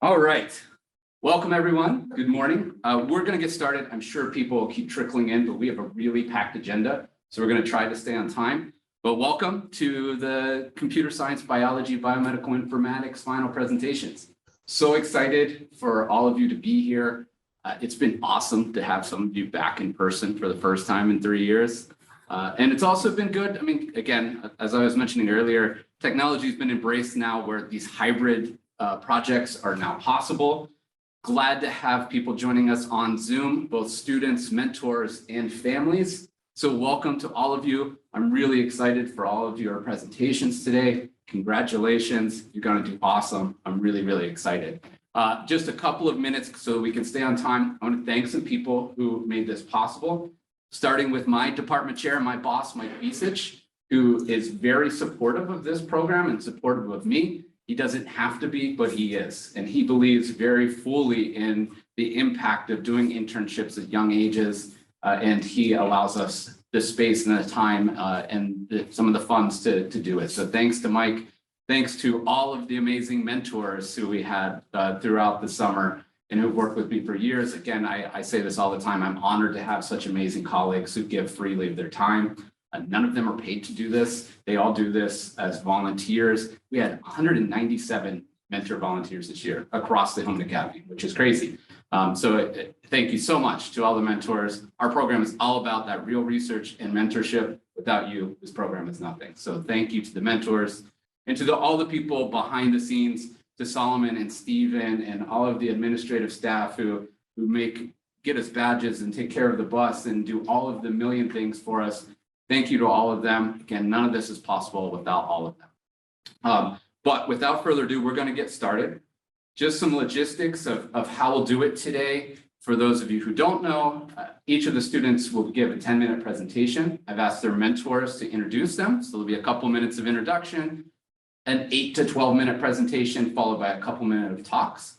All right. Welcome, everyone. Good morning. We're going to get started. I'm sure people will keep trickling in, but we have a really packed agenda, so we're going to try to stay on time. But welcome to the Computer Science, Biology, Biomedical Informatics final presentations. So excited for all of you to be here. It's been awesome to have some of you back in person for the first time in 3 years. And it's also been good. I mean, again, as I was mentioning earlier, technology has been embraced now where these hybrid projects are now possible. Glad to have people joining us on Zoom, both students, mentors, and families. So welcome to all of you. I'm really excited for all of your presentations today. Congratulations, you're gonna do awesome. I'm really, really excited. Just a couple of minutes so we can stay on time. I wanna thank some people who made this possible, starting with my department chair, my boss, Mike Bisich, who is very supportive of this program and supportive of me. He doesn't have to be, but he is. And he believes very fully in the impact of doing internships at young ages. And he allows us the space and the time and some of the funds to do it. So thanks to Mike. Thanks to all of the amazing mentors who we had throughout the summer and who've worked with me for years. Again, I say this all the time. I'm honored to have such amazing colleagues who give freely of their time. None of them are paid to do this. They all do this as volunteers. We had 197 mentor volunteers this year across the Hillman Academy, which is crazy. Thank you so much to all the mentors. Our program is all about that real research and mentorship. Without you, this program is nothing. So thank you to the mentors and to all the people behind the scenes, to Solomon and Stephen and all of the administrative staff who get us badges and take care of the bus and do all of the million things for us. Thank you to all of them. Again, none of this is possible without all of them. But without further ado, we're going to get started. Just some logistics of how we'll do it today. For those of you who don't know, each of the students will give a 10-minute presentation. I've asked their mentors to introduce them. So there'll be a couple minutes of introduction, an 8 to 12-minute presentation, followed by a couple minutes of talks.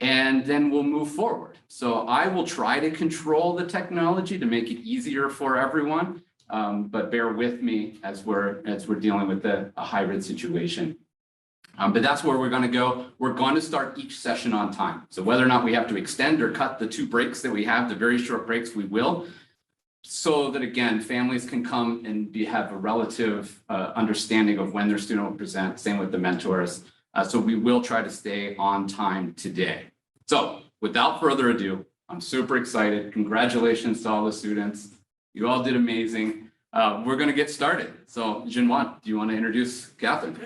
And then we'll move forward. So I will try to control the technology to make it easier for everyone. But bear with me as we're dealing with a hybrid situation. But that's where we're going to go. We're going to start each session on time. So whether or not we have to extend or cut the 2 breaks that we have, the very short breaks, we will. So that, again, families can come and have a relative understanding of when their student will present, same with the mentors. So we will try to stay on time today. So without further ado, I'm super excited. Congratulations to all the students. You all did amazing. We're going to get started. So, Johnathan, do you want to introduce Katherine?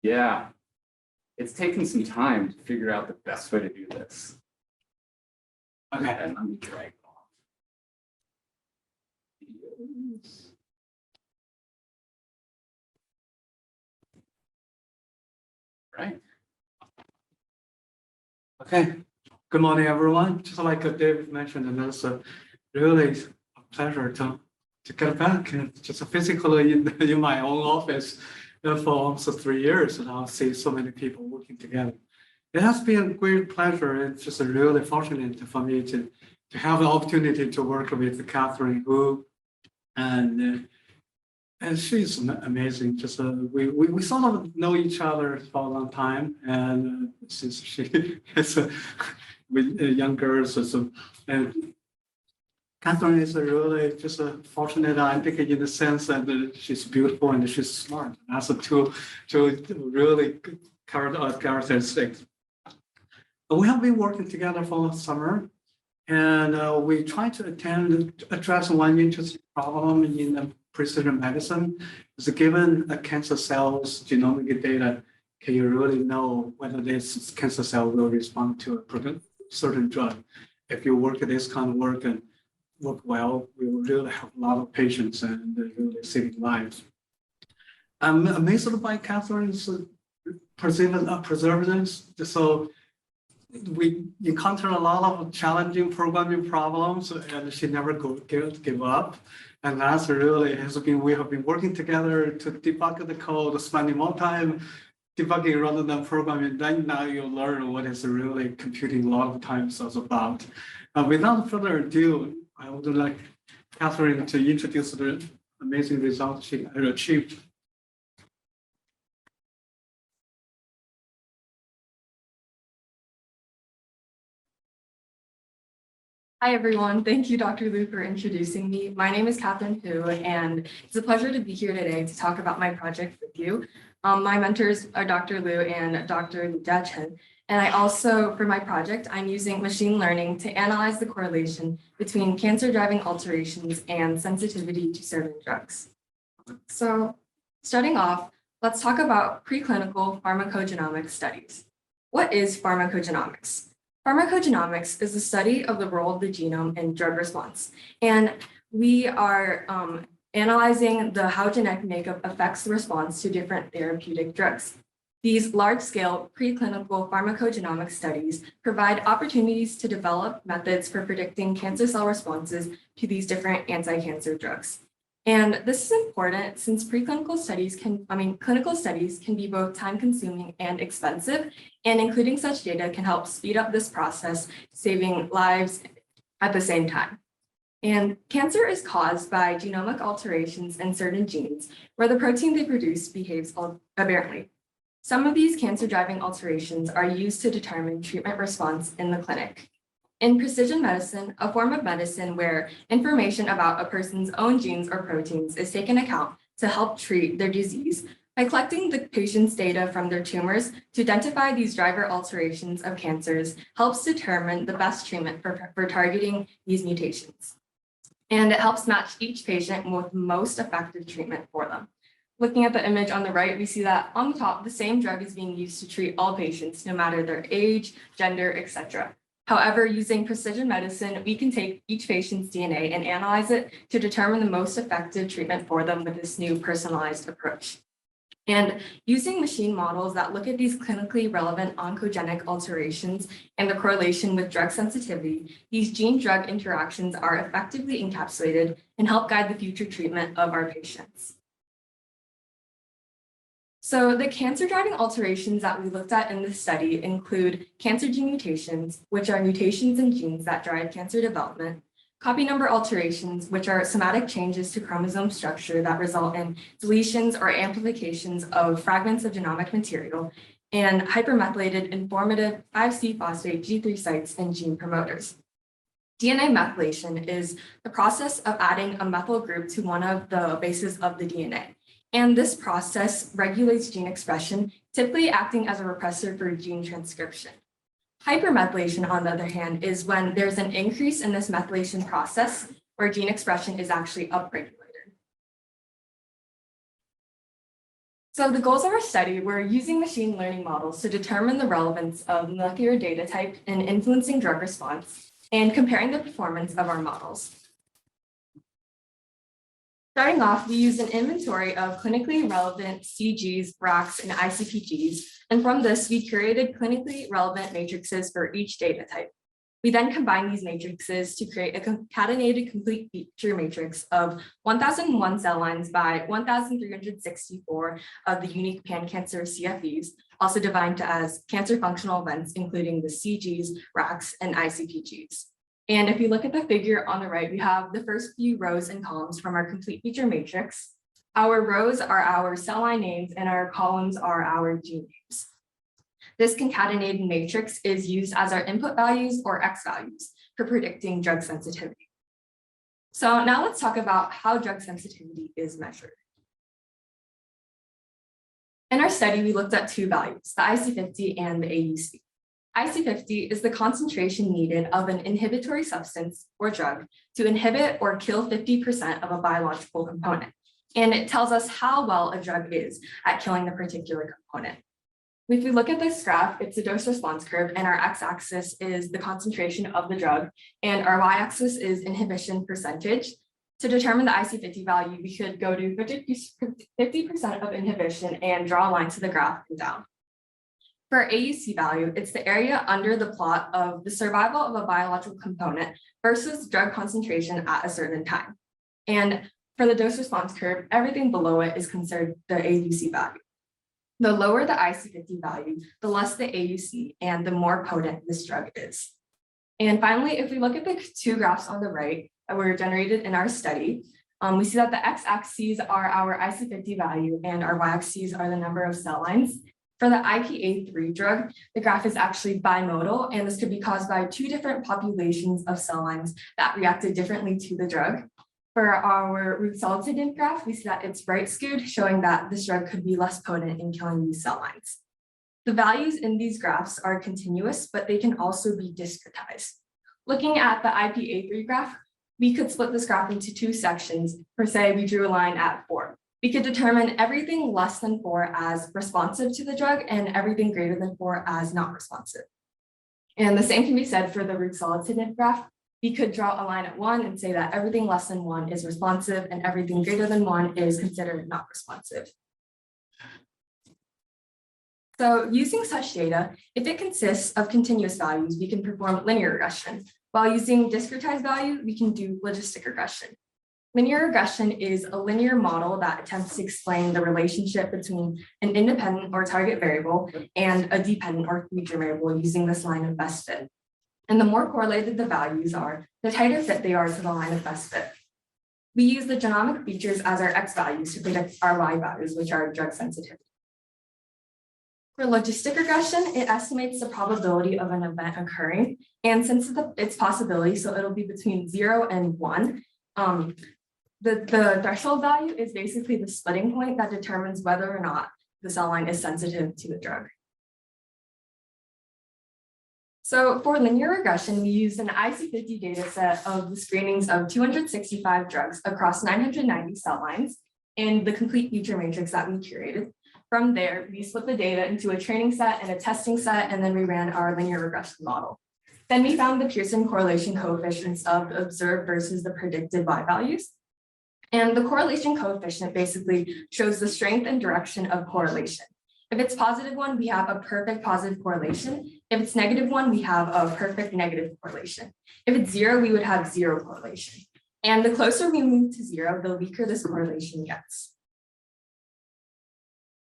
Yeah, it's taken some time to figure out the best way to do this. Okay, and let me drag it off. Right. Okay. Good morning, everyone. Just like David mentioned, and it's really a pleasure to get back and just physically in my own office for almost 3 years, and I'll see so many people working together. It has been a great pleasure. It's just really fortunate for me to have the opportunity to work with Katherine, and she's amazing. Just we sort of know each other for a long time, and since she is with young girls, and Katherine is really just fortunate. I think in the sense that she's beautiful and she's smart. That's two really characteristics. We have been working together for summer, and we try to address one interesting problem in precision medicine. Is given a cancer cell's genomic data, can you really know whether this cancer cell will respond to a certain drug? If you work at this kind of work and work well, we will really have a lot of patients and really saving lives. I'm amazed by Katherine's perseverance. So we encounter a lot of challenging programming problems, and she never give up. And that's really we have been working together to debug the code, spending more time debugging rather than programming. Then now you learn what is really computing a lot of times is about. Without further ado, I would like Katherine to introduce the amazing results she achieved. Hi, everyone. Thank you, Dr. Liu, for introducing me. My name is Katherine Hu, and it's a pleasure to be here today to talk about my project with you. My mentors are Dr. Liu and Dr. Johnathan. And I also, for my project, I'm using machine learning to analyze the correlation between cancer-driving alterations and sensitivity to certain drugs. So starting off, let's talk about preclinical pharmacogenomics studies. What is pharmacogenomics? Pharmacogenomics is the study of the role of the genome in drug response. And we are analyzing how genetic makeup affects the response to different therapeutic drugs. These large-scale preclinical pharmacogenomic studies provide opportunities to develop methods for predicting cancer cell responses to these different anti-cancer drugs. And this is important since clinical studies can be both time-consuming and expensive, and including such data can help speed up this process, saving lives at the same time. And cancer is caused by genomic alterations in certain genes where the protein they produce behaves aberrantly. Some of these cancer-driving alterations are used to determine treatment response in the clinic. In precision medicine, a form of medicine where information about a person's own genes or proteins is taken account to help treat their disease by collecting the patient's data from their tumors to identify these driver alterations of cancers helps determine the best treatment for targeting these mutations. And it helps match each patient with the most effective treatment for them. Looking at the image on the right, we see that on the top, the same drug is being used to treat all patients, no matter their age, gender, etc. However, using precision medicine, we can take each patient's DNA and analyze it to determine the most effective treatment for them with this new personalized approach. And using machine models that look at these clinically relevant oncogenic alterations and the correlation with drug sensitivity, these gene-drug interactions are effectively encapsulated and help guide the future treatment of our patients. So the cancer-driving alterations that we looked at in this study include cancer gene mutations, which are mutations in genes that drive cancer development, copy number alterations, which are somatic changes to chromosome structure that result in deletions or amplifications of fragments of genomic material, and hypermethylated informative 5C-phosphate G3 sites in gene promoters. DNA methylation is the process of adding a methyl group to one of the bases of the DNA. And this process regulates gene expression, typically acting as a repressor for gene transcription. Hypermethylation, on the other hand, is when there's an increase in this methylation process where gene expression is actually upregulated. So the goals of our study were using machine learning models to determine the relevance of molecular data type in influencing drug response and comparing the performance of our models. Starting off, we used an inventory of clinically relevant CGs, RACs, and ICPGs, and from this, we curated clinically relevant matrices for each data type. We then combined these matrices to create a concatenated complete feature matrix of 1001 cell lines by 1364 of the unique pan-cancer CFEs, also defined as cancer functional events, including the CGs, RACs, and ICPGs. And if you look at the figure on the right, we have the first few rows and columns from our complete feature matrix. Our rows are our cell line names and our columns are our gene names. This concatenated matrix is used as our input values or X values for predicting drug sensitivity. So now let's talk about how drug sensitivity is measured. In our study, we looked at two values, the IC50 and the AUC. IC50 is the concentration needed of an inhibitory substance or drug to inhibit or kill 50% of a biological component. And it tells us how well a drug is at killing the particular component. If we look at this graph, it's a dose response curve, and our x-axis is the concentration of the drug, and our y-axis is inhibition percentage. To determine the IC50 value, we could go to 50% of inhibition and draw a line to the graph and down. For AUC value, it's the area under the plot of the survival of a biological component versus drug concentration at a certain time. And for the dose response curve, everything below it is considered the AUC value. The lower the IC50 value, the less the AUC and the more potent this drug is. And finally, if we look at the two graphs on the right that were generated in our study, we see that the x-axes are our IC50 value and our y-axes are the number of cell lines. For the IPA3 drug, the graph is actually bimodal, and this could be caused by two different populations of cell lines that reacted differently to the drug. For our root-solitative graph, we see that it's right skewed, showing that this drug could be less potent in killing these cell lines. The values in these graphs are continuous, but they can also be discretized. Looking at the IPA3 graph, we could split this graph into two sections. Per se, we drew a line at 4. We could determine everything less than 4 as responsive to the drug and everything greater than 4 as not responsive. And the same can be said for the root-solitative graph. We could draw a line at 1 and say that everything less than 1 is responsive and everything greater than 1 is considered not responsive. So using such data, if it consists of continuous values, we can perform linear regression. While using discretized value, we can do logistic regression. Linear regression is a linear model that attempts to explain the relationship between an independent or target variable and a dependent or feature variable using this line of best fit. And the more correlated the values are, the tighter fit they are to the line of best fit. We use the genomic features as our X values to predict our Y values, which are drug sensitivity. For logistic regression, it estimates the probability of an event occurring. And since it's possibility, so it'll be between 0 and 1, the threshold value is basically the splitting point that determines whether or not the cell line is sensitive to the drug. So for linear regression, we used an IC50 data set of the screenings of 265 drugs across 990 cell lines and the complete feature matrix that we curated. From there, we split the data into a training set and a testing set, and then we ran our linear regression model. Then we found the Pearson correlation coefficients of the observed versus the predicted Y values. And the correlation coefficient basically shows the strength and direction of correlation. If it's positive one, we have a perfect positive correlation. If it's negative one, we have a perfect negative correlation. If it's 0, we would have 0 correlation. And the closer we move to 0, the weaker this correlation gets.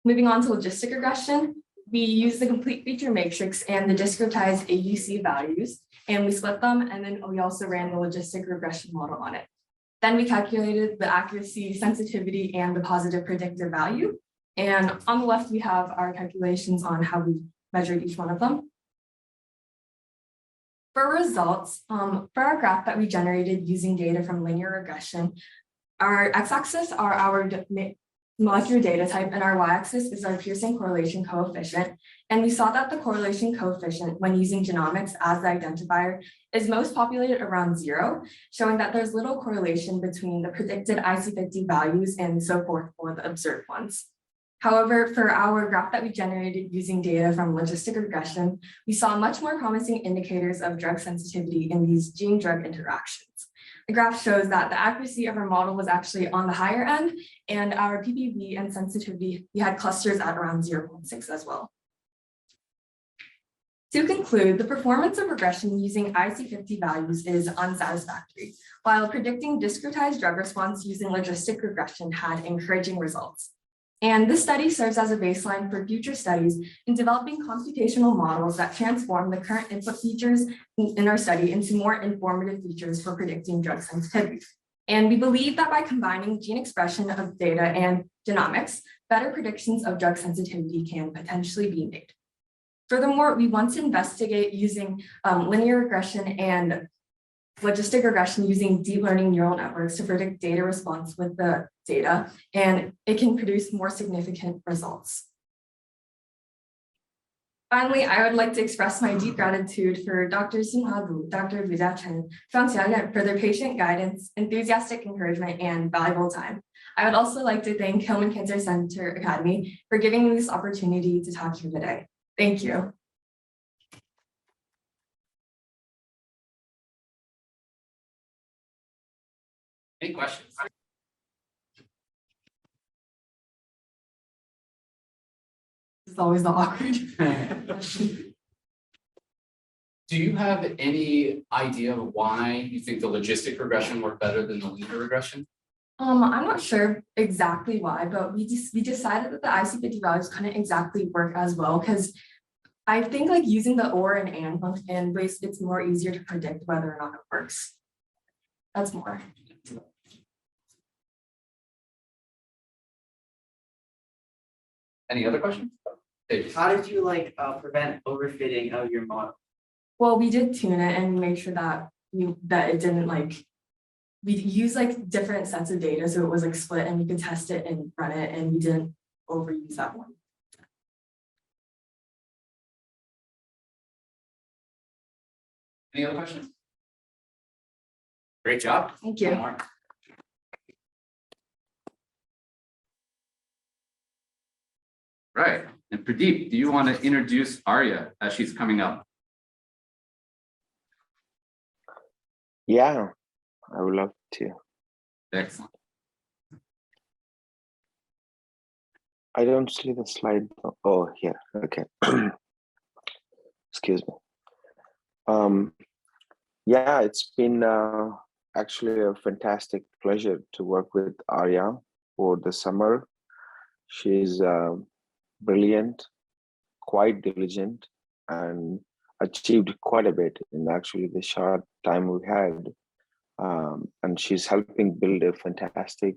Moving on to logistic regression, we use the complete feature matrix and the discretized AUC values, and we split them, and then we also ran the logistic regression model on it. Then we calculated the accuracy, sensitivity, and the positive predictive value. And on the left, we have our calculations on how we measured each one of them. For results, for our graph that we generated using data from linear regression, our x-axis are our molecular data type, and our y-axis is our Pearson correlation coefficient. And we saw that the correlation coefficient, when using genomics as the identifier, is most populated around 0, showing that there's little correlation between the predicted IC50 values and so forth for the observed ones. However, for our graph that we generated using data from logistic regression, we saw much more promising indicators of drug sensitivity in these gene-drug interactions. The graph shows that the accuracy of our model was actually on the higher end, and our PPV and sensitivity, we had clusters at around 0.6 as well. To conclude, the performance of regression using IC50 values is unsatisfactory, while predicting discretized drug response using logistic regression had encouraging results. And this study serves as a baseline for future studies in developing computational models that transform the current input features in our study into more informative features for predicting drug sensitivity. And we believe that by combining gene expression of data and genomics, better predictions of drug sensitivity can potentially be made. Furthermore, we want to investigate using linear regression and logistic regression using deep learning neural networks to predict data response with the data, and it can produce more significant results. Finally, I would like to express my deep gratitude for Dr. Xinhua Lu, Dr. Lidia Chen, Zhang Xiaoyan for their patient guidance, enthusiastic encouragement, and valuable time. I would also like to thank Hillman Cancer Center Academy for giving me this opportunity to talk here today. Thank you. Any questions? It's always the awkward question. Do you have any idea of why you think the logistic regression worked better than the linear regression? I'm not sure exactly why, but we decided that the IC50 values couldn't exactly work as well because I think like using the or and function ways it's more easier to predict whether or not it works. That's more. Any other questions? Dave? How did you prevent overfitting of your model? Well, we did tune it and make sure that it didn't we use like different sets of data so it was like split and we could test it and run it and we didn't overuse that one. Any other questions? Great job. Thank you. Right. And Pradeep, do you want to introduce Arya as she's coming up? Yeah, I would love to. Excellent. I don't see the slide. Oh, here. Okay. Excuse me. Yeah, it's been actually a fantastic pleasure to work with Arya for the summer. She's brilliant, quite diligent, and achieved quite a bit in actually the short time we had. And she's helping build a fantastic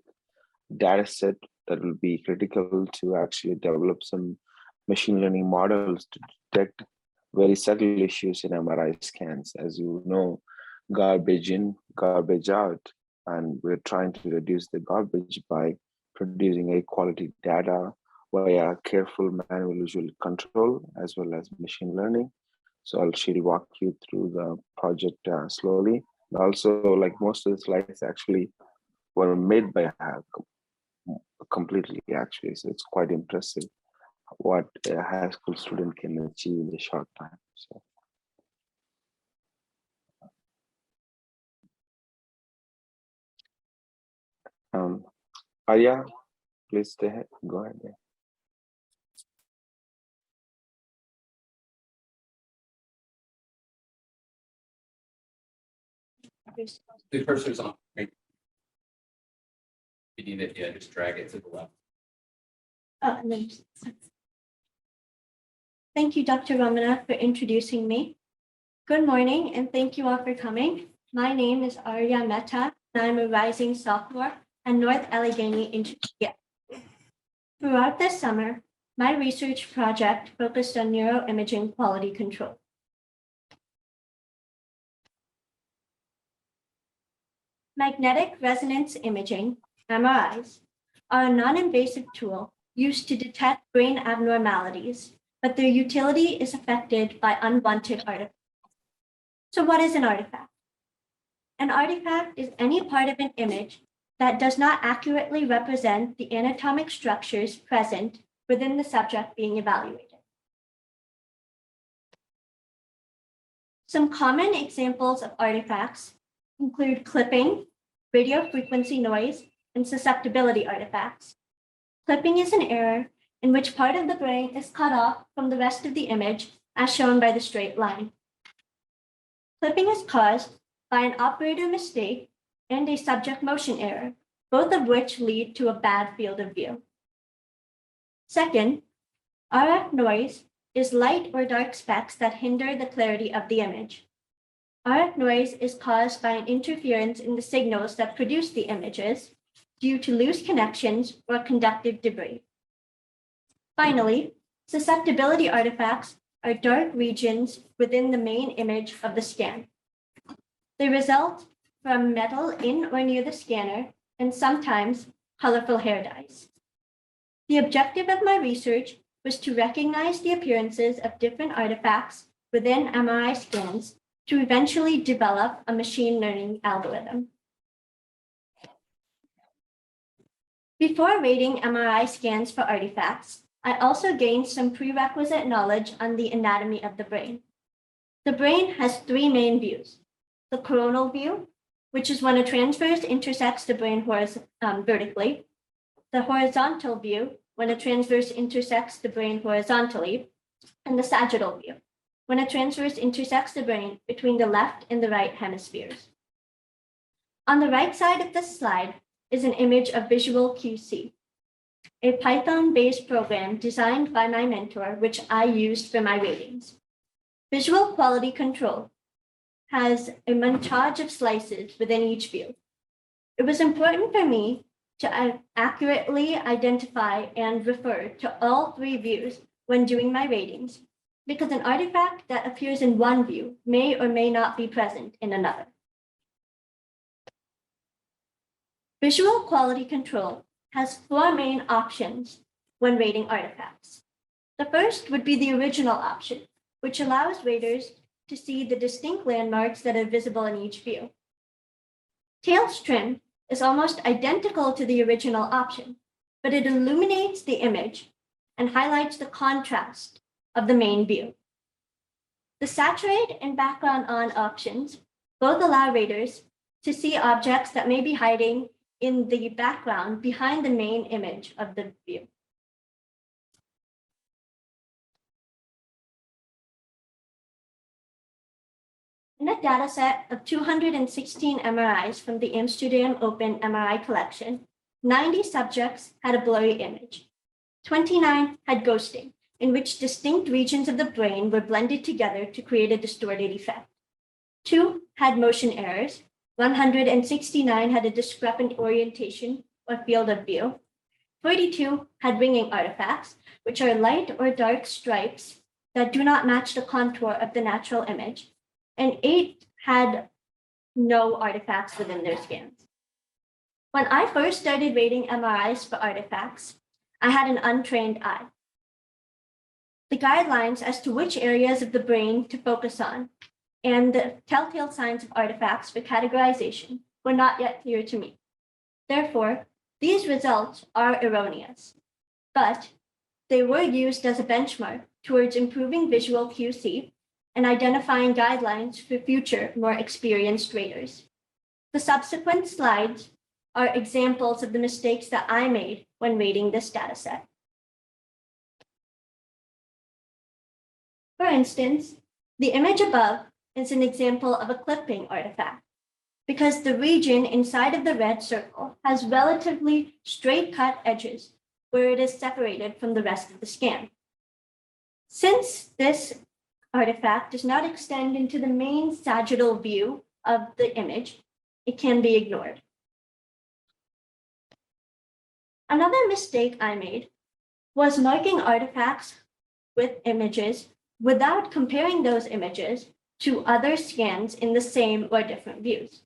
data set that will be critical to actually develop some machine learning models to detect very subtle issues in MRI scans. As you know, garbage in, garbage out, and we're trying to reduce the garbage by producing a quality data via careful manual visual control as well as machine learning. So she'll walk you through the project slowly. Also, like most of the slides actually were made by her completely actually. So it's quite impressive what a high school student can achieve in a short time. So, Arya, please stay ahead. Go ahead. Yeah. The cursor's on. Right? You need it, yeah, just drag it to the left. And then, thank you, Dr. Ramana, for introducing me. Good morning, and thank you all for coming. My name is Arya Mehta, and I'm a rising sophomore at North Allegheny Intermediate. Throughout this summer, my research project focused on neuroimaging quality control. Magnetic resonance imaging, MRIs, are a non-invasive tool used to detect brain abnormalities, but their utility is affected by unwanted artifacts. So what is an artifact? An artifact is any part of an image that does not accurately represent the anatomic structures present within the subject being evaluated. Some common examples of artifacts include clipping, radio frequency noise, and susceptibility artifacts. Clipping is an error in which part of the brain is cut off from the rest of the image, as shown by the straight line. Clipping is caused by an operator mistake and a subject motion error, both of which lead to a bad field of view. Second, RF noise is light or dark specks that hinder the clarity of the image. RF noise is caused by an interference in the signals that produce the images due to loose connections or conductive debris. Finally, susceptibility artifacts are dark regions within the main image of the scan. They result from metal in or near the scanner and sometimes colorful hair dyes. The objective of my research was to recognize the appearances of different artifacts within MRI scans to eventually develop a machine learning algorithm. Before rating MRI scans for artifacts, I also gained some prerequisite knowledge on the anatomy of the brain. The brain has three main views: the coronal view, which is when a transverse intersects the brain vertically; the horizontal view, when a transverse intersects the brain horizontally, and the sagittal view, when a transverse intersects the brain between the left and the right hemispheres. On the right side of this slide is an image of Visual QC, a Python-based program designed by my mentor, which I used for my ratings. Visual quality control has a montage of slices within each view. It was important for me to accurately identify and refer to all three views when doing my ratings, because an artifact that appears in one view may or may not be present in another. Visual quality control has four main options when rating artifacts. The first would be the original option, which allows raters to see the distinct landmarks that are visible in each view. Tails trim is almost identical to the original option, but it illuminates the image and highlights the contrast of the main view. The saturate and background on options both allow raters to see objects that may be hiding in the background behind the main image of the view. In a dataset of 216 MRIs from the Amsterdam Open MRI collection, 90 subjects had a blurry image. 29 had ghosting, in which distinct regions of the brain were blended together to create a distorted effect. 2 had motion errors. 169 had a discrepant orientation or field of view. 42 had ringing artifacts, which are light or dark stripes that do not match the contour of the natural image. And 8 had no artifacts within their scans. When I first started rating MRIs for artifacts, I had an untrained eye. The guidelines as to which areas of the brain to focus on and the telltale signs of artifacts for categorization were not yet clear to me. Therefore, these results are erroneous, but they were used as a benchmark towards improving visual QC and identifying guidelines for future, more experienced raters. The subsequent slides are examples of the mistakes that I made when rating this dataset. For instance, the image above is an example of a clipping artifact because the region inside of the red circle has relatively straight cut edges where it is separated from the rest of the scan. Since this artifact does not extend into the main sagittal view of the image, it can be ignored. Another mistake I made was marking artifacts with images without comparing those images to other scans in the same or different views.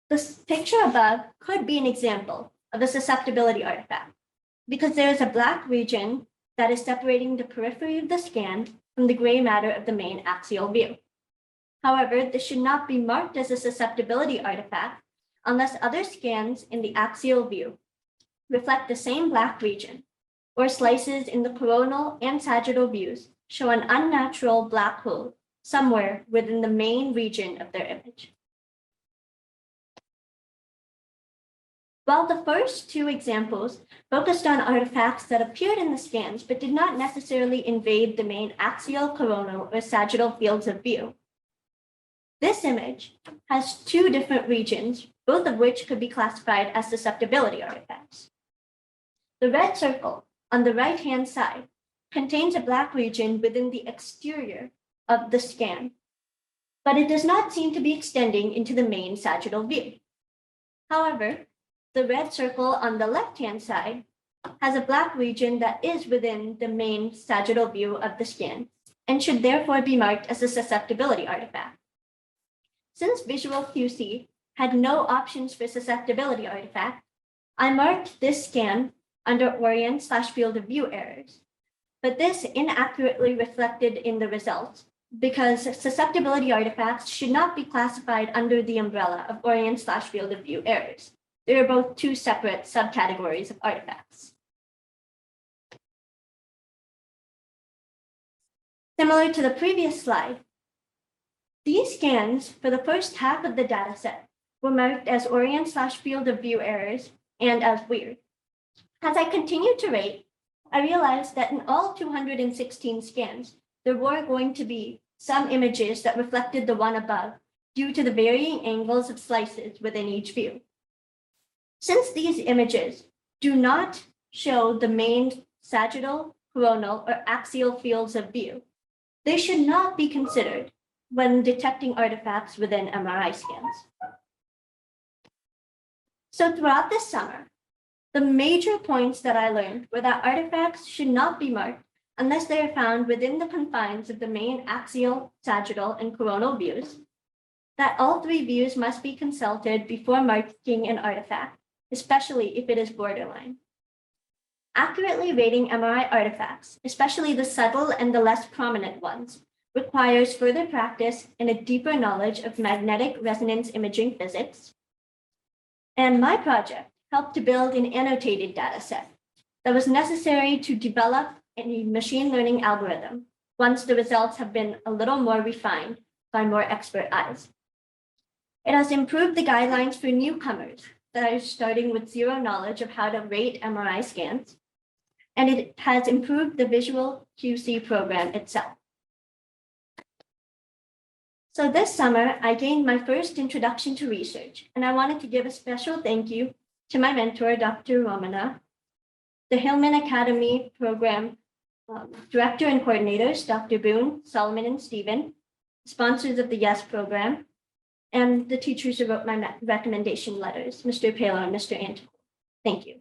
This picture above could be an example of a susceptibility artifact because there is a black region that is separating the periphery of the scan from the gray matter of the main axial view. However, this should not be marked as a susceptibility artifact unless other scans in the axial view reflect the same black region, or slices in the coronal and sagittal views show an unnatural black hole somewhere within the main region of their image. While the first two examples focused on artifacts that appeared in the scans but did not necessarily invade the main axial, coronal, or sagittal fields of view, this image has two different regions, both of which could be classified as susceptibility artifacts. The red circle on the right-hand side contains a black region within the exterior of the scan, but it does not seem to be extending into the main sagittal view. However, the red circle on the left-hand side has a black region that is within the main sagittal view of the scan and should therefore be marked as a susceptibility artifact. Since Visual QC had no options for susceptibility artifact, I marked this scan under orient/field of view errors, but this inaccurately reflected in the results because susceptibility artifacts should not be classified under the umbrella of orient/field of view errors. They are both two separate subcategories of artifacts. Similar to the previous slide, these scans for the first half of the dataset were marked as orient/field of view errors and as weird. As I continued to rate, I realized that in all 216 scans, there were going to be some images that reflected the one above due to the varying angles of slices within each view. Since these images do not show the main sagittal, coronal, or axial fields of view, they should not be considered when detecting artifacts within MRI scans. So throughout this summer, the major points that I learned were that artifacts should not be marked unless they are found within the confines of the main axial, sagittal, and coronal views, that all three views must be consulted before marking an artifact, especially if it is borderline. Accurately rating MRI artifacts, especially the subtle and the less prominent ones, requires further practice and a deeper knowledge of magnetic resonance imaging physics. And my project helped to build an annotated dataset that was necessary to develop a machine learning algorithm once the results have been a little more refined by more expert eyes. It has improved the guidelines for newcomers that are starting with zero knowledge of how to rate MRI scans, and it has improved the visual QC program itself. So this summer, I gained my first introduction to research, and I wanted to give a special thank you to my mentor, Dr. Romana, the Hillman Academy Program Director and Coordinators, Dr. Boone, Solomon, and Stephen, sponsors of the YES program, and the teachers who wrote my recommendation letters, Mr. Palo and Mr. Antico. Thank you.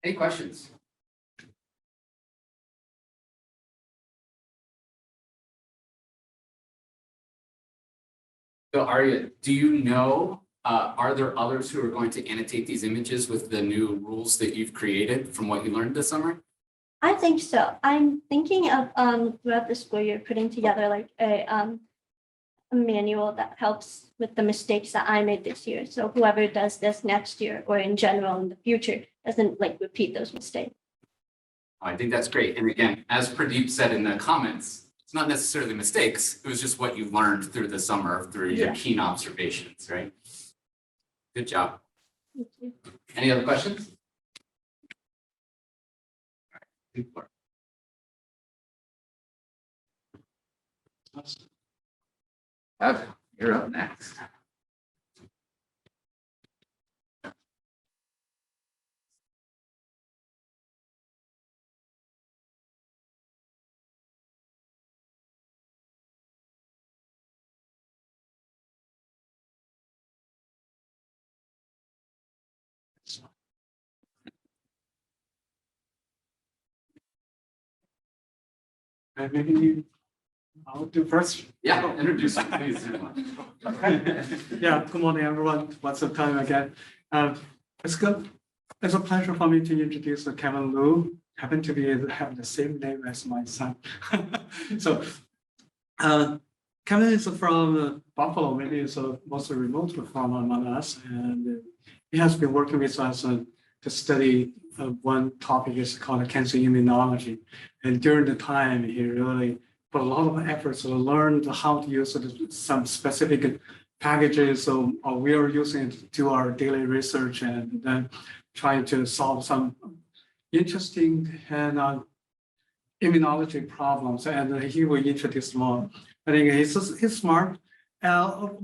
Any questions? So Arya, do you know, are there others who are going to annotate these images with the new rules that you've created from what you learned this summer? I think so. I'm thinking of throughout the school year putting together like a manual that helps with the mistakes that I made this year. So whoever does this next year or in general in the future doesn't like repeat those mistakes. I think that's great. And again, as Pradeep said in the comments, it's not necessarily mistakes. It was just what you learned through the summer through your keen observations, right? Good job. Thank you. Any other questions? Evan, you're up next. Maybe I'll do first. Yeah, introduce you, please. Yeah, good morning, everyone. What's the time again? It's good. It's a pleasure for me to introduce Kevin Liu. Happen to have the same name as my son. So, Kevin is from Buffalo. Maybe it's mostly remote from among us, and he has been working with us to study one topic is called cancer immunology. And during the time, he really put a lot of efforts to learn how to use some specific packages. So we are using it to our daily research and then trying to solve some interesting and immunology problems. And he will introduce more. I think he's smart.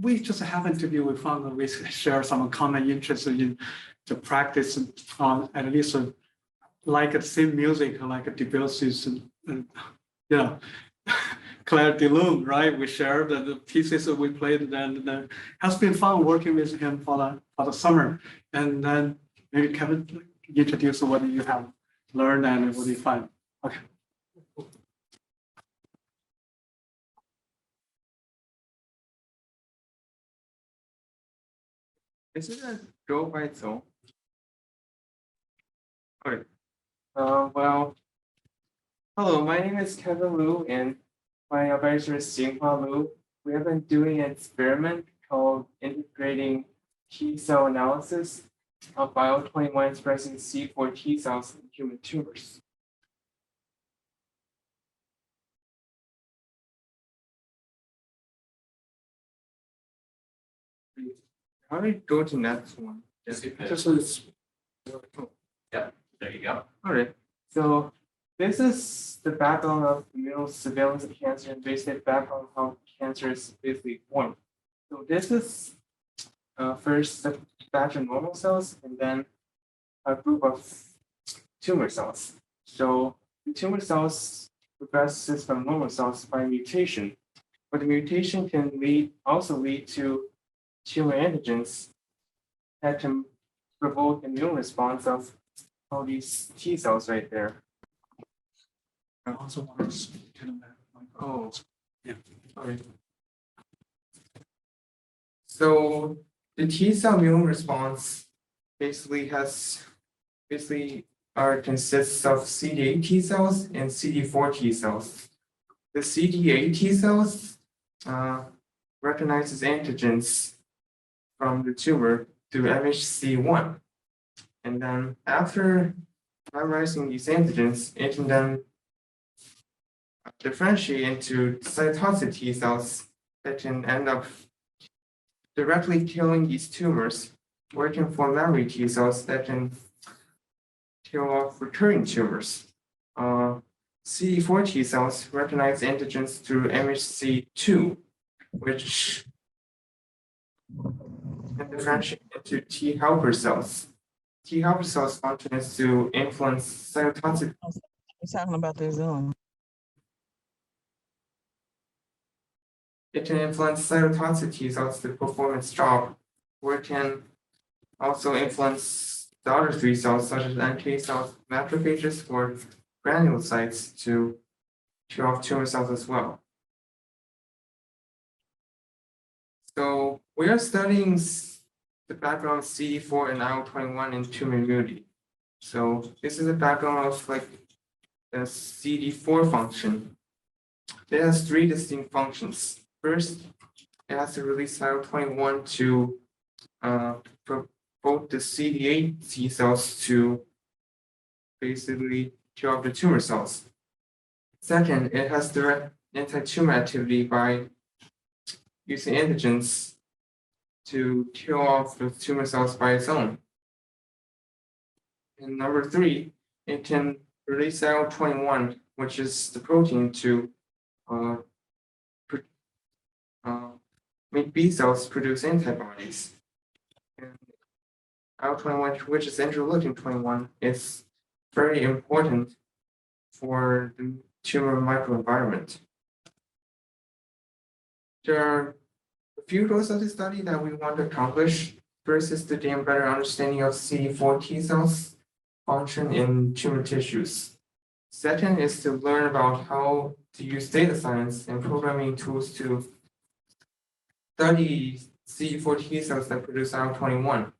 We just happen to be, we found that we share some common interest in to practice on at least like the same music, like Debussy's and Claire de Lune, right? We shared the pieces that we played, and has been fun working with him for the summer. And then maybe Kevin introduce what you have learned and what you find. Okay. Is it a draw by its own? Okay. Well, hello, my name is Kevin Liu, and my advisor is Xinghua Liu. We have been doing an experiment called integrating T-cell analysis of IL-21 expressing CD4 T-cells in human tumors. How do I go to next one? Just hit the- Just as There you go. All right. So this is the background of immune surveillance of cancer and basic background of how cancer is basically formed. So this is first a batch of normal cells and then a group of tumor cells. So the tumor cells progresses from normal cells by mutation, but the mutation can also lead to tumor antigens that can provoke immune response of all these T cells right there. I also want to speak to them. Oh, Yeah. Alright. So the T cell immune response basically consists of CD8 T cells and CD4 T cells. The CD8 T cells recognizes antigens from the tumor through MHC1. And then after memorizing these antigens, it can then differentiate into cytotoxic T cells that can end up directly killing these tumors, or it can form memory T cells that can kill off recurring tumors. CD4 T cells recognize antigens through MHC2, which can differentiate into T helper cells. T helper cells function is to influence cytotoxic. We're talking about the Zoom. It can influence cytotoxic T cells to perform its job, or it can also influence the other three cells, such as NK cells, macrophages, or granulocytes to kill off tumor cells as well. So we are studying the background of CD4 and IL-21 in tumor immunity. So this is a background of like the CD4 function. It has three distinct functions. First, it has to release IL-21 to provoke the CD8 T cells to basically kill off the tumor cells. Second, it has direct anti-tumor activity by using antigens to kill off the tumor cells by its own. And number three, it can release IL-21, which is the protein to make B cells produce antibodies. And IL-21, which is interleukin-21, is very important for the tumor microenvironment. There are a few goals of the study that we want to accomplish. First is to gain better understanding of CD4 T cells function in tumor tissues. Second is to learn about how to use data science and programming tools to study CD4 T cells that produce IL-21.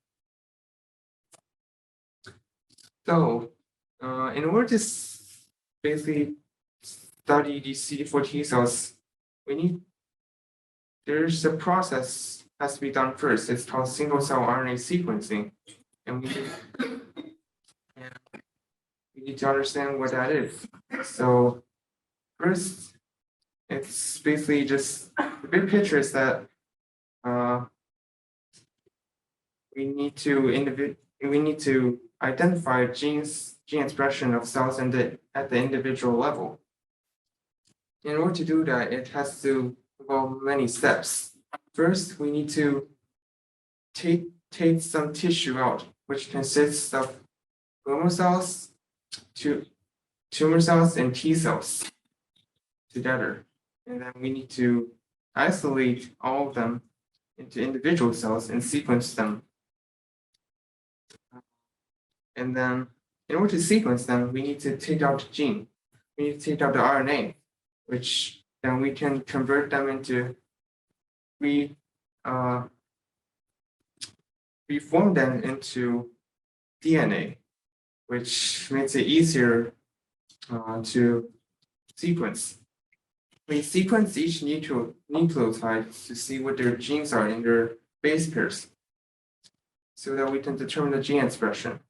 So, in order to basically study these CD4 T cells, there's a process has to be done first. It's called single cell RNA sequencing, and we need to understand what that is. So first, it's basically just the big picture is that we need to identify gene expression of cells at the individual level. In order to do that, it has to involve many steps. First, we need to take some tissue out, which consists of normal cells, tumor cells, and T cells together. And then we need to isolate all of them into individual cells and sequence them. And then in order to sequence them, we need to take out the gene. We need to take out the RNA, which then we can convert them into reform them into DNA, which makes it easier to sequence. We sequence each nucleotide to see what their genes are in their base pairs, so that we can determine the gene expression.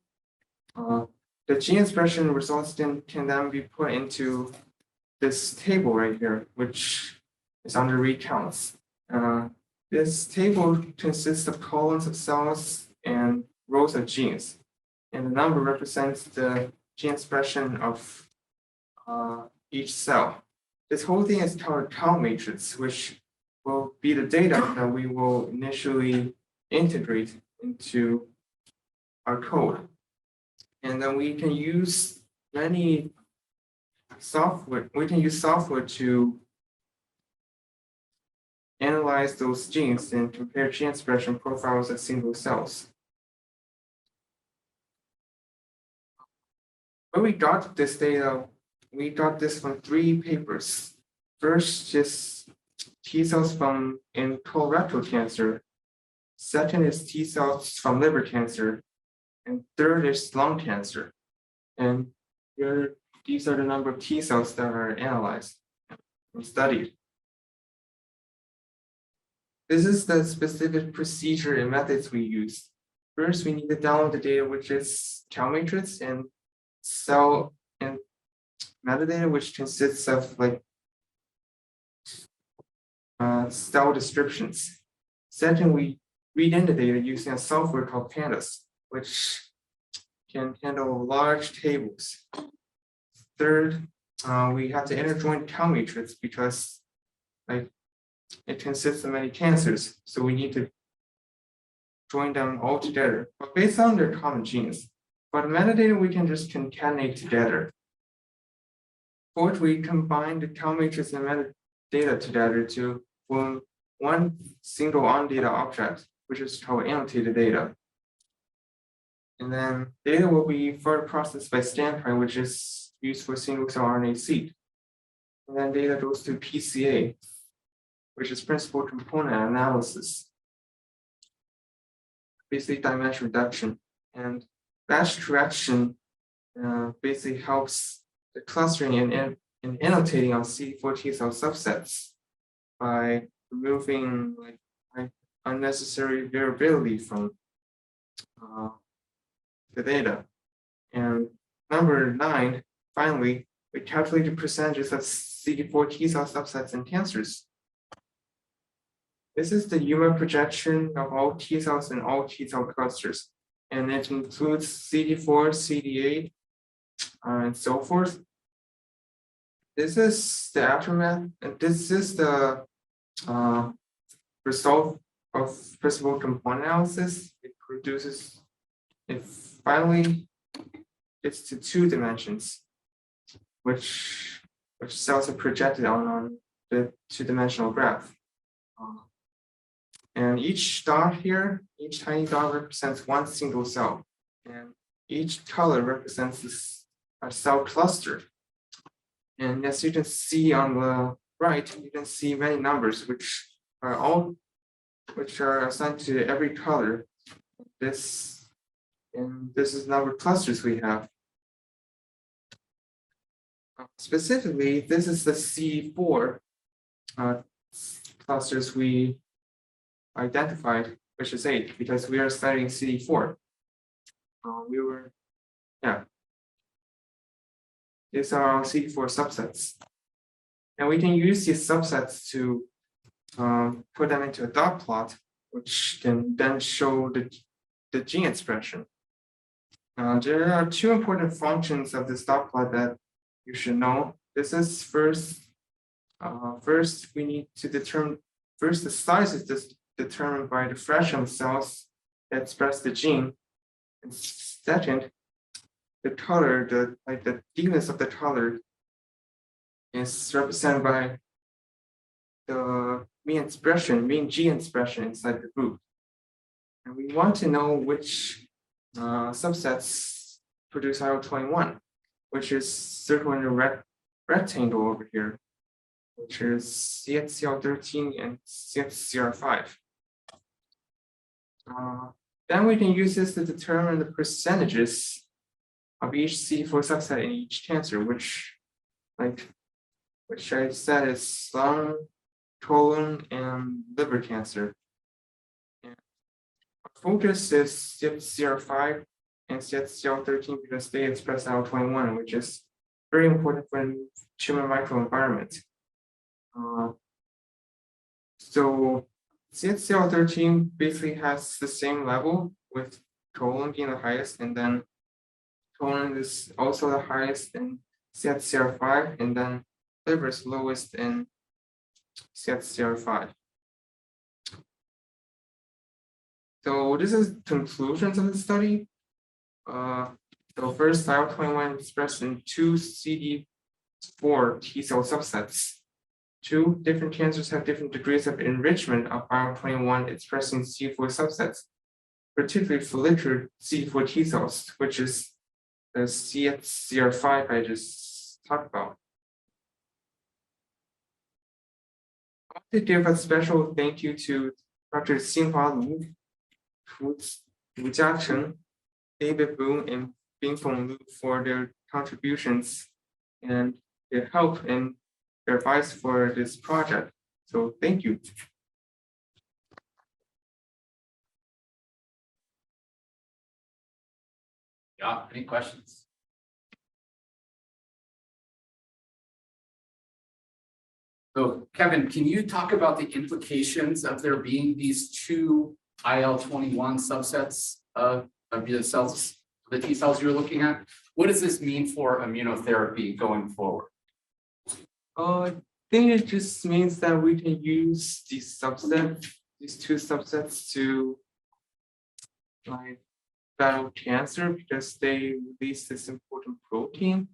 The gene expression results can then be put into this table right here, which is under read counts. This table consists of columns of cells and rows of genes, and the number represents the gene expression of each cell. This whole thing is called count matrix, which will be the data that we will initially integrate into our code. And then we can use many software, to analyze those genes and compare gene expression profiles of single cells. When we got this data, we got this from 3 papers. First, just T cells in colorectal cancer. Second is T cells from liver cancer. And third is lung cancer. And here, these are the number of T cells that are analyzed and studied. This is the specific procedure and methods we use. First, we need to download the data, which is count matrix, and cell and metadata, which consists of like cell descriptions. Second, we read in the data using a software called Pandas, which can handle large tables. Third, we have to interjoin count matrix because like it consists of many cancers, so we need to join them all together, but based on their common genes. For the metadata, we can just concatenate together. Fourth, we combine the count matrix and metadata together to form one single on-data object, which is called annotated data. And then data will be further processed by standpoint, which is used for single-cell RNAseq. And then data goes to PCA, which is principal component analysis, basically dimension reduction. And batch correction basically helps the clustering and annotating on CD4 T-cell subsets by removing like unnecessary variability from the data. And number 9, finally, we calculate the percentages of CD4 T-cell subsets in cancers. This is the human projection of all T cells and all T cell clusters, and it includes CD4, CD8, and so forth. This is the aftermath, and this is the result of principal component analysis. It finally gets to 2 dimensions, which cells are projected on the 2-dimensional graph. And each dot here, each tiny dot represents one single cell, and each color represents a cell cluster. And as you can see on the right, you can see many numbers which are assigned to every color. This is number of clusters we have. Specifically, this is the C4 clusters we identified, which is 8, because we are studying CD4. These are our CD4 subsets. And we can use these subsets to put them into a dot plot, which can then show the gene expression. There are 2 important functions of this dot plot that you should know. This is first we need to determine, the size is determined by the fraction of cells that express the gene. And second, the color, the deepness of the color is represented by the mean gene expression inside the group. And we want to know which subsets produce IL-21, which is circled in a rectangle over here, which is CXCR13 and CXCR5. Then we can use this to determine the percentages of each CD4 subset in each cancer, which I said is lung, colon, and liver cancer. And our focus is CXCR5 and CXCR13 because they express IL-21, which is very important for the tumor microenvironment. So CXCR13 basically has the same level with colon being the highest, and then colon is also the highest in CXCR5, and then liver is lowest in CXCR5. So this is conclusions of the study. So first, IL-21 expressed in two CD4 T-cell subsets. Two different cancers have different degrees of enrichment of IL-21 expressing CD4 subsets, particularly follicular CD4 T-cells, which is the CXCR5 I just talked about. I want to give a special thank you to Dr. Xinhua Lu, Wu Jiachen, David Boone, and Bingfeng Lu for their contributions and their help and their advice for this project. So thank you. Yeah, any questions? So Kevin, can you talk about the implications of there being these two IL-21 subsets of the cells, the T cells you're looking at? What does this mean for immunotherapy going forward? I think it just means that we can use these two subsets to like battle cancer because they release this important protein.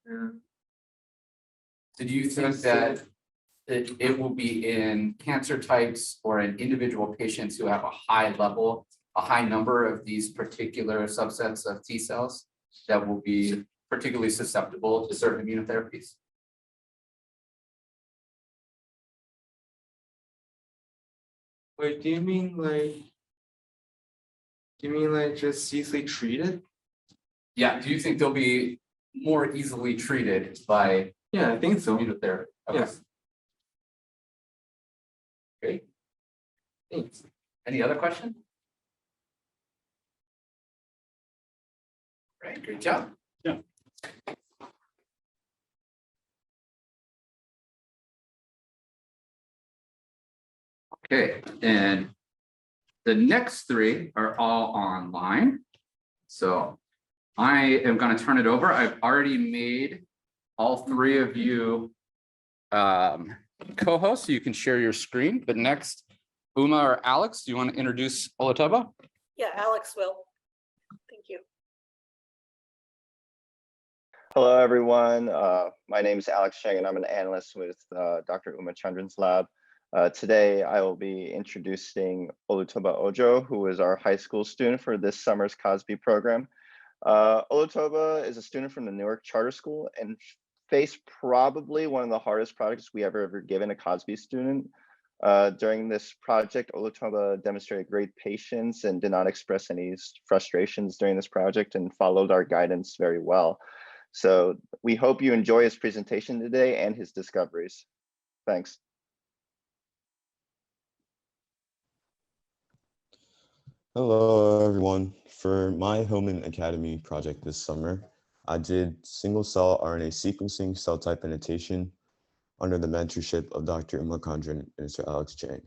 So do you think that it will be in cancer types or in individual patients who have a high number of these particular subsets of T cells that will be particularly susceptible to certain immunotherapies? Wait, do you mean like just easily treated? Yeah, do you think they'll be more easily treated by Yeah, I think so. immunotherapy? Okay. Yes. Great. Thanks. Any other question? Right, great job. Yeah. Okay, and the next three are all online. So I am going to turn it over. I've already made all three of you co-hosts, so you can share your screen. But next, Uma or Alex, do you want to introduce Olutoba? Yeah, Alex will. Thank you. Hello, everyone. My name is Alex Cheng, and I'm an analyst with Dr. Uma Chandran's lab. Today, I will be introducing Olutoba Ojo, who is our high school student for this summer's CoSBBI program. Olutoba is a student from the Newark Charter School and faced probably one of the hardest projects we ever given a CoSBBI student. During this project, Olutoba demonstrated great patience and did not express any frustrations during this project and followed our guidance very well. So we hope you enjoy his presentation today and his discoveries. Thanks. Hello, everyone. For my Hillman Academy project this summer, I did single-cell RNA sequencing, cell type annotation under the mentorship of Dr. Uma Chandran and Mr. Alex Chang.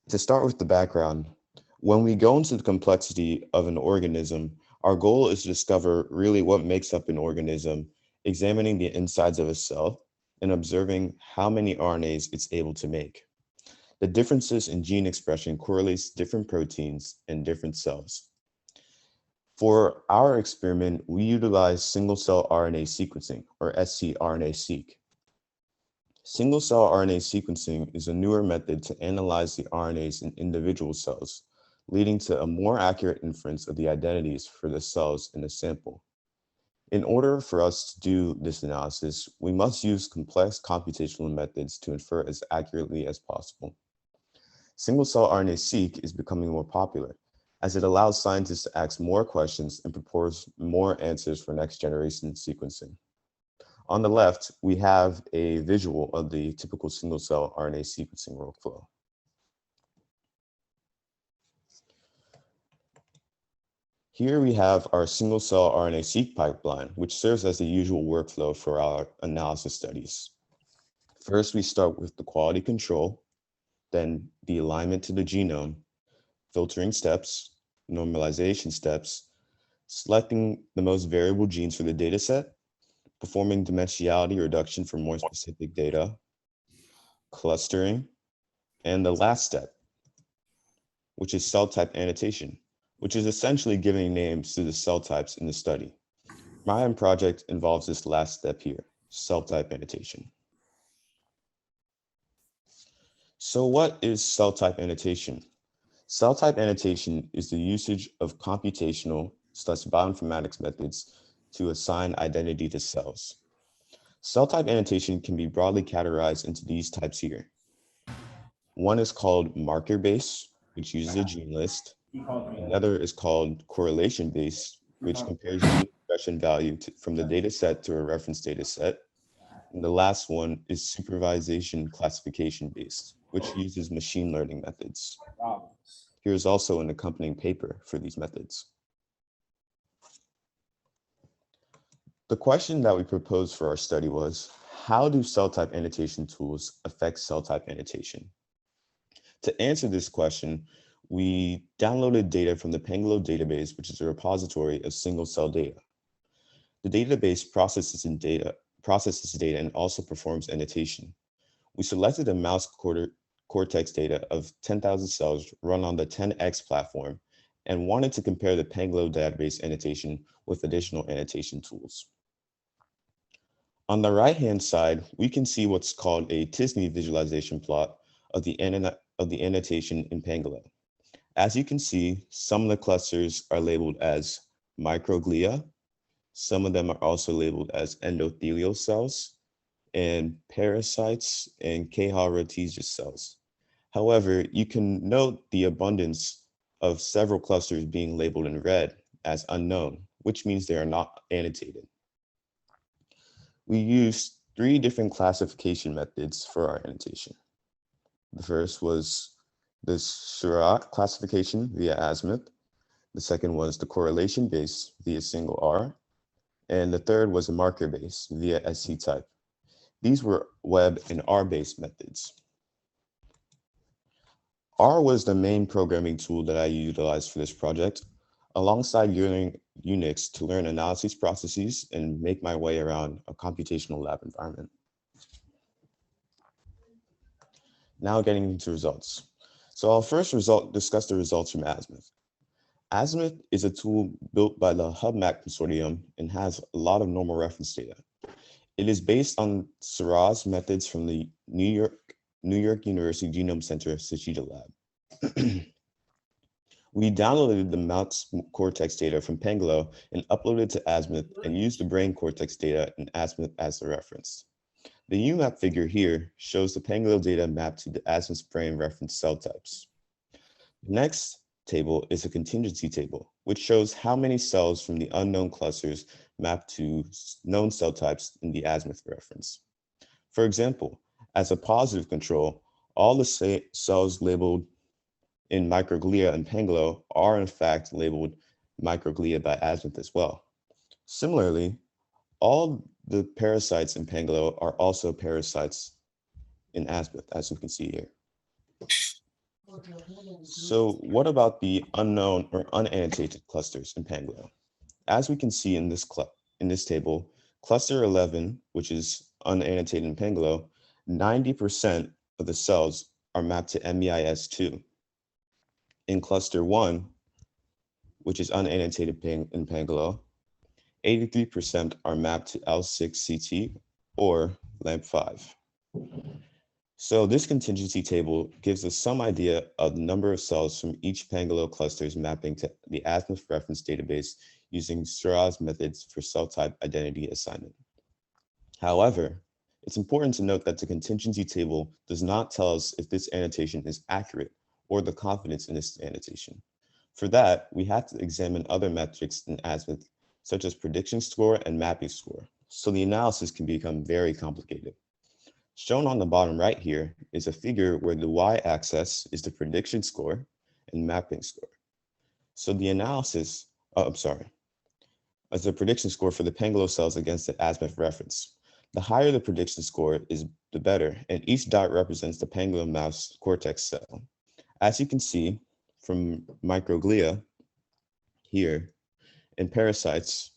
To start with the background, when we go into the complexity of an organism, our goal is to discover really what makes up an organism, examining the insides of a cell and observing how many RNAs it's able to make. The differences in gene expression correlates different proteins in different cells. For our experiment, we utilize single-cell RNA sequencing, or scRNA-seq. Single-cell RNA sequencing is a newer method to analyze the RNAs in individual cells, leading to a more accurate inference of the identities for the cells in a sample. In order for us to do this analysis, we must use complex computational methods to infer as accurately as possible. Single-cell RNA-seq is becoming more popular as it allows scientists to ask more questions and propose more answers for next-generation sequencing. On the left, we have a visual of the typical single-cell RNA sequencing workflow. Here we have our single-cell RNA-seq pipeline, which serves as the usual workflow for our analysis studies. First, we start with the quality control, then the alignment to the genome, filtering steps, normalization steps, selecting the most variable genes for the data set, performing dimensionality reduction for more specific data, clustering, and the last step, which is cell type annotation, which is essentially giving names to the cell types in the study. My own project involves this last step here, cell type annotation. So what is cell type annotation? Cell type annotation is the usage of computational / bioinformatics methods to assign identity to cells. Cell type annotation can be broadly categorized into these types here. One is called marker-based, which uses a gene list. Another is called correlation-based, which compares gene expression value from the data set to a reference data set. And the last one is supervision classification-based, which uses machine learning methods. Here's also an accompanying paper for these methods. The question that we proposed for our study was, how do cell type annotation tools affect cell type annotation? To answer this question, we downloaded data from the Pangolo database, which is a repository of single cell data. The database processes data and also performs annotation. We selected a mouse cortex data of 10,000 cells run on the 10x platform and wanted to compare the Pangolo database annotation with additional annotation tools. On the right-hand side, we can see what's called a t-SNE visualization plot of the annotation in Pangolo. As you can see, some of the clusters are labeled as microglia. Some of them are also labeled as endothelial cells and parasites and Cajal-Rotegia cells. However, you can note the abundance of several clusters being labeled in red as unknown, which means they are not annotated. We used 3 different classification methods for our annotation. The first was the Seurat classification via azimuth. The second was the correlation base via single R. And the third was a marker base via SC type. These were web and R-based methods. R was the main programming tool that I utilized for this project, alongside using Unix to learn analysis processes and make my way around a computational lab environment. Now getting into results. So I'll first discuss the results from Azimuth. Azimuth is a tool built by the HubMac consortium and has a lot of normal reference data. It is based on Seurat's methods from the New York University Genome Center Suchida Lab. We downloaded the mouse cortex data from Pangolo and uploaded it to Azimuth and used the brain cortex data in Azimuth as the reference. The UMAP figure here shows the Pangolo data mapped to the Azimuth's brain reference cell types. The next table is a contingency table, which shows how many cells from the unknown clusters map to known cell types in the Azimuth reference. For example, as a positive control, all the cells labeled in microglia and Pangolo are in fact labeled microglia by Azimuth as well. Similarly, all the parasites in Pangolo are also parasites in Azimuth, as you can see here. So what about the unknown or unannotated clusters in Pangolo? As we can see in this table, cluster 11, which is unannotated in Pangolo, 90% of the cells are mapped to MEIS2. In cluster 1, which is unannotated in Pangolo, 83% are mapped to L6CT or LAMP5. So this contingency table gives us some idea of the number of cells from each Pangolo clusters mapping to the Azimuth reference database using Seurat's methods for cell type identity assignment. However, it's important to note that the contingency table does not tell us if this annotation is accurate or the confidence in this annotation. For that, we have to examine other metrics in Azimuth, such as prediction score and mapping score, so the analysis can become very complicated. Shown on the bottom right here is a figure where the y-axis is the prediction score and mapping score. So the analysis, as the prediction score for the Pangolo cells against the Azimuth reference. The higher the prediction score is, the better, and each dot represents the pangolin mouse cortex cell. As you can see from microglia here and parasites,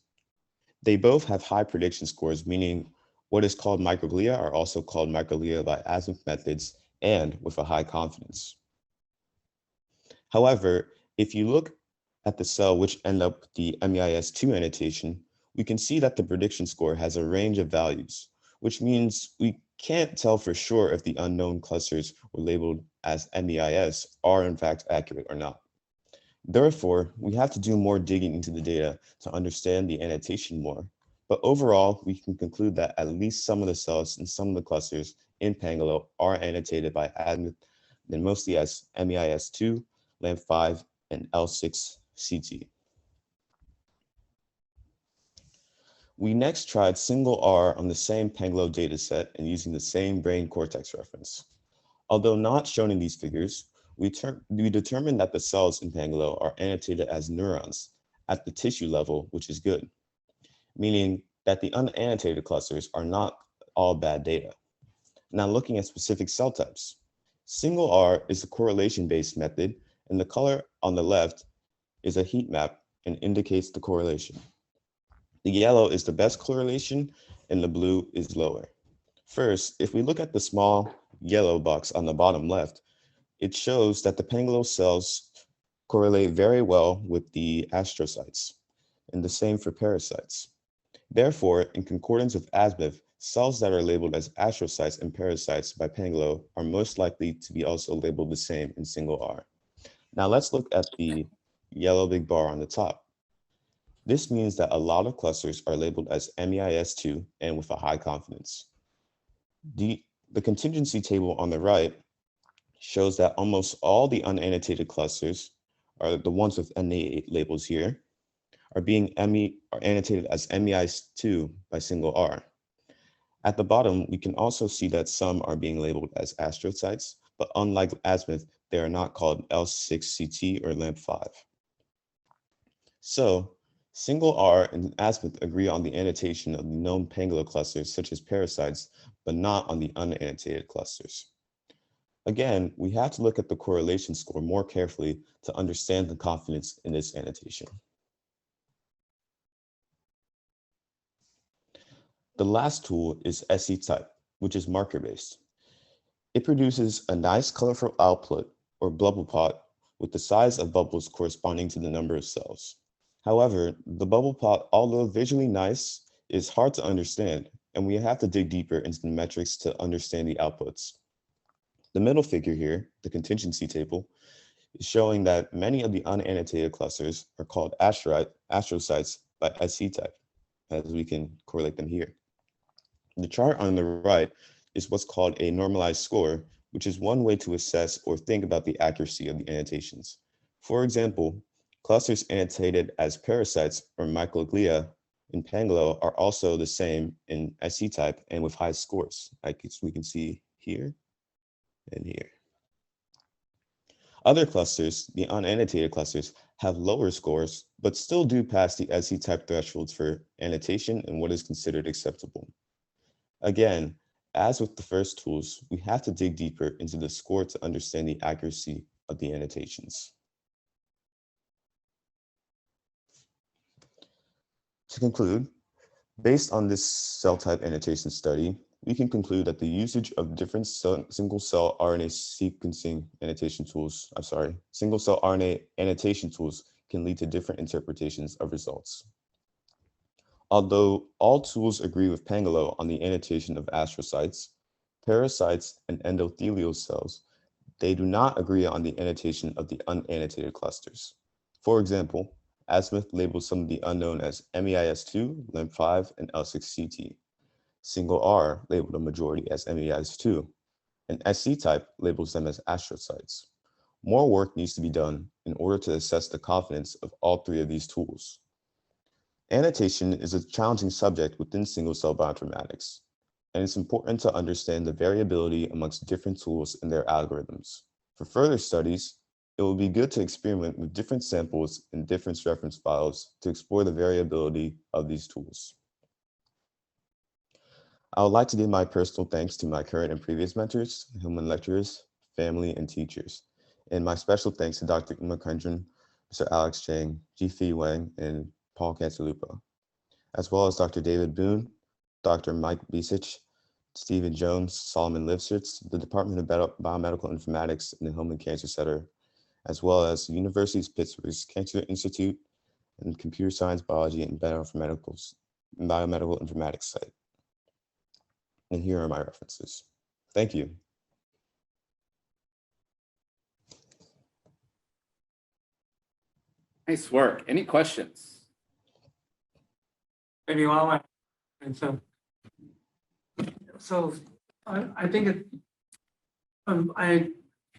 they both have high prediction scores, meaning what is called microglia are also called microglia by azimuth methods and with a high confidence. However, if you look at the cell which end up with the MEIS2 annotation, we can see that the prediction score has a range of values, which means we can't tell for sure if the unknown clusters were labeled as MEIS are in fact accurate or not. Therefore, we have to do more digging into the data to understand the annotation more. But overall, we can conclude that at least some of the cells and some of the clusters in Pangolo are annotated by azimuth, then mostly as MEIS2, LAMP5, and L6-CT. We next tried single R on the same Pangolo dataset and using the same brain cortex reference. Although not shown in these figures, we determined that the cells in Pangolo are annotated as neurons at the tissue level, which is good, meaning that the unannotated clusters are not all bad data. Now looking at specific cell types, single R is a correlation-based method, and the color on the left is a heat map and indicates the correlation. The yellow is the best correlation and the blue is lower. First, if we look at the small yellow box on the bottom left, it shows that the Pangolo cells correlate very well with the astrocytes, and the same for parasites. Therefore, in concordance with azimuth, cells that are labeled as astrocytes and parasites by Pangolo are most likely to be also labeled the same in single R. Now let's look at the yellow big bar on the top. This means that a lot of clusters are labeled as MEIS2 and with a high confidence. The contingency table on the right shows that almost all the unannotated clusters, are the ones with NA labels here, are annotated as MEIS2 by single R. At the bottom, we can also see that some are being labeled as astrocytes, but unlike azimuth, they are not called L6-CT or LAMP5. So, single R and azimuth agree on the annotation of the known Pangolo clusters such as parasites, but not on the unannotated clusters. Again, we have to look at the correlation score more carefully to understand the confidence in this annotation. The last tool is SC-type, which is marker-based. It produces a nice colorful output or bubble plot with the size of bubbles corresponding to the number of cells. However, the bubble plot, although visually nice, is hard to understand, and we have to dig deeper into the metrics to understand the outputs. The middle figure here, the contingency table, is showing that many of the unannotated clusters are called astrocytes by SC-type, as we can correlate them here. The chart on the right is what's called a normalized score, which is one way to assess or think about the accuracy of the annotations. For example, clusters annotated as parasites or microglia in Pangolo are also the same in SC-type and with high scores, like we can see here and here. Other clusters, the unannotated clusters, have lower scores, but still do pass the SC-type thresholds for annotation and what is considered acceptable. Again, as with the first tools, we have to dig deeper into the score to understand the accuracy of the annotations. To conclude, based on this cell type annotation study, we can conclude that the usage of different single-cell RNA sequencing annotation tools, single-cell RNA annotation tools can lead to different interpretations of results. Although all tools agree with Pangolo on the annotation of astrocytes, parasites, and endothelial cells, they do not agree on the annotation of the unannotated clusters. For example, azimuth labels some of the unknown as MEIS2, LAMP5, and L6-CT. Single R labeled a majority as MEIS2, and SC-type labels them as astrocytes. More work needs to be done in order to assess the confidence of all three of these tools. Annotation is a challenging subject within single-cell bioinformatics, and it's important to understand the variability amongst different tools and their algorithms. For further studies, it will be good to experiment with different samples and different reference files to explore the variability of these tools. I would like to give my personal thanks to my current and previous mentors, Hillman lecturers, family, and teachers. And my special thanks to Dr. Uma Kundran, Mr. Alex Chang, Ji-Fei Wang, and Paul Cantalupo, as well as Dr. David Boone, Dr. Mike Bisich, Stephen Jones, Solomon Lifshitz, the Department of Biomedical Informatics in the Hillman Cancer Center, as well as the University of Pittsburgh's Cancer Institute and Computer Science, Biology, and Biomedical Informatics site. And here are my references. Thank you. Nice work. Any questions? Maybe one way. And so I think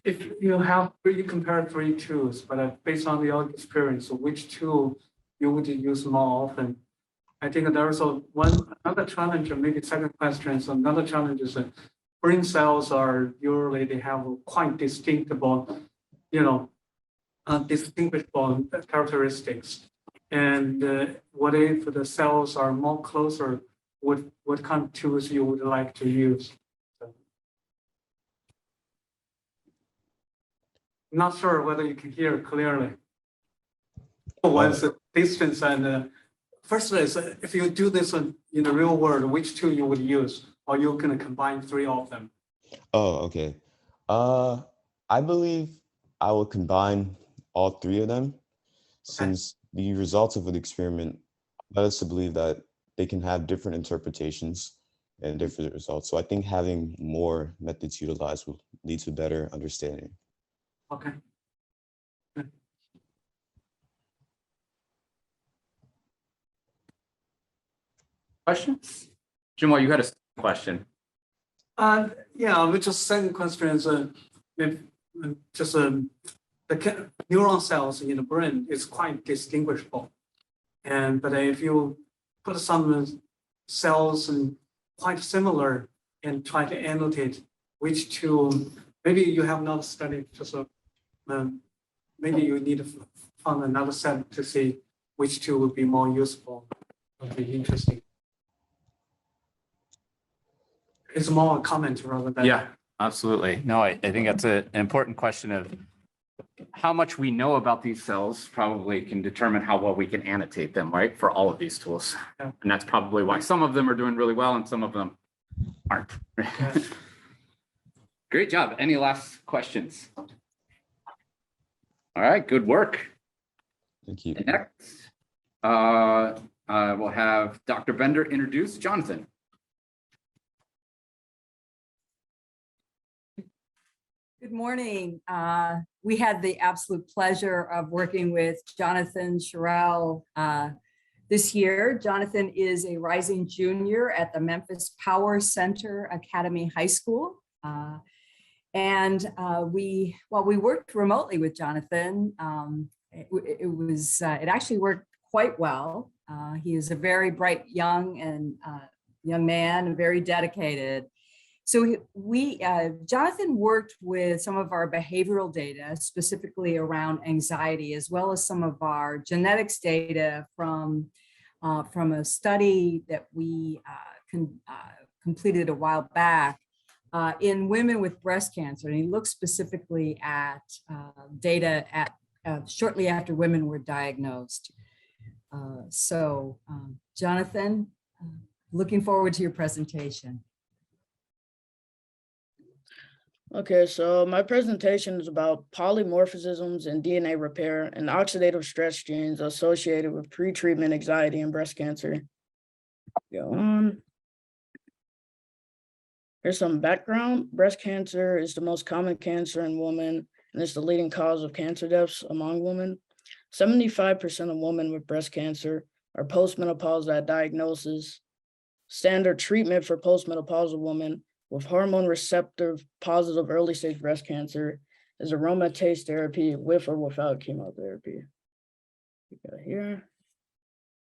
if you compare 3 tools, but based on your experience, which tool you would use more often? I think there is another challenge, or maybe second question. So another challenge is that brain cells are usually, they have quite distinguishable characteristics. And what if the cells are more closer? What kind of tools you would like to use? I'm not sure whether you can hear clearly. What's the distance? And first is, if you do this in the real world, which tool you would use? Or you can combine 3 of them? Oh, okay. I believe I will combine all 3 of them, since the results of the experiment led us to believe that they can have different interpretations and different results. So I think having more methods utilized will lead to better understanding. Okay. Questions? Jim, you had a question. Yeah, which is second question is the neuron cells in the brain is quite distinguishable. But if you put some cells quite similar and try to annotate which tool, maybe you have not studied, maybe you need to find another set to see which tool would be more useful, would be interesting. It's more a comment rather than. Yeah, absolutely. No, I think that's an important question of how much we know about these cells probably can determine how well we can annotate them, right? For all of these tools. Yeah. And that's probably why some of them are doing really well and some of them aren't. Yeah. Great job. Any last questions? All right, good work. Thank you. Next, we'll have Dr. Bender introduce Johnathan. Good morning. We had the absolute pleasure of working with Johnathan Sheerrill this year. Johnathan is a rising junior at the Memphis Power Center Academy High School. We worked remotely with Johnathan. It actually worked quite well. He is a very bright young man and very dedicated. So Johnathan worked with some of our behavioral data, specifically around anxiety, as well as some of our genetics data from a study that we completed a while back in women with breast cancer. And he looked specifically at data shortly after women were diagnosed. Johnathan, looking forward to your presentation. Okay, so my presentation is about polymorphisms in DNA repair and oxidative stress genes associated with pretreatment anxiety and breast cancer. Go on. Here's some background. Breast cancer is the most common cancer in women, and it's the leading cause of cancer deaths among women. 75% of women with breast cancer are postmenopausal at diagnosis. Standard treatment for postmenopausal women with hormone receptor positive early stage breast cancer is aromatase therapy with or without chemotherapy. We got here.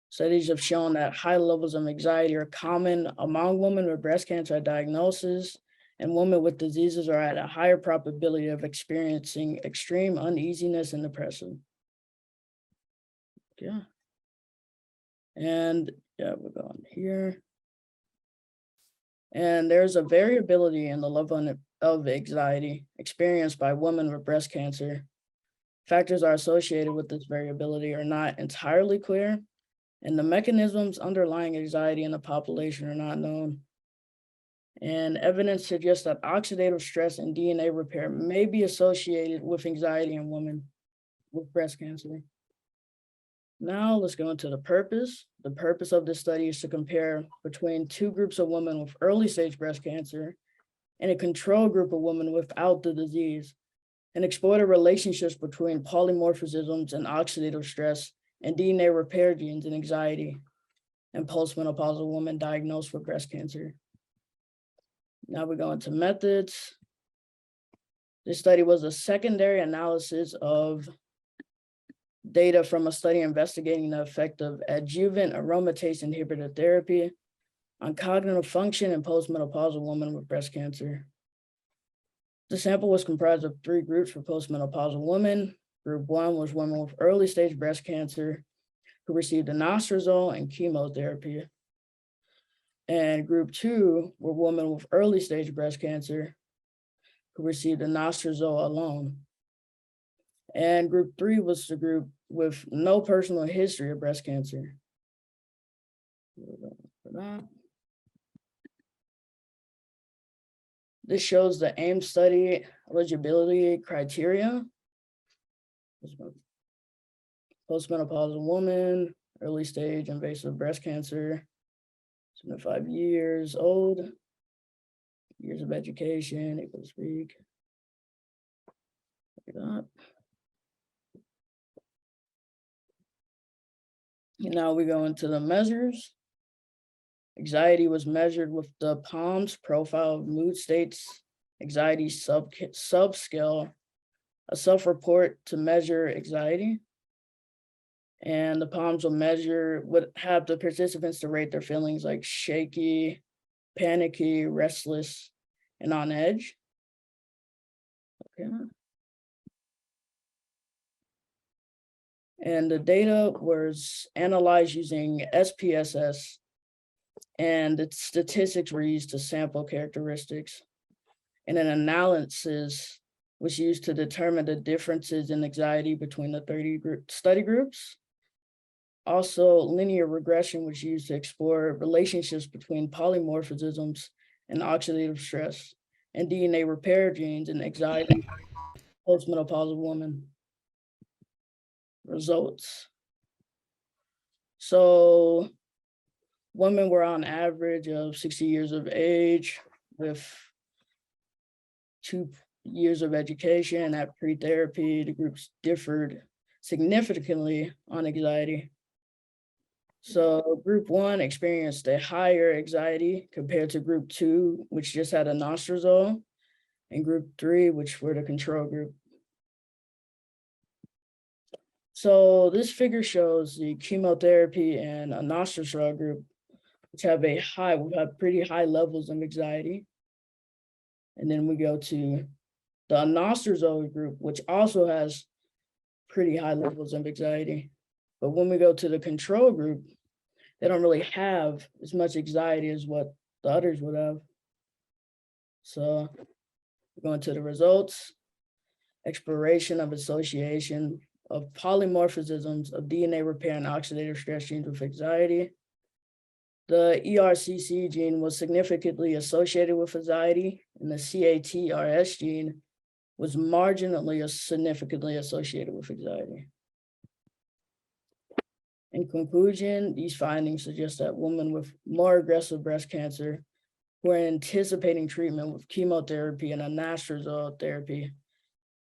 Studies have shown that high levels of anxiety are common among women with breast cancer at diagnosis, and women with diseases are at a higher probability of experiencing extreme uneasiness and depression. Yeah. And yeah, we're going here. And there's a variability in the level of anxiety experienced by women with breast cancer. Factors are associated with this variability are not entirely clear, and the mechanisms underlying anxiety in the population are not known. And evidence suggests that oxidative stress and DNA repair may be associated with anxiety in women with breast cancer. Now let's go into the purpose. The purpose of this study is to compare between two groups of women with early stage breast cancer and a control group of women without the disease, and explore the relationships between polymorphisms and oxidative stress and DNA repair genes in anxiety and postmenopausal women diagnosed with breast cancer. Now we go into methods. This study was a secondary analysis of data from a study investigating the effect of adjuvant aromatase inhibitor therapy on cognitive function in postmenopausal women with breast cancer. The sample was comprised of 3 groups for postmenopausal women. Group 1 was women with early stage breast cancer who received anastrozole and chemotherapy. And group 2 were women with early stage breast cancer who received anastrozole alone. And group 3 was the group with no personal history of breast cancer. This shows the AIM study eligibility criteria. Postmenopausal woman, early stage invasive breast cancer, 75 years old, years of education, able to speak. Look at that. Now we go into the measures. Anxiety was measured with the PALMS profile of mood states, anxiety subscale, a self-report to measure anxiety. And the PALMS would have the participants to rate their feelings like shaky, panicky, restless, and on edge. Okay. And the data was analyzed using SPSS, and the statistics were used to sample characteristics. And an analysis was used to determine the differences in anxiety between the 30 study groups. Also, linear regression was used to explore relationships between polymorphisms and oxidative stress and DNA repair genes in anxiety postmenopausal women. Results. So women were on average of 60 years of age with 2 years of education at pre-therapy. The groups differed significantly on anxiety. So group 1 experienced a higher anxiety compared to group 2, which just had anastrozole, and group 3, which were the control group. So this figure shows the chemotherapy and anastrozole group, which have pretty high levels of anxiety. And then we go to the anastrozole group, which also has pretty high levels of anxiety. But when we go to the control group, they don't really have as much anxiety as what the others would have. So going to the results, exploration of association of polymorphisms of DNA repair and oxidative stress genes with anxiety. The ERCC gene was significantly associated with anxiety, and the CATRS gene was marginally significantly associated with anxiety. In conclusion, these findings suggest that women with more aggressive breast cancer who are anticipating treatment with chemotherapy and anastrozole therapy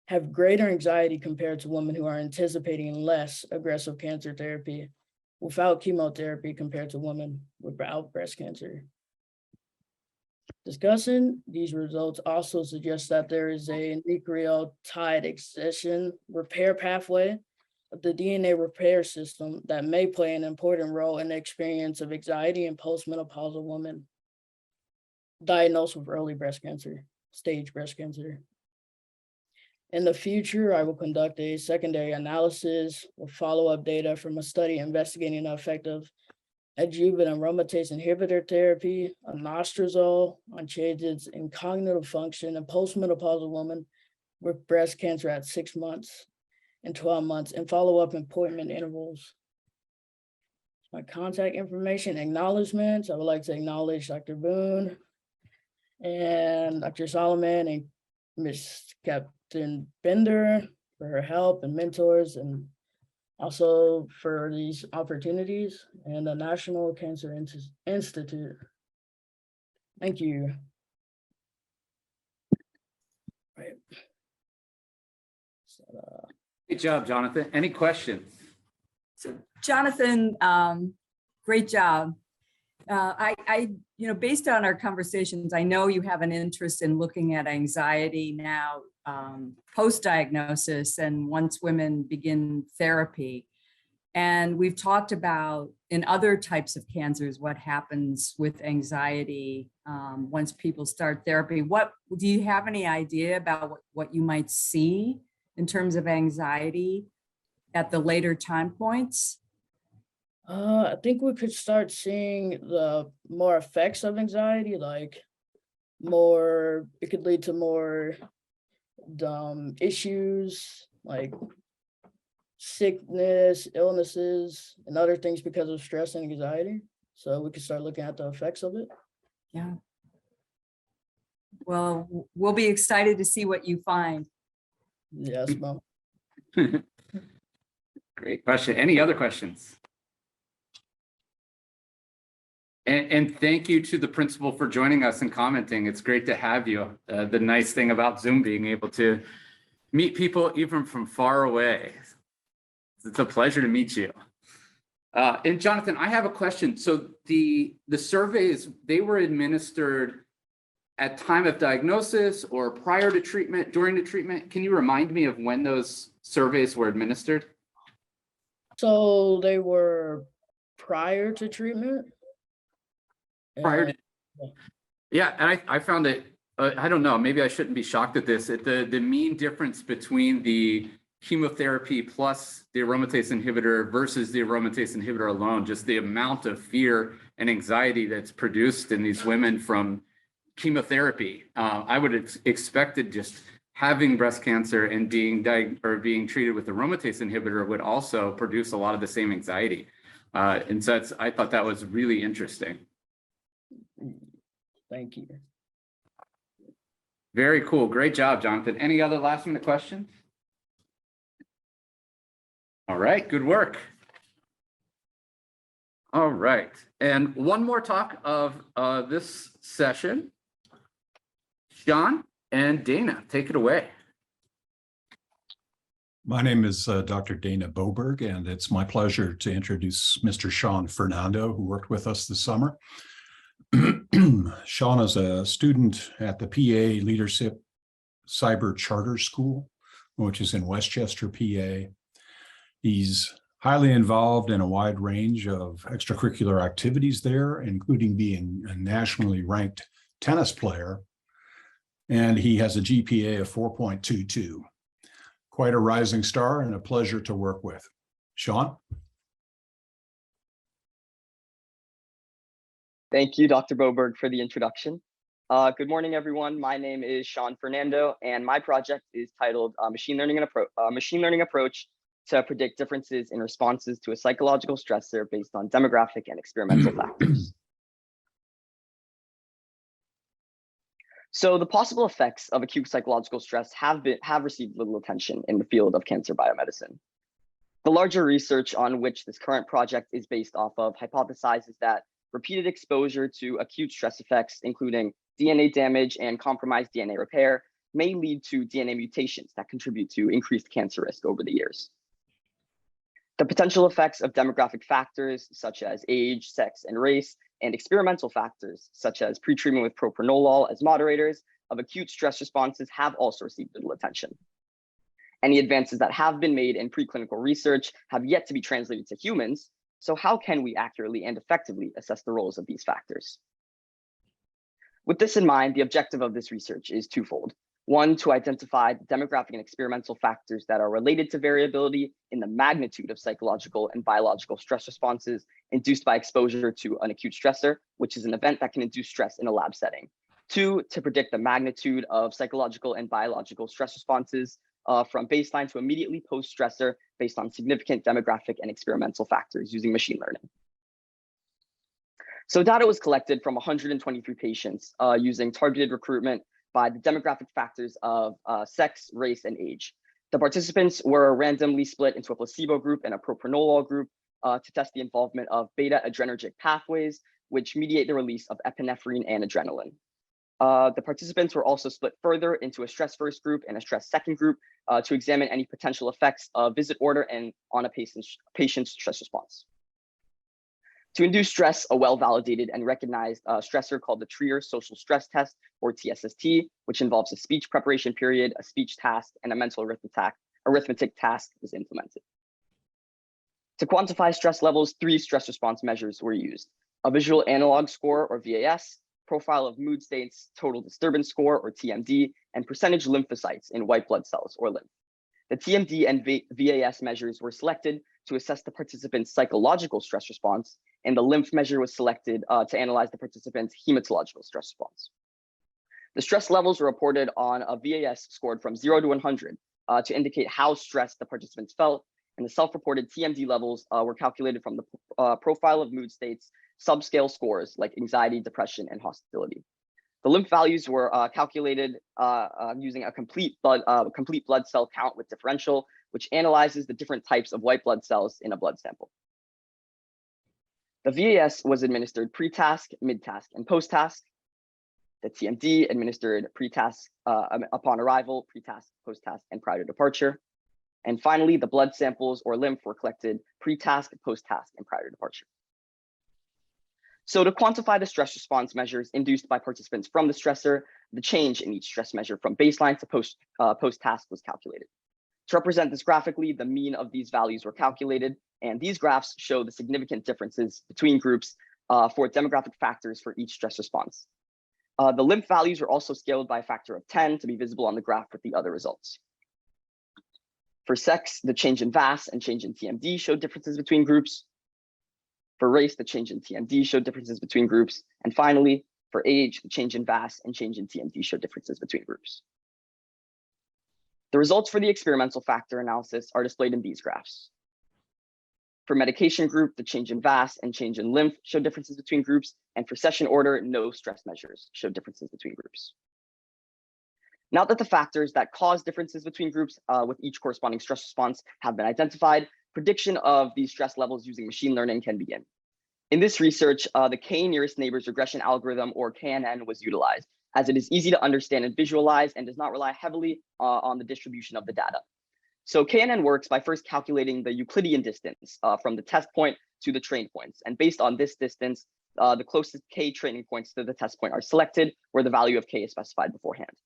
have greater anxiety compared to women who are anticipating less aggressive cancer therapy without chemotherapy compared to women without breast cancer. Discussing these results also suggests that there is a nucleotide excision repair pathway of the DNA repair system that may play an important role in the experience of anxiety in postmenopausal women diagnosed with early breast cancer, stage breast cancer. In the future, I will conduct a secondary analysis with follow-up data from a study investigating the effect of adjuvant aromatase inhibitor therapy, anastrozole on changes in cognitive function in postmenopausal women with breast cancer at 6 months and 12 months, and follow-up appointment intervals. My contact information, acknowledgements. I would like to acknowledge Dr. Boone and Dr. Solomon and Ms. Captain Bender for her help and mentors, and also for these opportunities, and the National Cancer Institute. Thank you. Right. Great job, Jonathan. Any questions? So Jonathan, great job. Based on our conversations, I know you have an interest in looking at anxiety now, post-diagnosis and once women begin therapy. And we've talked about in other types of cancers, what happens with anxiety once people start therapy. Do you have any idea about what you might see in terms of anxiety at the later time points? I think we could start seeing the more effects of anxiety, like it could lead to more issues like sickness, illnesses, and other things because of stress and anxiety. So we could start looking at the effects of it. Yeah. Well, we'll be excited to see what you find. Yes, Mom. Great question. Any other questions? And thank you to the principal for joining us and commenting. It's great to have you. The nice thing about Zoom being able to meet people even from far away. It's a pleasure to meet you. And Jonathan, I have a question. So the surveys, they were administered at time of diagnosis or prior to treatment, during the treatment. Can you remind me of when those surveys were administered? So they were prior to treatment. Prior to, yeah, and I found it, I don't know, maybe I shouldn't be shocked at this. The mean difference between the chemotherapy plus the aromatase inhibitor versus the aromatase inhibitor alone, just the amount of fear and anxiety that's produced in these women from chemotherapy. I would have expected just having breast cancer and being treated with the aromatase inhibitor would also produce a lot of the same anxiety. And so I thought that was really interesting. Thank you. Very cool. Great job, Jonathan. Any other last minute questions? All right, good work. All right, and one more talk of this session. Shuan and Dana, take it away. My name is Dr. Dana Boberg, and it's my pleasure to introduce Mr. Shuan Fernando, who worked with us this summer. Shuan is a student at the PA Leadership Cyber Charter School, which is in Westchester, PA. He's highly involved in a wide range of extracurricular activities there, including being a nationally ranked tennis player. And he has a GPA of 4.22. Quite a rising star and a pleasure to work with. Shuan? Thank you, Dr. Boberg, for the introduction. Good morning, everyone. My name is Shuan Fernando, and my project is titled Machine Learning Approach to Predict Differences in Responses to a Psychological Stressor Based on Demographic and Experimental Factors. So the possible effects of acute psychological stress have received little attention in the field of cancer biomedicine. The larger research on which this current project is based off of hypothesizes that repeated exposure to acute stress effects, including DNA damage and compromised DNA repair, may lead to DNA mutations that contribute to increased cancer risk over the years. The potential effects of demographic factors such as age, sex, and race, and experimental factors such as pretreatment with propranolol as moderators of acute stress responses have also received little attention. Any advances that have been made in preclinical research have yet to be translated to humans, so how can we accurately and effectively assess the roles of these factors? With this in mind, the objective of this research is twofold. One, to identify the demographic and experimental factors that are related to variability in the magnitude of psychological and biological stress responses induced by exposure to an acute stressor, which is an event that can induce stress in a lab setting. Two, to predict the magnitude of psychological and biological stress responses from baseline to immediately post-stressor based on significant demographic and experimental factors using machine learning. So data was collected from 123 patients using targeted recruitment by the demographic factors of sex, race, and age. The participants were randomly split into a placebo group and a propranolol group to test the involvement of beta adrenergic pathways, which mediate the release of epinephrine and adrenaline. The participants were also split further into a stress first group and a stress second group to examine any potential effects of visit order and on a patient's stress response. To induce stress, a well-validated and recognized stressor called the Trier Social Stress Test, or TSST, which involves a speech preparation period, a speech task, and a mental arithmetic task was implemented. To quantify stress levels, 3 stress response measures were used: a visual analog score, or VAS, profile of mood states, total disturbance score, or TMD, and percentage lymphocytes in white blood cells, or lymph. The TMD and VAS measures were selected to assess the participant's psychological stress response, and the lymph measure was selected to analyze the participant's hematological stress response. The stress levels were reported on a VAS scored from 0 to 100 to indicate how stressed the participants felt, and the self-reported TMD levels were calculated from the profile of mood states, subscale scores like anxiety, depression, and hostility. The lymph values were calculated using a complete blood cell count with differential, which analyzes the different types of white blood cells in a blood sample. The VAS was administered pre-task, mid-task, and post-task. The TMD administered pre-task upon arrival, pre-task, post-task, and prior to departure. And finally, the blood samples or lymph were collected pre-task, post-task, and prior to departure. So to quantify the stress response measures induced by participants from the stressor, the change in each stress measure from baseline to post-task was calculated. To represent this graphically, the mean of these values were calculated, and these graphs show the significant differences between groups for demographic factors for each stress response. The lymph values were also scaled by a factor of 10 to be visible on the graph with the other results. For sex, the change in VAS and change in TMD showed differences between groups. For race, the change in TMD showed differences between groups. And finally, for age, the change in VAS and change in TMD showed differences between groups. The results for the experimental factor analysis are displayed in these graphs. For medication group, the change in VAS and change in lymph showed differences between groups. And for session order, no stress measures showed differences between groups. Now that the factors that cause differences between groups with each corresponding stress response have been identified, prediction of these stress levels using machine learning can begin. In this research, the K nearest neighbors regression algorithm, or KNN, was utilized, as it is easy to understand and visualize and does not rely heavily on the distribution of the data. So KNN works by first calculating the Euclidean distance from the test point to the train points. And based on this distance, the closest K training points to the test point are selected, where the value of K is specified beforehand.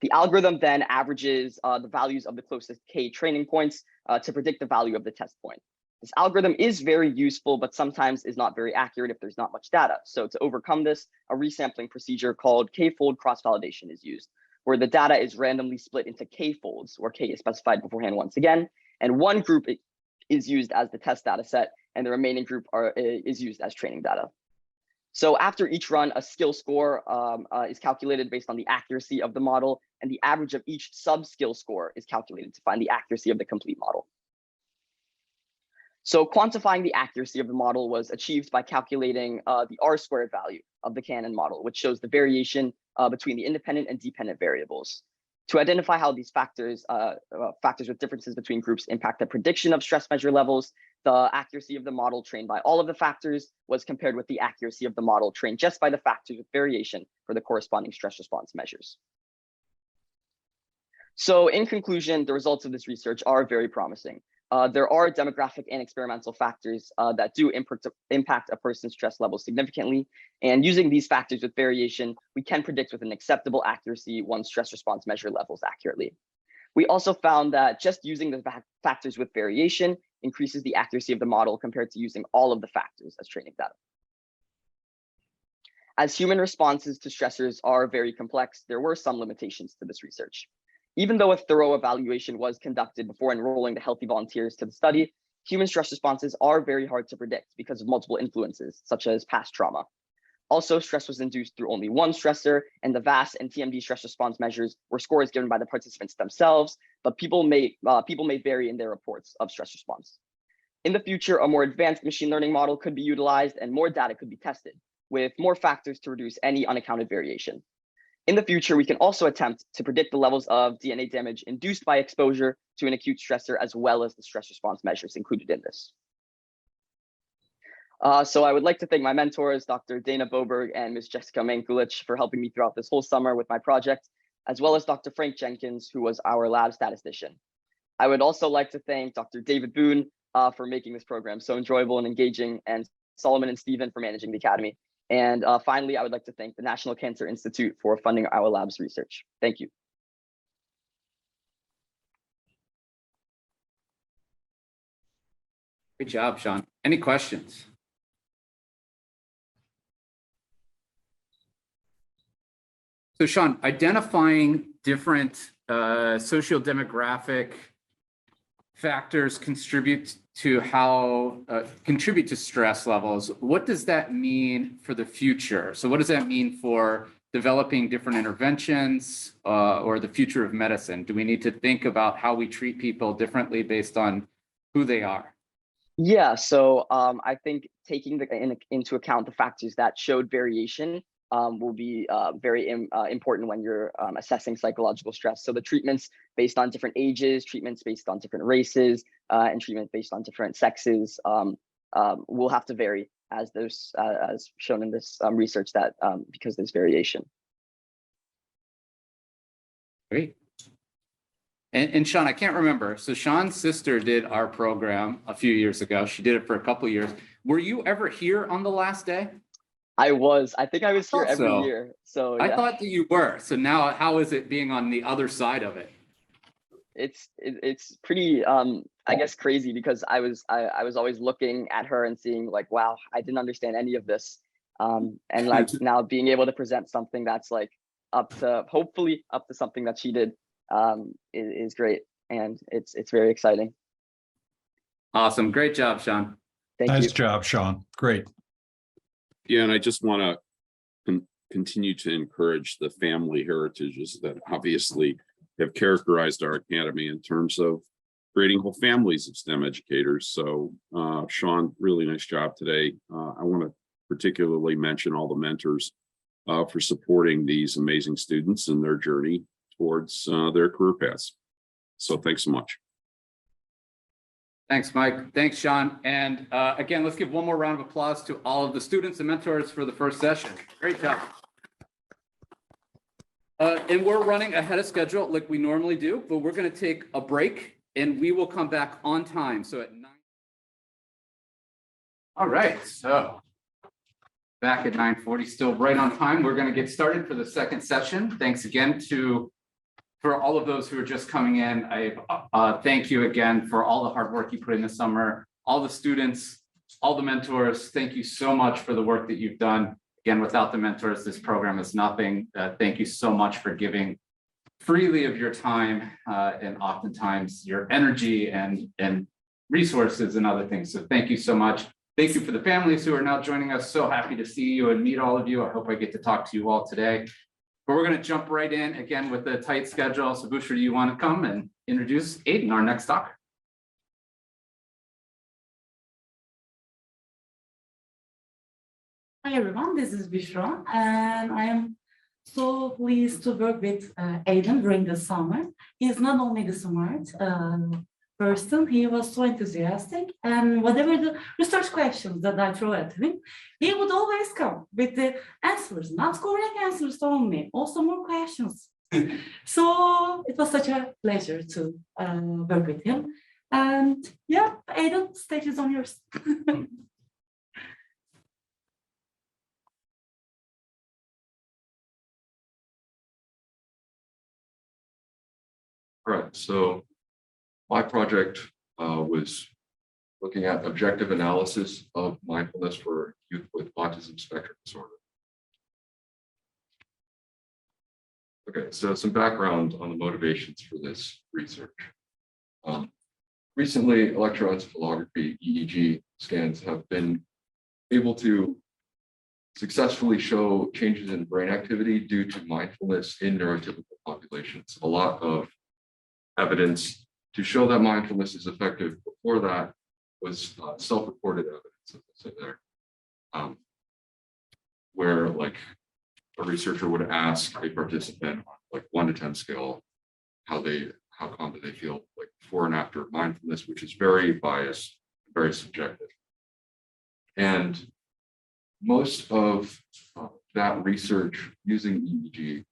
The algorithm then averages the values of the closest K training points to predict the value of the test point. This algorithm is very useful, but sometimes is not very accurate if there's not much data. So to overcome this, a resampling procedure called K-fold cross-validation is used, where the data is randomly split into K-folds, where K is specified beforehand once again, and one group is used as the test data set, and the remaining group is used as training data. So after each run, a skill score is calculated based on the accuracy of the model, and the average of each sub-skill score is calculated to find the accuracy of the complete model. So quantifying the accuracy of the model was achieved by calculating the R-squared value of the KNN model, which shows the variation between the independent and dependent variables. To identify how these factors with differences between groups impact the prediction of stress measure levels, the accuracy of the model trained by all of the factors was compared with the accuracy of the model trained just by the factors with variation for the corresponding stress response measures. So in conclusion, the results of this research are very promising. There are demographic and experimental factors that do impact a person's stress level significantly. And using these factors with variation, we can predict with an acceptable accuracy one's stress response measure levels accurately. We also found that just using the factors with variation increases the accuracy of the model compared to using all of the factors as training data. As human responses to stressors are very complex, there were some limitations to this research. Even though a thorough evaluation was conducted before enrolling the healthy volunteers to the study, human stress responses are very hard to predict because of multiple influences, such as past trauma. Also, stress was induced through only one stressor, and the VAS and TMD stress response measures were scores given by the participants themselves, but people may vary in their reports of stress response. In the future, a more advanced machine learning model could be utilized and more data could be tested, with more factors to reduce any unaccounted variation. In the future, we can also attempt to predict the levels of DNA damage induced by exposure to an acute stressor, as well as the stress response measures included in this. So I would like to thank my mentors, Dr. Dana Boberg and Ms. Jessica Mankulich, for helping me throughout this whole summer with my project, as well as Dr. Frank Jenkins, who was our lab statistician. I would also like to thank Dr. David Boone for making this program so enjoyable and engaging, and Solomon and Stephen for managing the Academy. And finally, I would like to thank the National Cancer Institute for funding our lab's research. Thank you. Great job, Shuan. Any questions? So Shuan, identifying different socio-demographic factors contribute to stress levels. What does that mean for the future? So what does that mean for developing different interventions or the future of medicine? Do we need to think about how we treat people differently based on who they are? Yeah, so I think taking into account the factors that showed variation will be very important when you're assessing psychological stress. So the treatments based on different ages, treatments based on different races, and treatment based on different sexes will have to vary as shown in this research that because there's variation. Great. And Shuan, I can't remember. So Shuan's sister did our program a few years ago. She did it for a couple of years. Were you ever here on the last day? I think I was here every year. So yeah. I thought that you were. So now how is it being on the other side of it? It's pretty I guess crazy, because I was always looking at her and seeing like, wow, I didn't understand any of this. And like now being able to present something that's like hopefully up to something that she did is great. And it's very exciting. Awesome. Great job, Shuan. Thank you. Nice job, Shuan. Great. Yeah, and I just want to continue to encourage the family heritages that obviously have characterized our academy in terms of creating whole families of STEM educators. So Shuan, really nice job today. I want to particularly mention all the mentors for supporting these amazing students in their journey towards their career paths. So thanks so much. Thanks, Mike. Thanks, Shuan. And again, let's give one more round of applause to all of the students and mentors for the first session. Great job. And we're running ahead of schedule like we normally do, but we're going to take a break and we will come back on time. So at 9. All right. So back at 9:40, still right on time. We're going to get started for the second session. Thanks again for all of those who are just coming in. I thank you again for all the hard work you put in this summer, all the students, all the mentors. Thank you so much for the work that you've done. Again, without the mentors, this program is nothing. Thank you so much for giving freely of your time and oftentimes your energy and resources and other things. So thank you so much. Thank you for the families who are now joining us. So happy to see you and meet all of you. I hope I get to talk to you all today. But we're going to jump right in again with a tight schedule. So Bushra, do you want to come and introduce Aiden, our next talker? Hi everyone, this is Bushra, and I am so pleased to work with Aiden during the summer. He's not only the smart person, he was so enthusiastic, and whatever the research questions that I throw at him, he would always come with the answers, not correct answers only, also more questions. So it was such a pleasure to work with him. And yeah, Aiden, stage is on yours. All right, so my project was looking at objective analysis of mindfulness for youth with autism spectrum disorder. Okay, so some background on the motivations for this research. Recently, electroencephalography EEG scans have been able to successfully show changes in brain activity due to mindfulness in neurotypical populations. A lot of evidence to show that mindfulness is effective before that was self-reported evidence, as I said there, where like a researcher would ask a participant on like 1 to 10 scale how confident they feel like before and after mindfulness, which is very biased, very subjective. And most of that research using EEG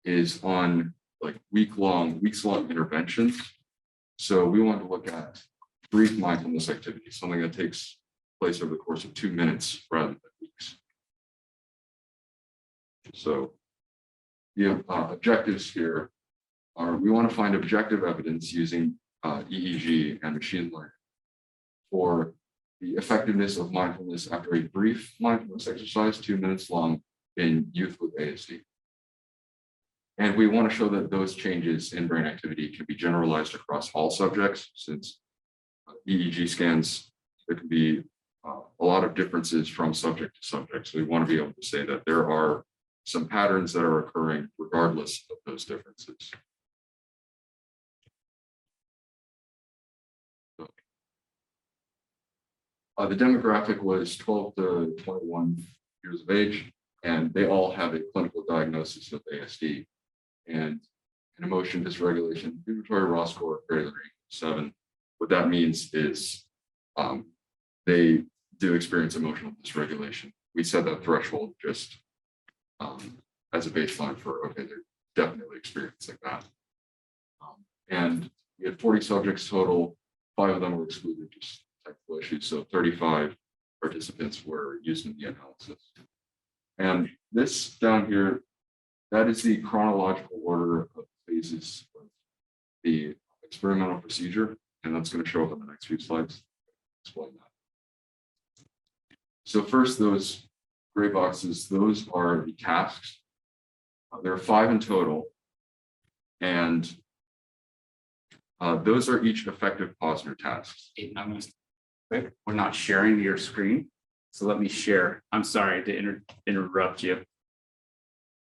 is on like weeks-long interventions. So we want to look at brief mindfulness activity, something that takes place over the course of 2 minutes rather than weeks. So the objectives here are we want to find objective evidence using EEG and machine learning for the effectiveness of mindfulness after a brief mindfulness exercise, 2 minutes long, in youth with ASD. And we want to show that those changes in brain activity can be generalized across all subjects, since EEG scans, there can be a lot of differences from subject to subject. So we want to be able to say that there are some patterns that are occurring regardless of those differences. The demographic was 12 to 21 years of age, and they all have a clinical diagnosis of ASD and an emotion dysregulation inventory raw score greater than or equal to 7. What that means is they do experience emotional dysregulation. We set that threshold just as a baseline for, okay, they're definitely experiencing that. And we had 40 subjects total, 5 of them were excluded, just technical issues. So 35 participants were used in the analysis. And this down here, that is the chronological order of phases of the experimental procedure. And that's going to show up in the next few slides. Explain that. So first, those gray boxes, those are the tasks. There are 5 in total. And those are each effective Posner tasks. I'm going to quick. We're not sharing your screen. So let me share. I'm sorry to interrupt you,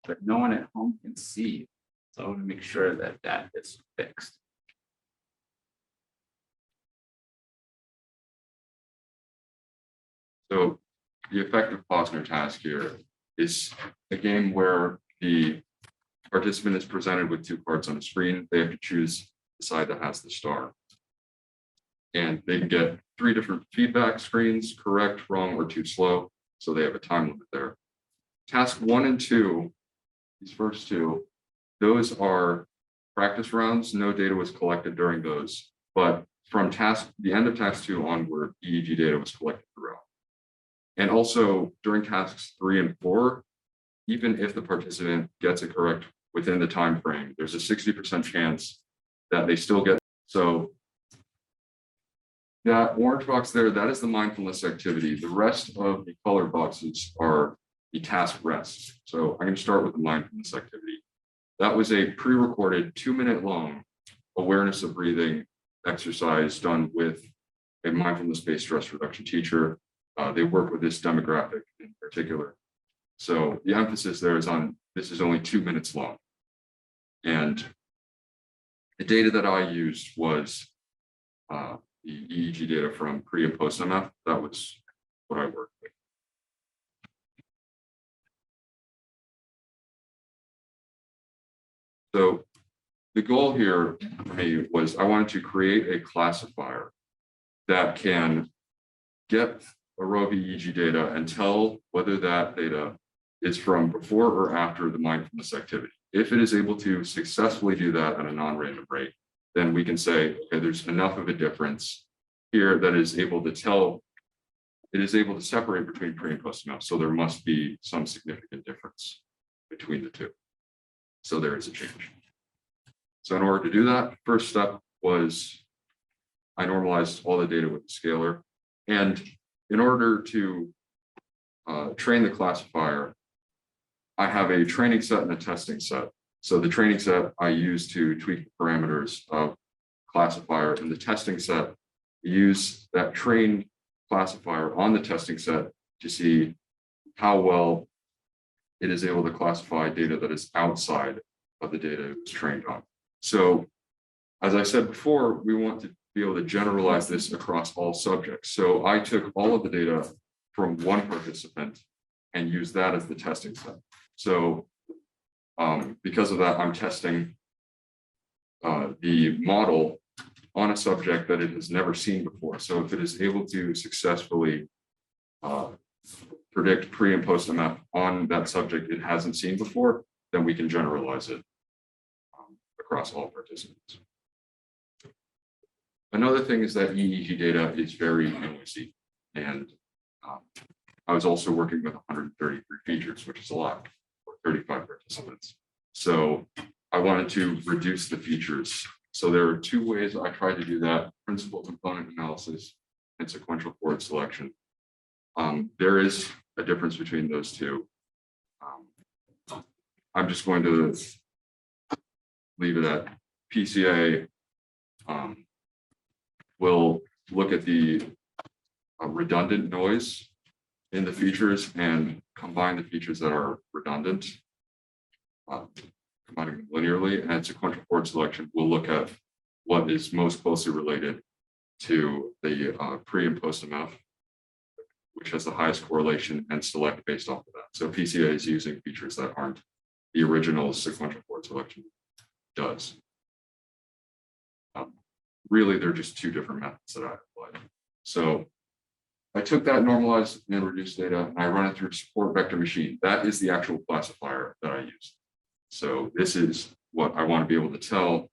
but no one at home can see. So I want to make sure that that is fixed. So the effective Posner task here is a game where the participant is presented with 2 cards on a screen. They have to choose the side that has the star. And they can get 3 different feedback screens, correct, wrong, or too slow. So they have a time limit there. Task 1 and 2, these first 2, those are practice rounds. No data was collected during those, but from the end of task 2 onward, EEG data was collected throughout. And also during tasks 3 and 4, even if the participant gets it correct within the time frame, there's a 60% chance that they still get. So that orange box there, that is the mindfulness activity. The rest of the colored boxes are the task rest. So I'm going to start with the mindfulness activity. That was a pre-recorded 2-minute long awareness of breathing exercise done with a mindfulness-based stress reduction teacher. They work with this demographic in particular. So the emphasis there is on this is only 2 minutes long. And the data that I used was the EEG data from pre and post MF. That was what I worked with. So the goal here for me was I wanted to create a classifier that can get a row of EEG data and tell whether that data is from before or after the mindfulness activity. If it is able to successfully do that at a non-random rate, then we can say, okay, there's enough of a difference here that is able to tell, it is able to separate between pre and post MF. So there must be some significant difference between the 2. So there is a change. So in order to do that, first step was I normalized all the data with the scaler. And in order to train the classifier, I have a training set and a testing set. So the training set I use to tweak the parameters of classifier, and the testing set, use that trained classifier on the testing set to see how well it is able to classify data that is outside of the data it was trained on. So as I said before, we want to be able to generalize this across all subjects. So I took all of the data from one participant and used that as the testing set. So because of that, I'm testing the model on a subject that it has never seen before. So if it is able to successfully predict pre and post MF on that subject it hasn't seen before, then we can generalize it across all participants. Another thing is that EEG data is very noisy, and I was also working with 133 features, which is a lot for 35 participants. So I wanted to reduce the features. So there are two ways I tried to do that: principal component analysis and sequential chord selection. There is a difference between those two. I'm just going to leave it at PCA. We'll look at the redundant noise in the features and combine the features that are redundant, combining them linearly. And sequential chord selection, we'll look at what is most closely related to the pre and post MF, which has the highest correlation, and select based off of that. So PCA is using features that aren't the original sequential chord selection does. Really, they're just two different methods that I applied. So I took that normalized and reduced data and I run it through support vector machine. That is the actual classifier that I use. So this is what I want to be able to tell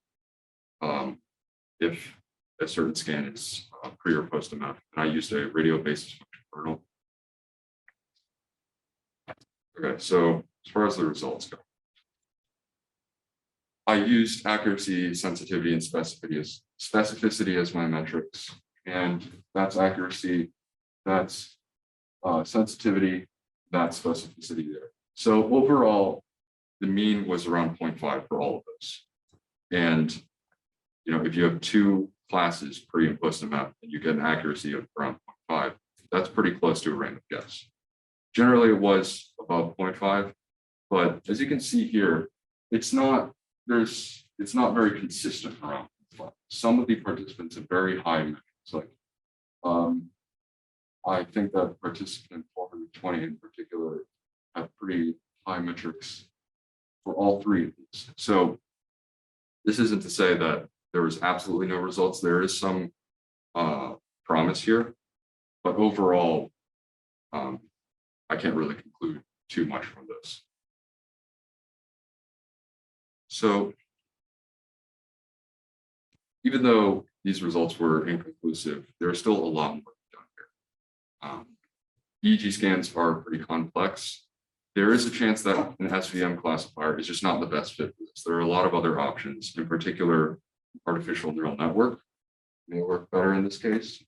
if a certain scan is pre or post MF. And I used a radio basis function kernel. Okay, so as far as the results go, I used accuracy, sensitivity, and specificity as my metrics, and that's accuracy, that's sensitivity, that's specificity there. So overall, the mean was around 0.5 for all of those. And if you have two classes, pre and post MF, and you get an accuracy of around 0.5, that's pretty close to a random guess. Generally, it was above 0.5, but as you can see here, it's not very consistent around. Some of the participants have very high metrics. Like I think that participant 420 in particular have pretty high metrics for all three of these. So this isn't to say that there was absolutely no results. There is some promise here, but overall, I can't really conclude too much from this. So even though these results were inconclusive, there's still a lot more to be done here. EEG scans are pretty complex. There is a chance that an SVM classifier is just not the best fit for this. There are a lot of other options, in particular, artificial neural network may work better in this case.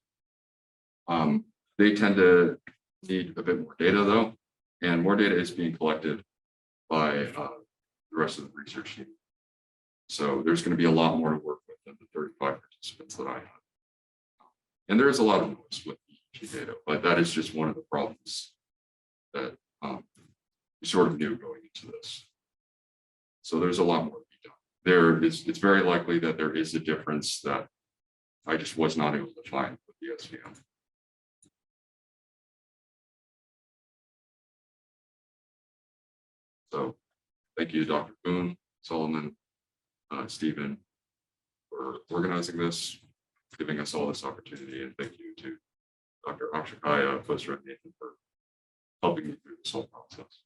They tend to need a bit more data though, and more data is being collected by the rest of the research team. So there's going to be a lot more to work with than the 35 participants that I had. And there is a lot of noise with EEG data, but that is just one of the problems that we sort of knew going into this. So there's a lot more to be done. It's very likely that there is a difference that I just was not able to find with the SVM. So thank you, Dr. Boone, Solomon, Stephen, for organizing this, giving us all this opportunity, and thank you to Dr. Akshakaya, Postrat Nathan, for helping me through this whole process.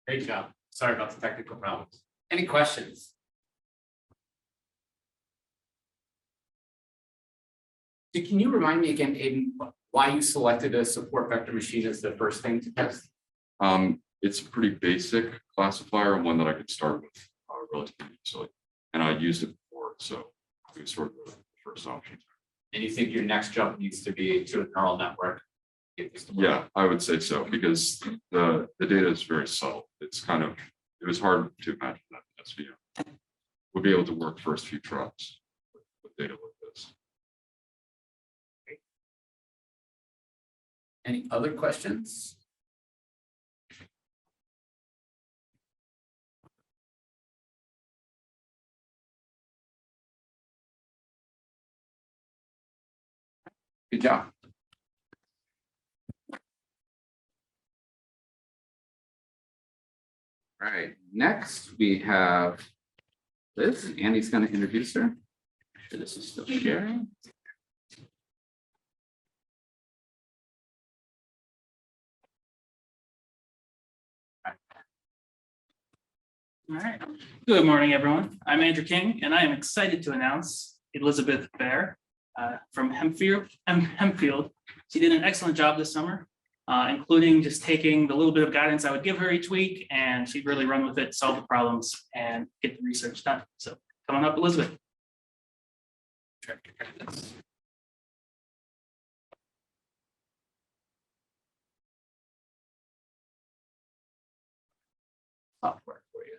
Great job. Sorry about the technical problems. Any questions? Can you remind me again, Aiden, why you selected a support vector machine as the first thing to test? It's a pretty basic classifier and one that I could start with relatively easily. And I used it before, so it was sort of the first option. And you think your next jump needs to be to a neural network? Yeah, I would say so, because the data is very subtle. It's kind of, it was hard to imagine that SVM would be able to work first few tries with data like this. Any other questions? Good job. All right, next we have Liz. Andy's going to introduce her. Make sure this is still sharing. All right. Good morning, everyone. I'm Andrew King, and I am excited to announce Elizabeth Bair from Hempfield. She did an excellent job this summer, including just taking the little bit of guidance I would give her each week, and she'd really run with it, solve the problems, and get the research done. So come on up, Elizabeth. Software for you.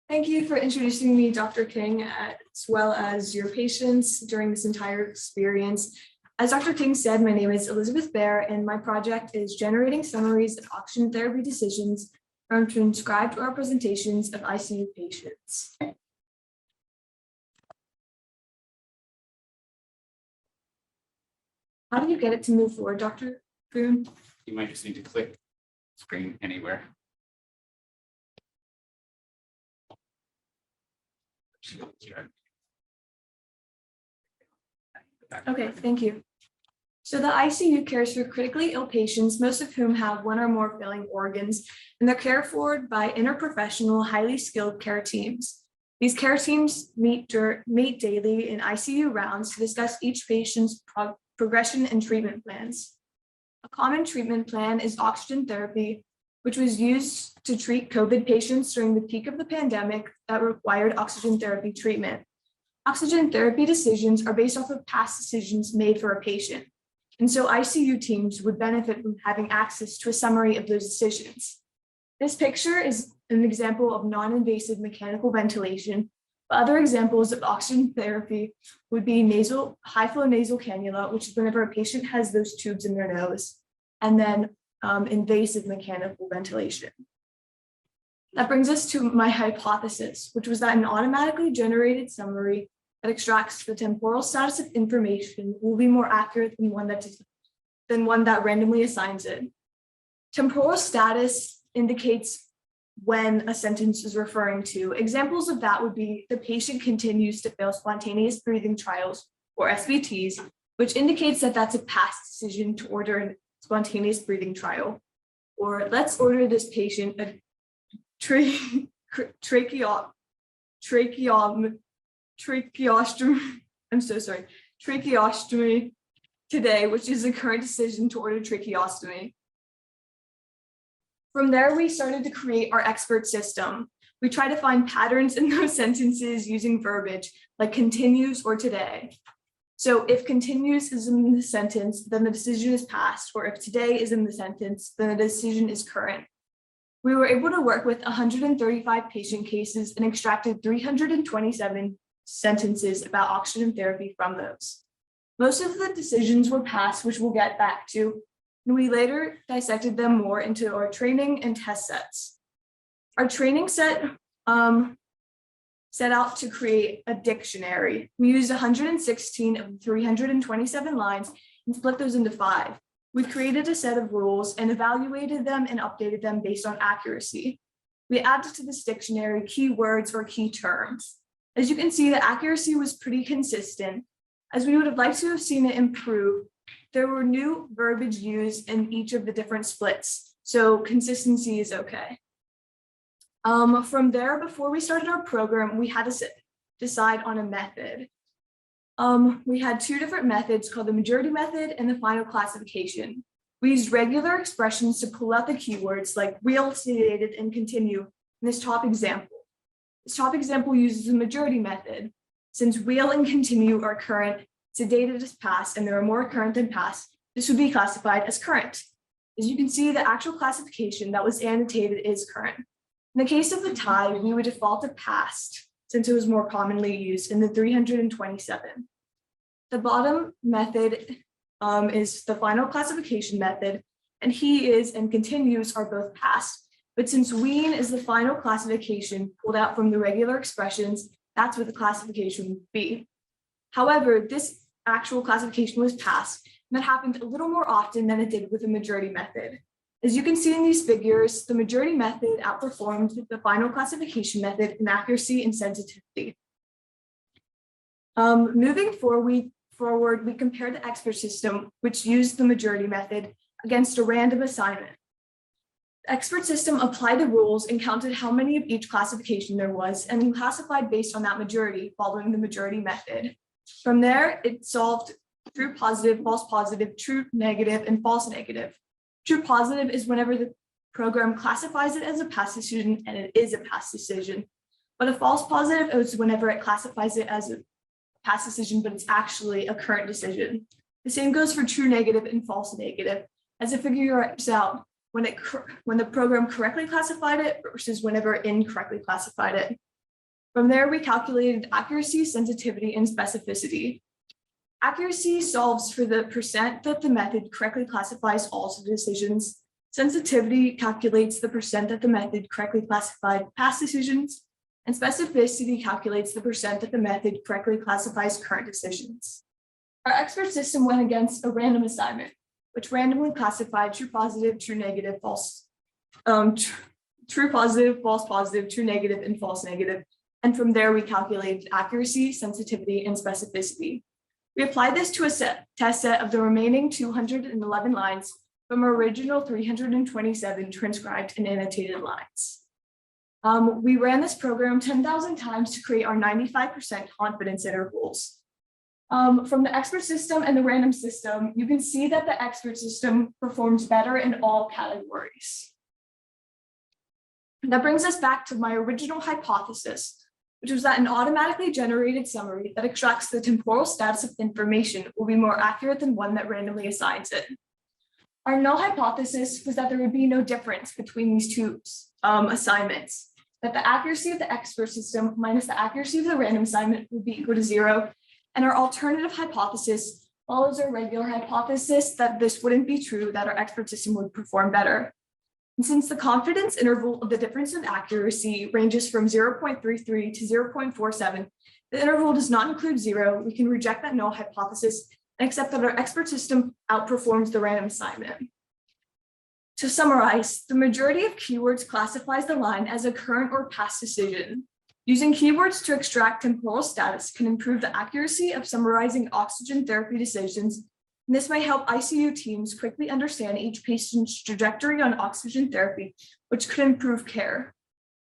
Thank you for introducing me, Dr. King, as well as your patients during this entire experience. As Dr. King said, my name is Elizabeth Bair, and my project is generating summaries of oxygen therapy decisions from transcribed representations of ICU patients. How do you get it to move forward, Dr. Boone? You might just need to click screen anywhere. Okay, thank you. So the ICU cares for critically ill patients, most of whom have one or more failing organs, and they're cared for by interprofessional, highly skilled care teams. These care teams meet daily in ICU rounds to discuss each patient's progression and treatment plans. A common treatment plan is oxygen therapy, which was used to treat COVID patients during the peak of the pandemic that required oxygen therapy treatment. Oxygen therapy decisions are based off of past decisions made for a patient. And so ICU teams would benefit from having access to a summary of those decisions. This picture is an example of non-invasive mechanical ventilation. Other examples of oxygen therapy would be high flow nasal cannula, which is whenever a patient has those tubes in their nose, and then invasive mechanical ventilation. That brings us to my hypothesis, which was that an automatically generated summary that extracts the temporal status of information will be more accurate than one that randomly assigns it. Temporal status indicates when a sentence is referring to. Examples of that would be the patient continues to fail spontaneous breathing trials, or SBTs, which indicates that that's a past decision to order a spontaneous breathing trial. Or let's order this patient a tracheostomy today, which is a current decision to order tracheostomy. From there, we started to create our expert system. We try to find patterns in those sentences using verbiage like continues or today. So if continues is in the sentence, then the decision is past, or if today is in the sentence, then the decision is current. We were able to work with 135 patient cases and extracted 327 sentences about oxygen therapy from those. Most of the decisions were past, which we'll get back to, and we later dissected them more into our training and test sets. Our training set set out to create a dictionary. We used 116 of 327 lines and split those into 5. We created a set of rules and evaluated them and updated them based on accuracy. We added to this dictionary keywords or key terms. As you can see, the accuracy was pretty consistent. As we would have liked to have seen it improve, there were new verbiage used in each of the different splits, so consistency is okay. From there, before we started our program, we had to decide on a method. We had 2 different methods called the majority method and the final classification. We used regular expressions to pull out the keywords like real, sedated, and continue in this top example. This top example uses the majority method. Since real and continue are current, sedated is past, and there are more current than past, this would be classified as current. As you can see, the actual classification that was annotated is current. In the case of the tie, we would default to past, since it was more commonly used in the 327. The bottom method is the final classification method, and he is and continues are both past. But since wean is the final classification pulled out from the regular expressions, that's what the classification would be. However, this actual classification was past, and that happened a little more often than it did with the majority method. As you can see in these figures, the majority method outperformed the final classification method in accuracy and sensitivity. Moving forward, we compared the expert system, which used the majority method, against a random assignment. The expert system applied the rules and counted how many of each classification there was, and then classified based on that majority, following the majority method. From there, it solved true positive, false positive, true negative, and false negative. True positive is whenever the program classifies it as a past decision and it is a past decision. But a false positive is whenever it classifies it as a past decision, but it's actually a current decision. The same goes for true negative and false negative, as the figure writes out when the program correctly classified it versus whenever it incorrectly classified it. From there, we calculated accuracy, sensitivity, and specificity. Accuracy solves for the percent that the method correctly classifies all of the decisions. Sensitivity calculates the percent that the method correctly classified past decisions. And specificity calculates the percent that the method correctly classifies current decisions. Our expert system went against a random assignment, which randomly classified true positive, true negative, false, true positive, false positive, true negative, and false negative. And from there, we calculated accuracy, sensitivity, and specificity. We applied this to a test set of the remaining 211 lines from our original 327 transcribed and annotated lines. We ran this program 10,000 times to create our 95% confidence intervals. From the expert system and the random system, you can see that the expert system performs better in all categories. That brings us back to my original hypothesis, which was that an automatically generated summary that extracts the temporal status of information will be more accurate than one that randomly assigns it. Our null hypothesis was that there would be no difference between these two assignments, that the accuracy of the expert system minus the accuracy of the random assignment would be equal to 0. And our alternative hypothesis follows our regular hypothesis that this wouldn't be true, that our expert system would perform better. And since the confidence interval of the difference in accuracy ranges from 0.33 to 0.47, the interval does not include 0, we can reject that null hypothesis and accept that our expert system outperforms the random assignment. To summarize, the majority of keywords classifies the line as a current or past decision. Using keywords to extract temporal status can improve the accuracy of summarizing oxygen therapy decisions. And this may help ICU teams quickly understand each patient's trajectory on oxygen therapy, which could improve care.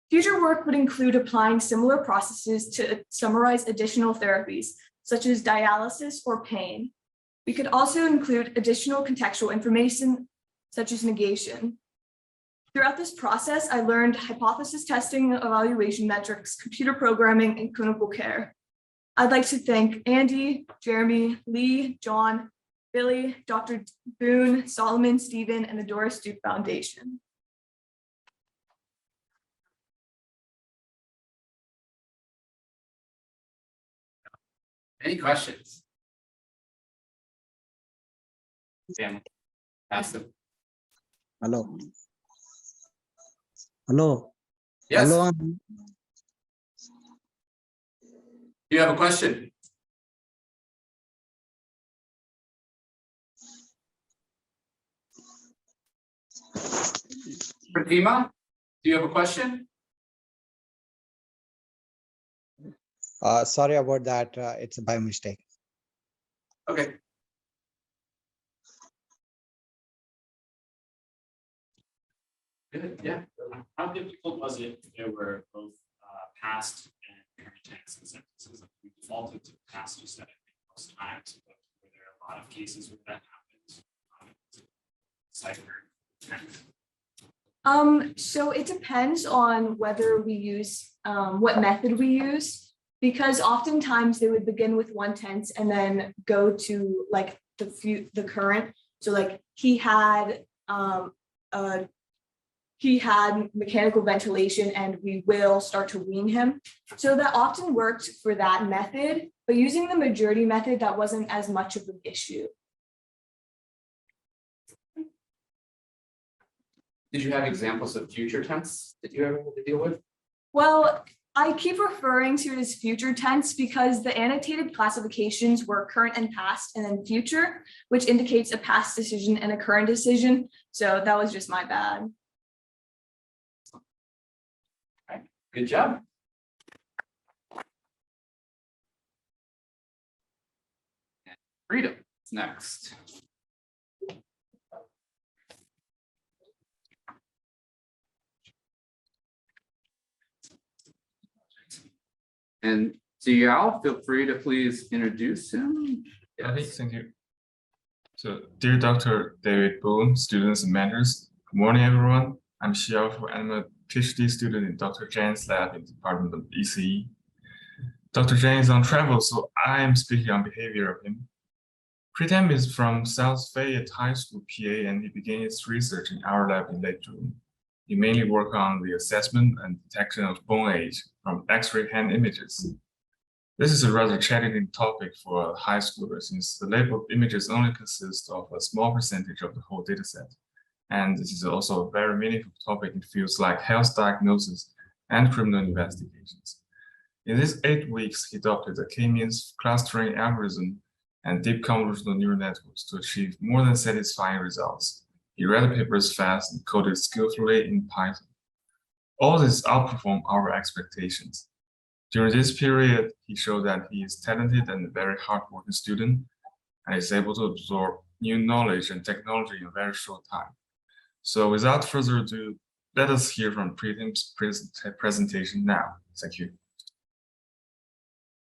Future work would include applying similar processes to summarize additional therapies, such as dialysis or pain. We could also include additional contextual information, such as negation. Throughout this process, I learned hypothesis testing, evaluation metrics, computer programming, and clinical care. I'd like to thank Andy, Jeremy, Lee, John, Billy, Dr. Boone, Solomon, Stephen, and the Doris Duke Foundation. Any questions? Family, ask them. Hello. Hello. Yes. Hello. Do you have a question? Pratima, do you have a question? Sorry about that. It's by mistake. Okay. Good, yeah. How difficult was it if there were both past and current tense and sentences? We defaulted to past just at most times, but were there a lot of cases where that happened? Cipher tense? So it depends on whether we use, what method we use, because oftentimes they would begin with one tense and then go to like the current. So like he had mechanical ventilation and we will start to wean him. So that often worked for that method, but using the majority method, that wasn't as much of an issue. Did you have examples of future tense that you ever had to deal with? Well, I keep referring to it as future tense because the annotated classifications were current and past and then future, which indicates a past decision and a current decision. So that was just my bad. Good job. Freedom is next. And Ziao, feel free to please introduce him. Yes. Thank you. So, dear Dr. David Boone, students and mentors, good morning, everyone. I'm Xiao, I'm a PhD student in Dr. Zhang's lab in the Department of ECE. Dr. Zhang is on travel, so I am speaking on behavior of him. Pritam is from South Fayette High School, PA, and he began his research in our lab in late June. He mainly worked on the assessment and detection of bone age from X-ray hand images. This is a rather challenging topic for a high schooler since the labeled images only consist of a small percentage of the whole dataset. And this is also a very meaningful topic in fields like health diagnosis and criminal investigations. In these 8 weeks, he adopted the k-means clustering algorithm and deep convolutional neural networks to achieve more than satisfying results. He read the papers fast and coded skillfully in Python. All this outperformed our expectations. During this period, he showed that he is talented and a very hardworking student, and is able to absorb new knowledge and technology in a very short time. So without further ado, let us hear from Pritam's presentation now. Thank you.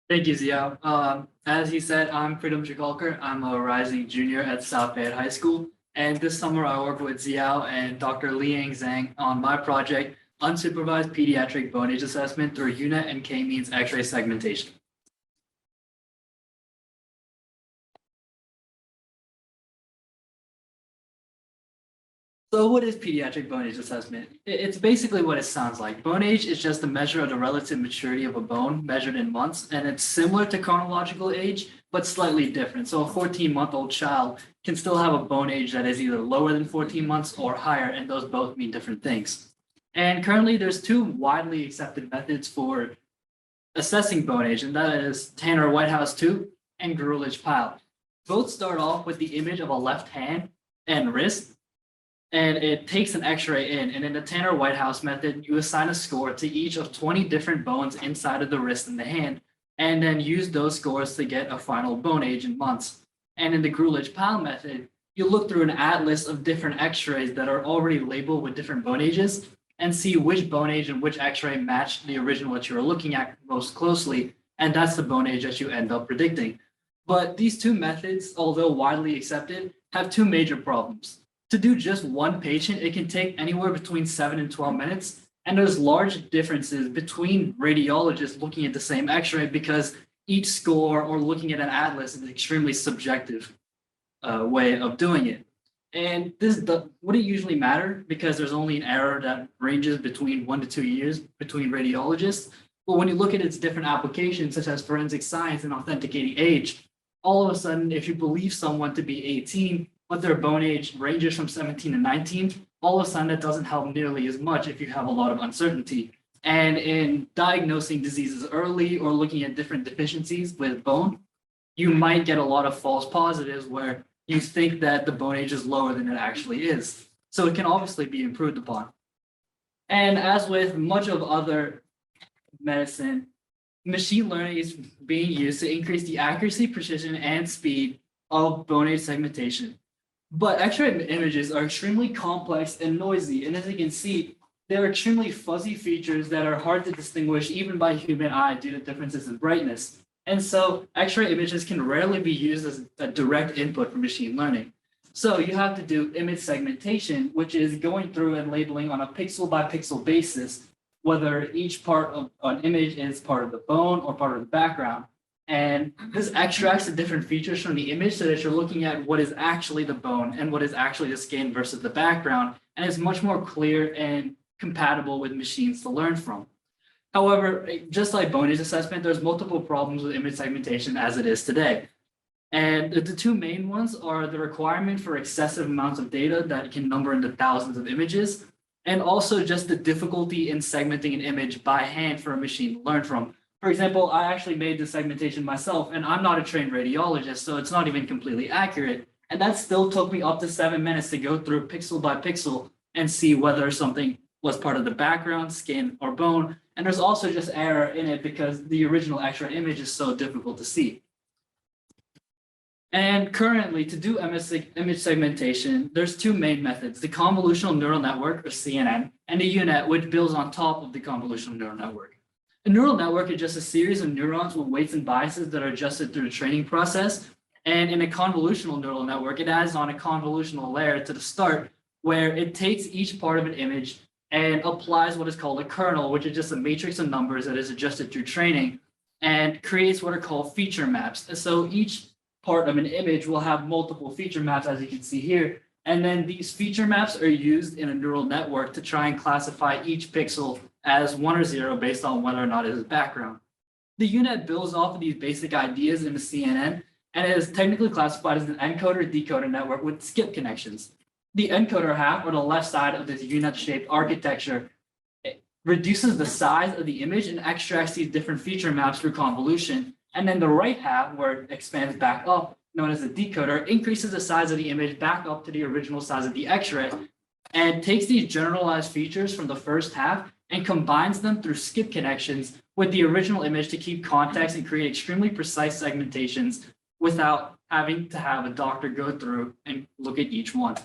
Thank you, Ziao. As he said, I'm Pritam Chikalkar. I'm a rising junior at South Fayette High School. And this summer I worked with Ziao and Dr. Liang Zhang on my project, Unsupervised Pediatric Bone Age Assessment through U-Net and K-means X-ray segmentation. So what is pediatric bone age assessment? It's basically what it sounds like. Bone age is just a measure of the relative maturity of a bone measured in months, and it's similar to chronological age, but slightly different. So a 14-month-old child can still have a bone age that is either lower than 14 months or higher, and those both mean different things. And currently there's 2 widely accepted methods for assessing bone age, and that is Tanner-Whitehouse 2 and Gruelich-Pyle. Both start off with the image of a left hand and wrist, and it takes an X-ray in. And in the Tanner-Whitehouse method, you assign a score to each of 20 different bones inside of the wrist and the hand, and then use those scores to get a final bone age in months. And in the Gruelich-Pyle method, you look through an atlas of different X-rays that are already labeled with different bone ages and see which bone age and which X-ray match the original that you were looking at most closely, and that's the bone age that you end up predicting. But these 2 methods, although widely accepted, have 2 major problems. To do just one patient, it can take anywhere between 7 and 12 minutes. And there's large differences between radiologists looking at the same X-ray because each score or looking at an atlas is an extremely subjective way of doing it. And this wouldn't usually matter because there's only an error that ranges between 1 to 2 years between radiologists. But when you look at its different applications, such as forensic science and authenticating age, all of a sudden, if you believe someone to be 18, but their bone age ranges from 17 to 19, all of a sudden that doesn't help nearly as much if you have a lot of uncertainty. And in diagnosing diseases early or looking at different deficiencies with bone, you might get a lot of false positives where you think that the bone age is lower than it actually is. So it can obviously be improved upon. And as with much of other medicine, machine learning is being used to increase the accuracy, precision, and speed of bone age segmentation. But X-ray images are extremely complex and noisy, and as you can see, there are extremely fuzzy features that are hard to distinguish even by human eye due to differences in brightness. And so X-ray images can rarely be used as a direct input for machine learning. So you have to do image segmentation, which is going through and labeling on a pixel by pixel basis, whether each part of an image is part of the bone or part of the background. And this extracts the different features from the image so that you're looking at what is actually the bone and what is actually the skin versus the background. And it's much more clear and compatible with machines to learn from. However, just like bone age assessment, there's multiple problems with image segmentation as it is today. And the two main ones are the requirement for excessive amounts of data that can number into thousands of images, and also just the difficulty in segmenting an image by hand for a machine to learn from. For example, I actually made the segmentation myself, and I'm not a trained radiologist, so it's not even completely accurate. And that still took me up to 7 minutes to go through pixel by pixel and see whether something was part of the background, skin, or bone. And there's also just error in it because the original X-ray image is so difficult to see. And currently, to do image segmentation, there's two main methods: the convolutional neural network, or CNN, and the DDU-Net, which builds on top of the convolutional neural network. A neural network is just a series of neurons with weights and biases that are adjusted through the training process. And in a convolutional neural network, it adds on a convolutional layer to the start, where it takes each part of an image and applies what is called a kernel, which is just a matrix of numbers that is adjusted through training, and creates what are called feature maps. And so each part of an image will have multiple feature maps, as you can see here. And then these feature maps are used in a neural network to try and classify each pixel as 1 or 0 based on whether or not it is background. The DDU-Net builds off of these basic ideas in the CNN, and it is technically classified as an encoder-decoder network with skip connections. The encoder half, or the left side of this DDU-Net-shaped architecture, reduces the size of the image and extracts these different feature maps through convolution. And then the right half, where it expands back up, known as the decoder, increases the size of the image back up to the original size of the X-ray, and takes these generalized features from the first half and combines them through skip connections with the original image to keep context and create extremely precise segmentations without having to have a doctor go through and look at each one.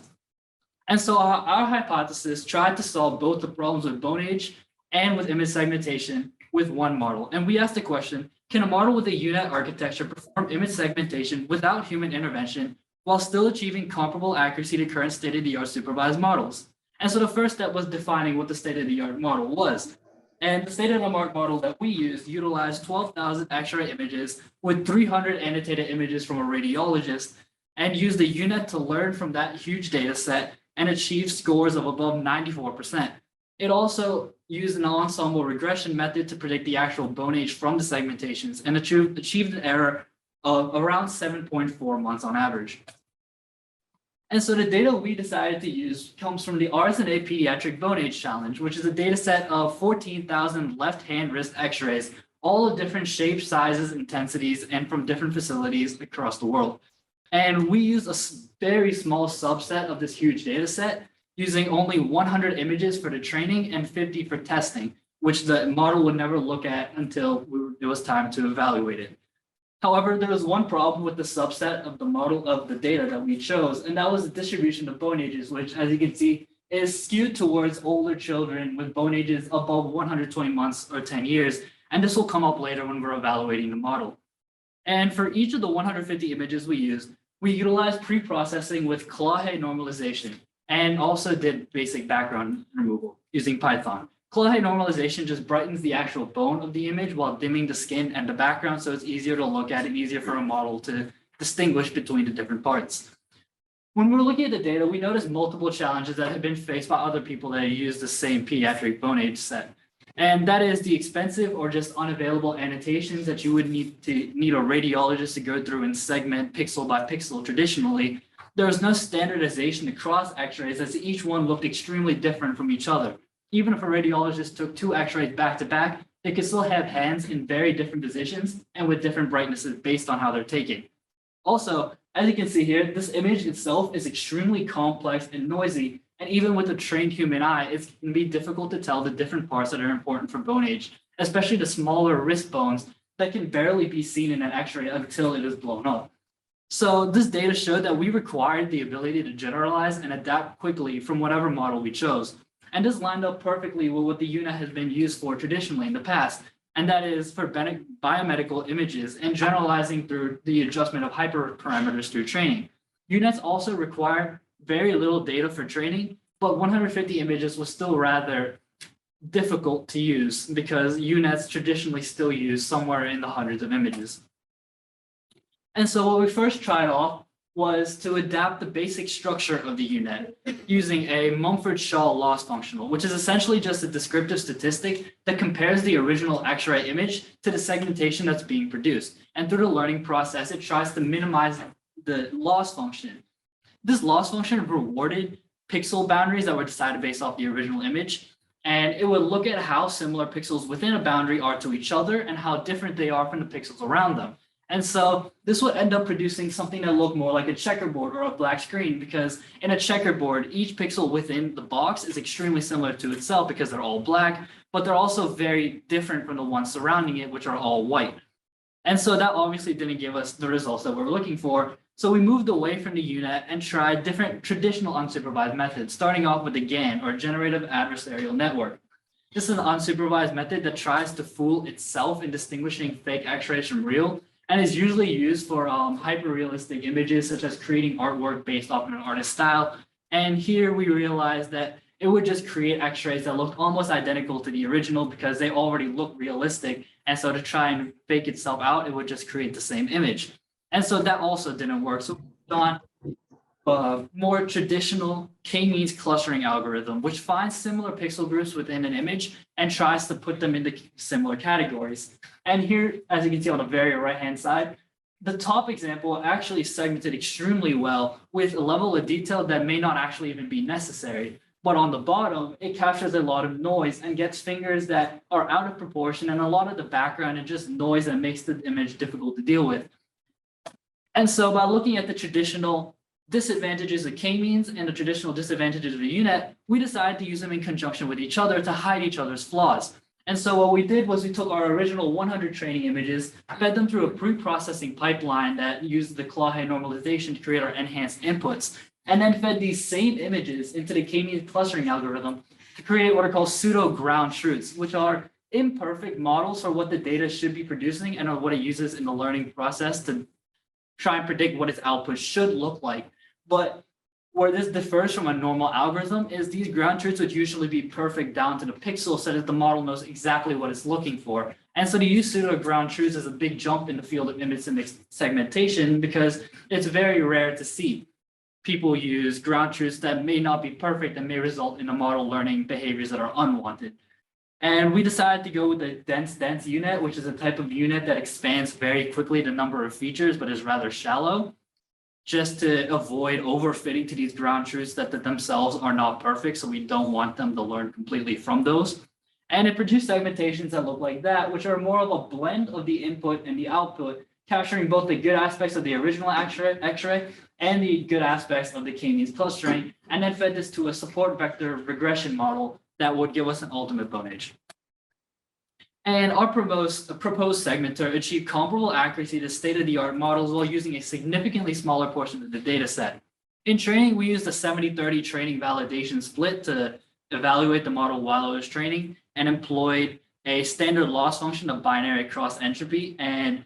And so our hypothesis tried to solve both the problems with bone age and with image segmentation with one model. And we asked the question, can a model with a DDU-Net architecture perform image segmentation without human intervention while still achieving comparable accuracy to current state-of-the-art supervised models? And so the first step was defining what the state-of-the-art model was. And the state-of-the-art model that we used utilized 12,000 X-ray images with 300 annotated images from a radiologist, and used the DDU-Net to learn from that huge data set and achieve scores of above 94%. It also used an ensemble regression method to predict the actual bone age from the segmentations and achieved an error of around 7.4 months on average. And so the data we decided to use comes from the RSNA Pediatric Bone Age Challenge, which is a data set of 14,000 left-hand wrist X-rays, all of different shapes, sizes, intensities, and from different facilities across the world. And we used a very small subset of this huge data set, using only 100 images for the training and 50 for testing, which the model would never look at until it was time to evaluate it. However, there was one problem with the subset of the model of the data that we chose, and that was the distribution of bone ages, which, as you can see, is skewed towards older children with bone ages above 120 months or 10 years. And this will come up later when we're evaluating the model. And for each of the 150 images we used, we utilized pre-processing with Claude normalization, and also did basic background removal using Python. Claude normalization just brightens the actual bone of the image while dimming the skin and the background, so it's easier to look at and easier for a model to distinguish between the different parts. When we were looking at the data, we noticed multiple challenges that had been faced by other people that used the same pediatric bone age set. And that is the expensive or just unavailable annotations that you would need a radiologist to go through and segment pixel by pixel traditionally. There was no standardization across X-rays, as each one looked extremely different from each other. Even if a radiologist took 2 X-rays back to back, they could still have hands in very different positions and with different brightnesses based on how they're taken. Also, as you can see here, this image itself is extremely complex and noisy, and even with a trained human eye, it can be difficult to tell the different parts that are important for bone age, especially the smaller wrist bones that can barely be seen in an X-ray until it is blown up. So this data showed that we required the ability to generalize and adapt quickly from whatever model we chose. And this lined up perfectly with what the DDU-Net has been used for traditionally in the past, and that is for biomedical images and generalizing through the adjustment of hyperparameters through training. UNets also require very little data for training, but 150 images was still rather difficult to use because UNets traditionally still use somewhere in the hundreds of images. And so what we first tried off was to adapt the basic structure of the UNet using a Mumford-Shaw loss functional, which is essentially just a descriptive statistic that compares the original X-ray image to the segmentation that's being produced. And through the learning process, it tries to minimize the loss function. This loss function rewarded pixel boundaries that were decided based off the original image. And it would look at how similar pixels within a boundary are to each other and how different they are from the pixels around them. And so this would end up producing something that looked more like a checkerboard or a black screen, because in a checkerboard, each pixel within the box is extremely similar to itself because they're all black, but they're also very different from the ones surrounding it, which are all white. And so that obviously didn't give us the results that we were looking for. So we moved away from the UNet and tried different traditional unsupervised methods, starting off with the GAN, or Generative Adversarial Network. This is an unsupervised method that tries to fool itself in distinguishing fake X-rays from real, and is usually used for hyper-realistic images, such as creating artwork based off of an artist's style. And here we realized that it would just create X-rays that looked almost identical to the original because they already look realistic. And so to try and fake itself out, it would just create the same image. And so that also didn't work. So we went on more traditional k-means clustering algorithm, which finds similar pixel groups within an image and tries to put them into similar categories. And here, as you can see on the very right-hand side, the top example actually segmented extremely well with a level of detail that may not actually even be necessary. But on the bottom, it captures a lot of noise and gets fingers that are out of proportion and a lot of the background and just noise that makes the image difficult to deal with. And so by looking at the traditional disadvantages of k-means and the traditional disadvantages of the UNet, we decided to use them in conjunction with each other to hide each other's flaws. And so what we did was we took our original 100 training images, fed them through a pre-processing pipeline that used the Clawhead normalization to create our enhanced inputs, and then fed these same images into the k-means clustering algorithm to create what are called pseudo ground truths, which are imperfect models for what the data should be producing and what it uses in the learning process to try and predict what its output should look like. But where this differs from a normal algorithm is these ground truths would usually be perfect down to the pixel so that the model knows exactly what it's looking for. And so to use pseudo ground truths is a big jump in the field of image segmentation because it's very rare to see people use ground truths that may not be perfect and may result in the model learning behaviors that are unwanted. And we decided to go with the dense UNet, which is a type of UNet that expands very quickly the number of features, but is rather shallow, just to avoid overfitting to these ground truths that themselves are not perfect. So we don't want them to learn completely from those. And it produced segmentations that look like that, which are more of a blend of the input and the output, capturing both the good aspects of the original X-ray and the good aspects of the k-means clustering, and then fed this to a support vector regression model that would give us an ultimate bone age. And our proposed segmenter achieved comparable accuracy to state-of-the-art models while using a significantly smaller portion of the data set. In training, we used a 70-30 training validation split to evaluate the model while it was training, and employed a standard loss function of binary cross entropy, and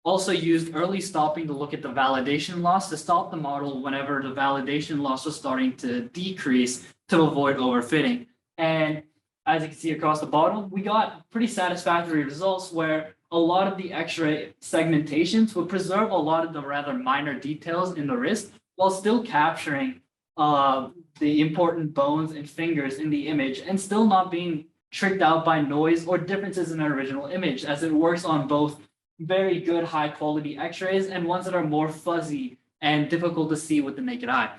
also used early stopping to look at the validation loss to stop the model whenever the validation loss was starting to decrease to avoid overfitting. And as you can see across the bottom, we got pretty satisfactory results where a lot of the X-ray segmentations would preserve a lot of the rather minor details in the wrist while still capturing the important bones and fingers in the image and still not being tricked out by noise or differences in the original image, as it works on both very good high quality X-rays and ones that are more fuzzy and difficult to see with the naked eye.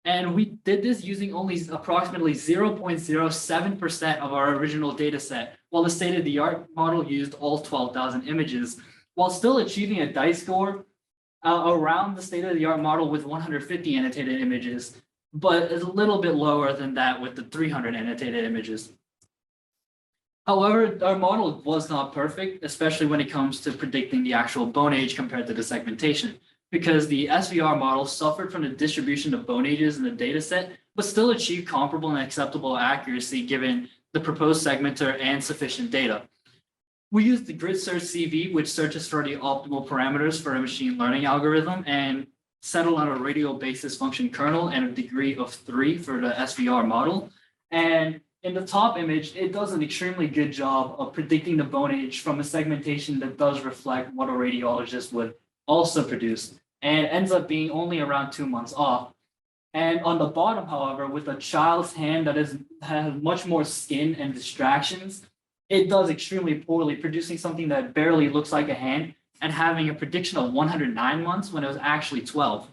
And we did this using only approximately 0.07% of our original data set, while the state-of-the-art model used all 12,000 images, while still achieving a dice score around the state-of-the-art model with 150 annotated images, but is a little bit lower than that with the 300 annotated images. However, our model was not perfect, especially when it comes to predicting the actual bone age compared to the segmentation, because the SVR model suffered from the distribution of bone ages in the data set, but still achieved comparable and acceptable accuracy given the proposed segmenter and sufficient data. We used the grid search CV, which searches for the optimal parameters for a machine learning algorithm, and settled on a radial basis function kernel and a degree of 3 for the SVR model. And in the top image, it does an extremely good job of predicting the bone age from a segmentation that does reflect what a radiologist would also produce, and ends up being only around 2 months off. And on the bottom, however, with a child's hand that has much more skin and distractions, it does extremely poorly, producing something that barely looks like a hand and having a prediction of 109 months when it was actually 12.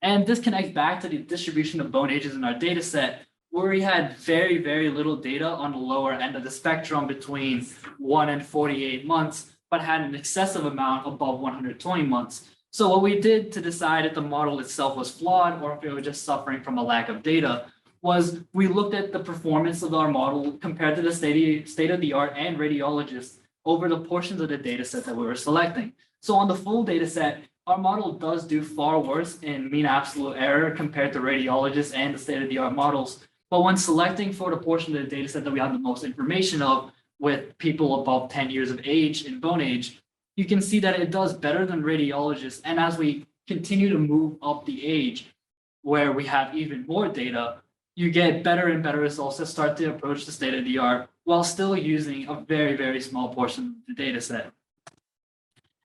And this connects back to the distribution of bone ages in our data set, where we had very, very little data on the lower end of the spectrum between 1 and 48 months, but had an excessive amount above 120 months. So what we did to decide if the model itself was flawed or if it was just suffering from a lack of data was we looked at the performance of our model compared to the state-of-the-art and radiologists over the portions of the data set that we were selecting. So on the full data set, our model does do far worse in mean absolute error compared to radiologists and the state-of-the-art models. But when selecting for the portion of the data set that we have the most information of with people above 10 years of age in bone age, you can see that it does better than radiologists. And as we continue to move up the age, where we have even more data, you get better and better results that start to approach the state-of-the-art while still using a very, very small portion of the data set.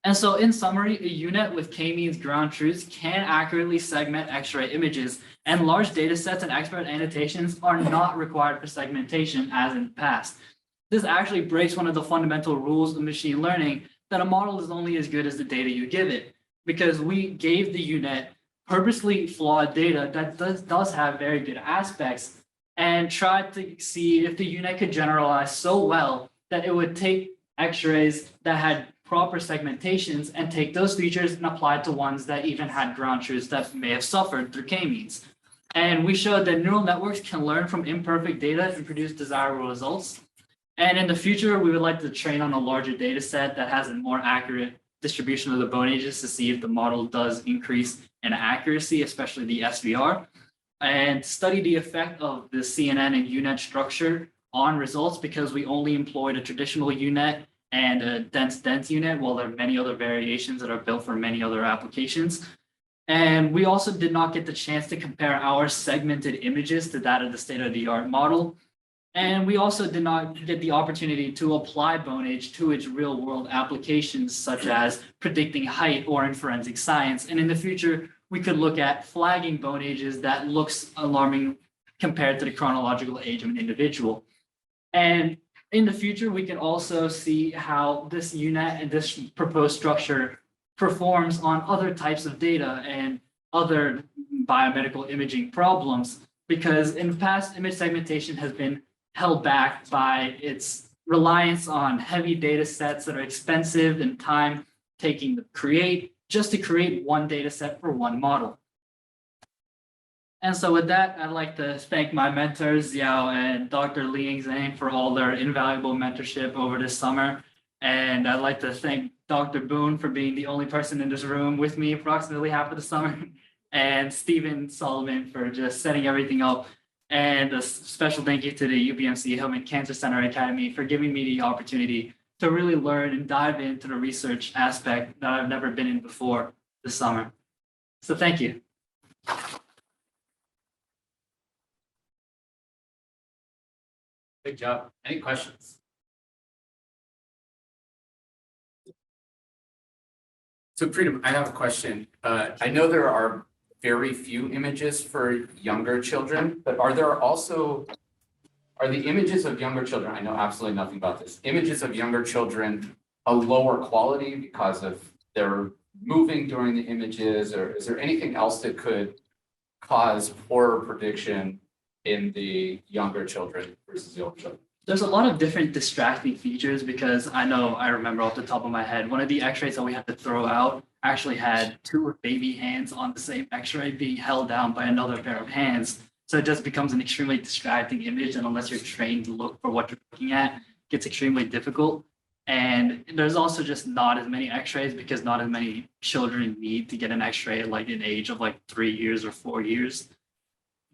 And so in summary, a U-Net with k-means ground truths can accurately segment X-ray images, and large data sets and expert annotations are not required for segmentation as in the past. This actually breaks one of the fundamental rules of machine learning, that a model is only as good as the data you give it, because we gave the U-Net purposely flawed data that does have very good aspects, and tried to see if the U-Net could generalize so well that it would take X-rays that had proper segmentations and take those features and apply it to ones that even had ground truths that may have suffered through k-means. And we showed that neural networks can learn from imperfect data and produce desirable results. And in the future, we would like to train on a larger data set that has a more accurate distribution of the bone ages to see if the model does increase in accuracy, especially the SVR, and study the effect of the CNN and U-Net structure on results, because we only employed a traditional U-Net and a dense U-Net, while there are many other variations that are built for many other applications. And we also did not get the chance to compare our segmented images to that of the state-of-the-art model. And we also did not get the opportunity to apply bone age to its real world applications, such as predicting height or in forensic science. And in the future, we could look at flagging bone ages that looks alarming compared to the chronological age of an individual. And in the future, we can also see how this U-Net and this proposed structure performs on other types of data and other biomedical imaging problems, because in the past, image segmentation has been held back by its reliance on heavy data sets that are expensive and time taking to create, just to create one data set for one model. And so with that, I'd like to thank my mentors, Xiao and Dr. Liang Zhang, for all their invaluable mentorship over this summer. And I'd like to thank Dr. Boone for being the only person in this room with me approximately half of the summer, and Stephen Solomon for just setting everything up. And a special thank you to the UPMC Hillman Cancer Center Academy for giving me the opportunity to really learn and dive into the research aspect that I've never been in before this summer. So thank you. Good job. Any questions? So Freedom, I have a question. I know there are very few images for younger children, but are the images of younger children, I know absolutely nothing about this, images of younger children a lower quality because of their moving during the images, or is there anything else that could cause poorer prediction in the younger children versus the older children? There's a lot of different distracting features, because I remember off the top of my head, one of the x-rays that we had to throw out actually had 2 baby hands on the same x-ray being held down by another pair of hands. So it just becomes an extremely distracting image, and unless you're trained to look for what you're looking at, it gets extremely difficult. And there's also just not as many x-rays, because not as many children need to get an x-ray at like an age of like 3 years or 4 years.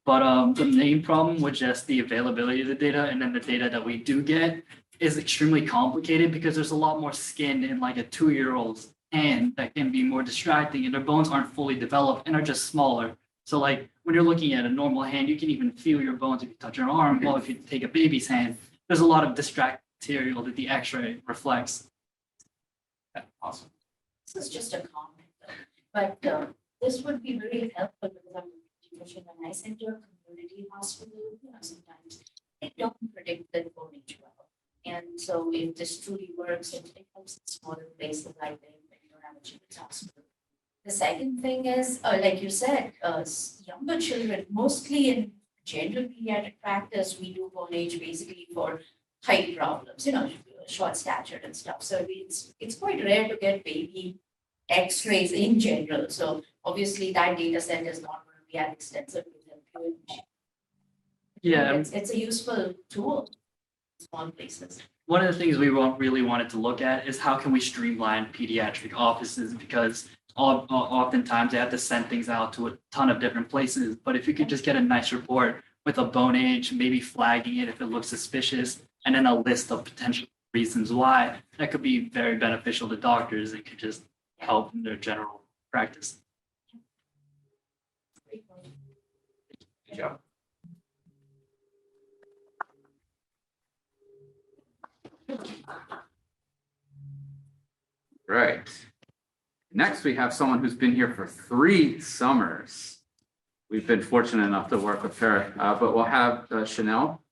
But the main problem with just the availability of the data and then the data that we do get is extremely complicated, because there's a lot more skin in like a 2-year-old's hand that can be more distracting, and their bones aren't fully developed and are just smaller. So like when you're looking at a normal hand, you can even feel your bones if you touch your arm. Well, if you take a baby's hand, there's a lot of distract material that the X-ray reflects. Awesome. This is just a comment, but this would be very helpful because I'm a pediatrician and I send to a community hospital. Sometimes they don't predict the bone age well. And so if this truly works, it helps in smaller places like that when you don't have a children's hospital. The second thing is, like you said, younger children, mostly in general pediatric practice, we do bone age basically for height problems, short stature and stuff. So it's quite rare to get baby X-rays in general. So obviously that data set is not going to be as extensive with them. Yeah, It's a useful tool in small places. one of the things we really wanted to look at is how can we streamline pediatric offices, because oftentimes they have to send things out to a ton of different places. But if you could just get a nice report with a bone age, maybe flagging it if it looks suspicious, and then a list of potential reasons why, that could be very beneficial to doctors. It could just help in their general practice. Good job. Right. Next, we have someone who's been here for 3 summers. We've been fortunate enough to work with her, but we'll have Chanel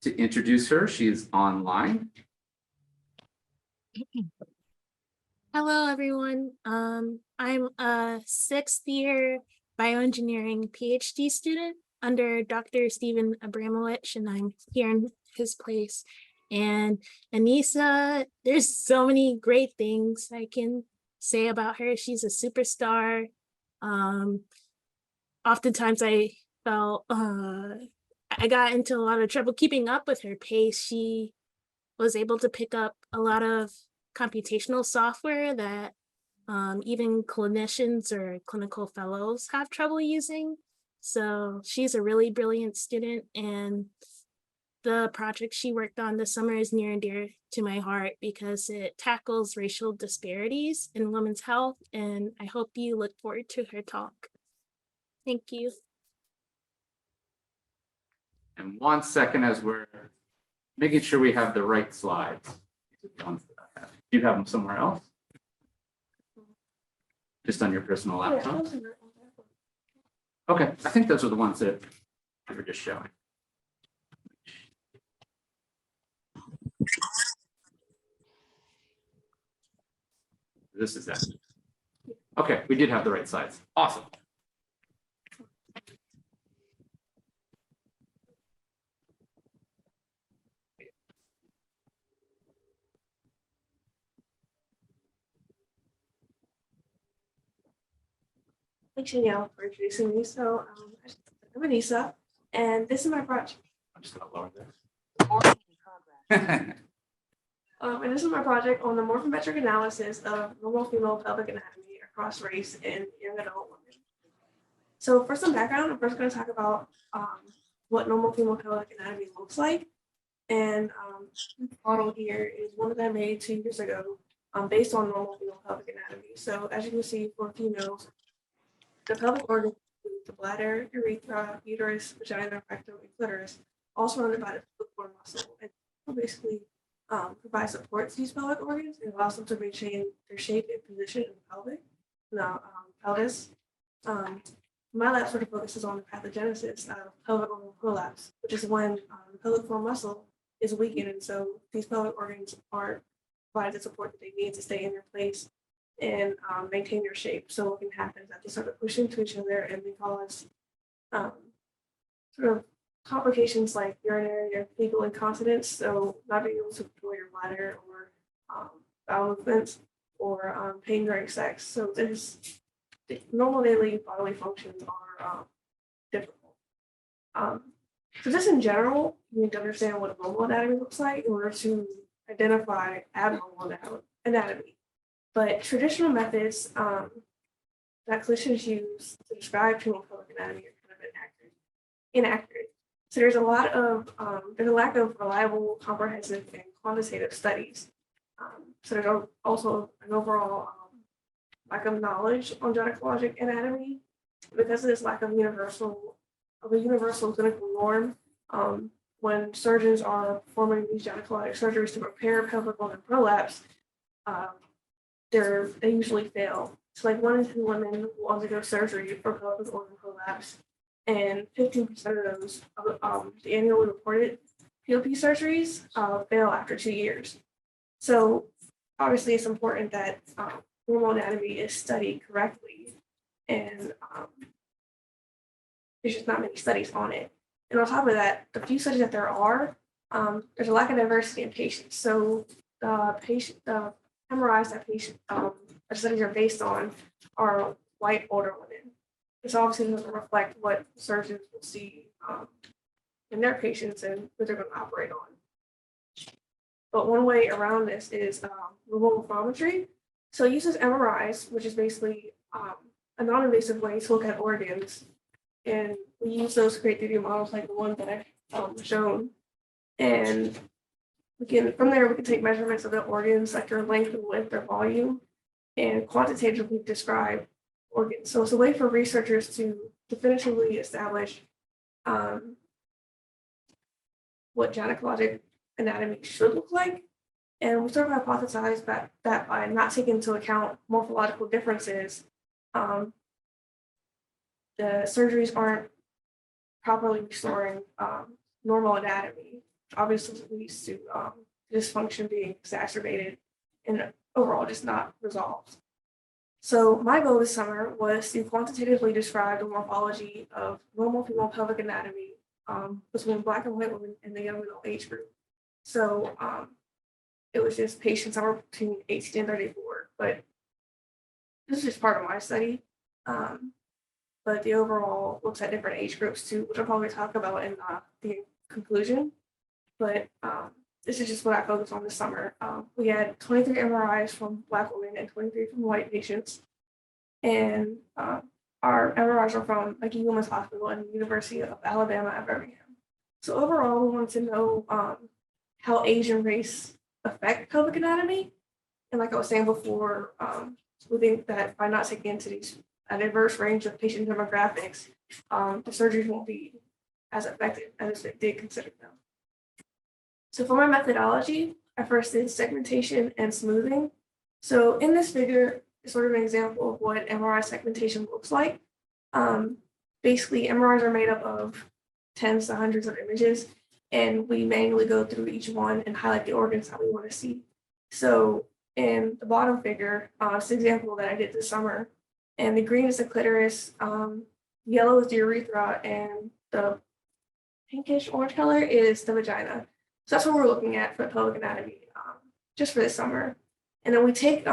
to introduce her. She's online. Hello, everyone. I'm a 6th year bioengineering PhD student under Dr. Stephen Abramowitz, and I'm here in his place. And Anissa, there's so many great things I can say about her. She's a superstar. Oftentimes I felt I got into a lot of trouble keeping up with her pace. She was able to pick up a lot of computational software that even clinicians or clinical fellows have trouble using. So she's a really brilliant student, and the project she worked on this summer is near and dear to my heart because it tackles racial disparities in women's health, and I hope you look forward to her talk. Thank you. And 1 second as we're making sure we have the right slides. Do you have them somewhere else? Just on your personal laptop? Okay, I think those are the ones that we were just showing. This is that. Okay, we did have the right size. Awesome. Thanks, Danielle, for introducing me. So I'm Anissa, and this is my project. I'm just gonna lower this. And this is my project on the morphometric analysis of normal female pelvic anatomy across race in young adult women. So for some background, I'm first going to talk about what normal female pelvic anatomy looks like. And this model here is one that I made 2 years ago based on normal female pelvic anatomy. So as you can see, for females, the pelvic organs include the bladder, urethra, uterus, vagina, rectum, and clitoris, all surrounded by the pelvic floor muscle. And basically provide support to these pelvic organs and allows them to maintain their shape and position in the pelvic. Now, pelvis. My lab sort of focuses on the pathogenesis of pelvic organ prolapse, which is when the pelvic floor muscle is weakened, and so these pelvic organs aren't provided the support that they need to stay in their place and maintain their shape. So what can happen is that they start to push into each other and they cause sort of complications like urinary or fecal incontinence, so not being able to control your bladder or bowel movements or pain during sex. So there's normal daily bodily functions are difficult. So just in general, you need to understand what a normal anatomy looks like in order to identify abnormal anatomy. But traditional methods that clinicians use to describe female pelvic anatomy are kind of inaccurate. So there's a lack of reliable, comprehensive, and quantitative studies. So there's also an overall lack of knowledge on gynecologic anatomy. Because of this lack of a universal clinical norm, when surgeons are performing these gynecologic surgeries to repair pelvic organ prolapse, they usually fail. So like 1 in 10 women will undergo surgery for pelvic organ prolapse, and 15% of those the annually reported POP surgeries fail after 2 years. So obviously it's important that normal anatomy is studied correctly, and there's just not many studies on it. And on top of that, the few studies that there are, there's a lack of diversity in patients. So the MRIs that studies are based on are white older women. This obviously doesn't reflect what surgeons will see in their patients and what they're going to operate on. But one way around this is remote morphometry. So it uses MRIs, which is basically a non-invasive way to look at organs. And we use those to create 3D models like the one that I've shown. And from there, we can take measurements of the organs, like their length and width, their volume, and quantitatively describe organs. So it's a way for researchers to definitively establish what gynecologic anatomy should look like. And we sort of hypothesized that by not taking into account morphological differences, the surgeries aren't properly restoring normal anatomy. Obviously, it leads to dysfunction being exacerbated and overall just not resolved. So my goal this summer was to quantitatively describe the morphology of normal female pelvic anatomy between Black and white women in the young adult age group. So it was just patients that were between 18 and 34, but this is just part of my study. But the overall looks at different age groups too, which I'll probably talk about in the conclusion. But this is just what I focused on this summer. We had 23 MRIs from Black women and 23 from white patients. And our MRIs are from Magee Women's Hospital and the University of Alabama at Birmingham. So overall, we wanted to know how age and race affect pelvic anatomy. And like I was saying before, we think that by not taking into a diverse range of patient demographics, the surgeries won't be as effective as they did consider them. So for my methodology, I first did segmentation and smoothing. So in this figure is sort of an example of what MRI segmentation looks like. Basically, MRIs are made up of tens to hundreds of images, and we manually go through each one and highlight the organs that we want to see. So in the bottom figure, it's an example that I did this summer, and the green is the clitoris, yellow is the urethra, and the pinkish orange color is the vagina. So that's what we're looking at for pelvic anatomy, just for this summer. And then we take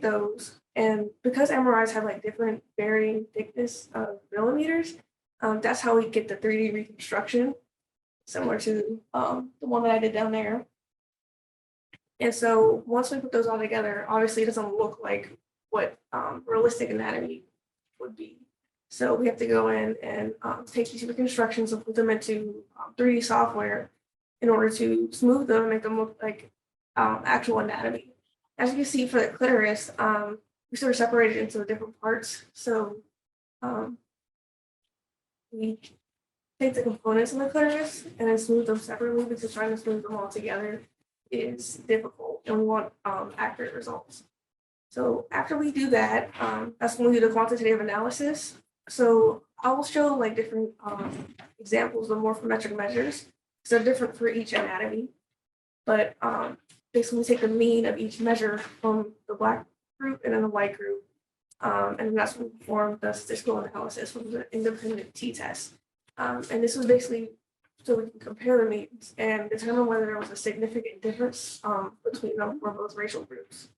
those, and because MRIs have like different varying thickness of millimeters, that's how we get the 3D reconstruction, similar to the one that I did down there. And so once we put those all together, obviously it doesn't look like what realistic anatomy would be. So we have to go in and take these reconstructions and put them into 3D software in order to smooth them and make them look like actual anatomy. As you can see for the clitoris, we sort of separated into different parts. So we take the components of the clitoris and then smooth them separately, because trying to smooth them all together is difficult and we want accurate results. So after we do that, that's when we do the quantitative analysis. So I will show like different examples of morphometric measures. So they're different for each anatomy, but basically we take the mean of each measure from the Black group and then the white group. And then that's when we perform the statistical analysis from the independent t-test. And this was basically so we can compare the means and determine whether there was a significant difference between them or both racial groups.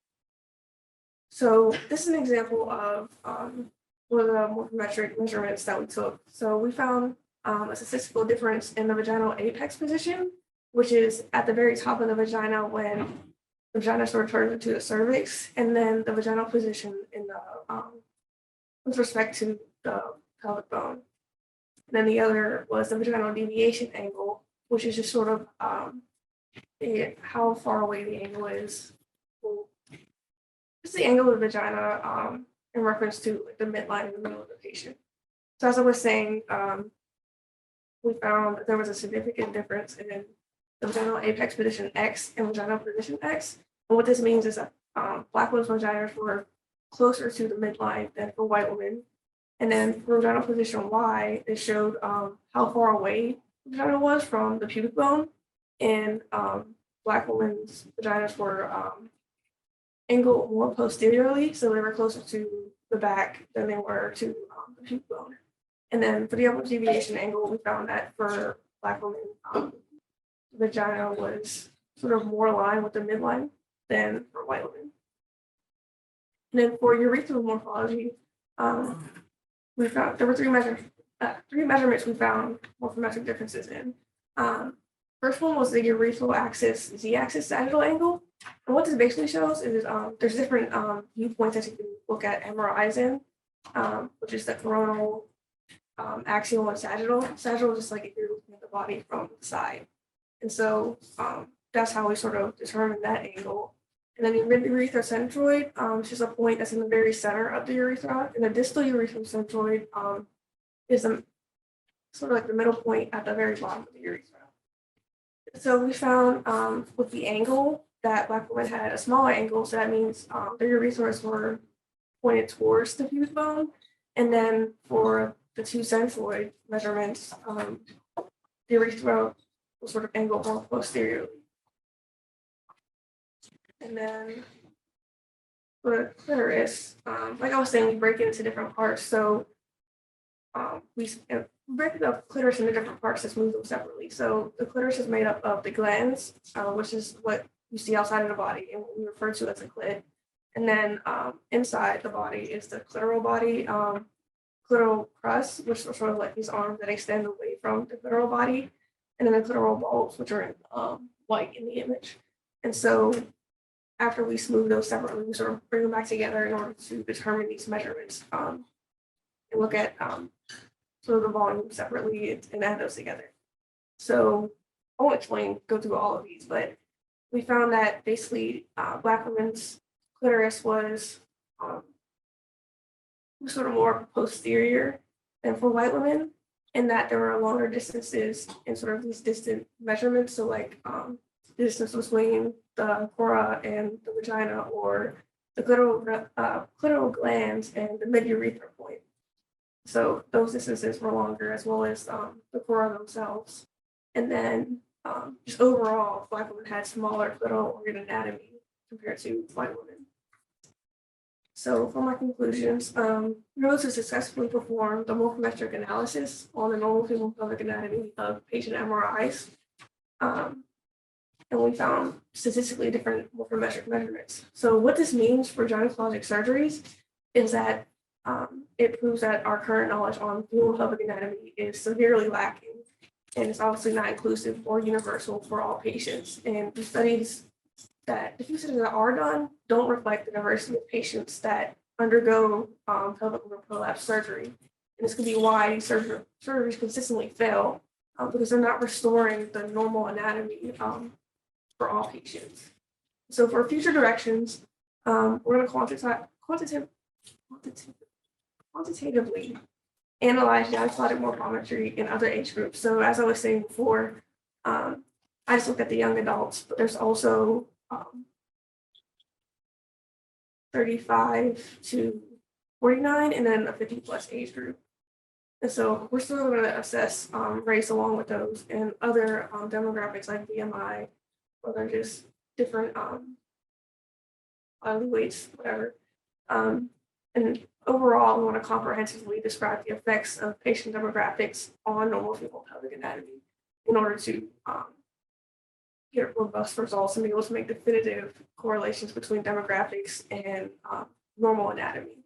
So this is an example of one of the morphometric measurements that we took. So we found a statistical difference in the vaginal apex position, which is at the very top of the vagina when the vagina sort of turns into the cervix, and then the vaginal position in the with respect to the pelvic bone. And then the other was the vaginal deviation angle, which is just sort of how far away the angle is This is the angle of the vagina in reference to like, the midline in the middle of the patient. So as I was saying, we found that there was a significant difference in the vaginal apex position X and vaginal position X. And what this means is that Black women's vaginas were closer to the midline than for white women. And then for vaginal position Y, it showed how far away the vagina was from the pubic bone. And Black women's vaginas were angled more posteriorly, so they were closer to the back than they were to the pubic bone. And then for the upward deviation angle, we found that for Black women, the vagina was sort of more aligned with the midline than for white women. And then for urethral morphology, we found there were three measurements we found morphometric differences in. First one was the urethral axis z-axis sagittal angle. And what this basically shows is there's different viewpoints that you can look at MRIs in, which is the coronal, axial, and sagittal. Sagittal is just like if you're looking at the body from the side. And so that's how we sort of determine that angle. And then the mid-urethrocentroid is just a point that's in the very center of the urethra. And the distal urethrocentroid is sort of like the middle point at the very bottom of the urethra. So we found with the angle that Black women had a smaller angle. So that means their urethras were pointed towards the pubic bone. And then for the two centroid measurements, the urethra was sort of angled more posteriorly. And then for the clitoris, like I was saying, we break it into different parts. So we break the clitoris into different parts. Let's move them separately. So the clitoris is made up of the glans, which is what you see outside of the body and what we refer to as a clit. And then inside the body is the clitoral body, clitoral crust, which are sort of like these arms that extend away from the clitoral body, and then the clitoral bulbs, which are white in the image. And so after we smooth those separately, we sort of bring them back together in order to determine these measurements and look at sort of the volume separately and add those together. So I won't go through all of these, but we found that basically Black women's clitoris was sort of more posterior than for white women, and that there were longer distances in sort of these distant measurements. So like the distance between the crura and the vagina, or the clitoral glands and the mid-urethra point. So those distances were longer, as well as the crura themselves. And then just overall, Black women had smaller clitoral organ anatomy compared to white women. So for my conclusions, we were able to successfully perform the morphometric analysis on the normal female pelvic anatomy of patient MRIs. And we found statistically different morphometric measurements. So what this means for gynecologic surgeries is that it proves that our current knowledge on female pelvic anatomy is severely lacking, and it's obviously not inclusive or universal for all patients. And the studies that are done don't reflect the diversity of patients that undergo pelvic floor prolapse surgery. And this could be why surgeries consistently fail because they're not restoring the normal anatomy for all patients. So for future directions, we're going to quantitatively analyze gynecologic morphometry in other age groups. So as I was saying before, I just looked at the young adults, but there's also 35 to 49, and then a 50+ age group. And so we're still going to assess race along with those and other demographics like BMI, or they're just different body weights, whatever. And overall, we want to comprehensively describe the effects of patient demographics on normal female pelvic anatomy in order to get robust results and be able to make definitive correlations between demographics and normal anatomy.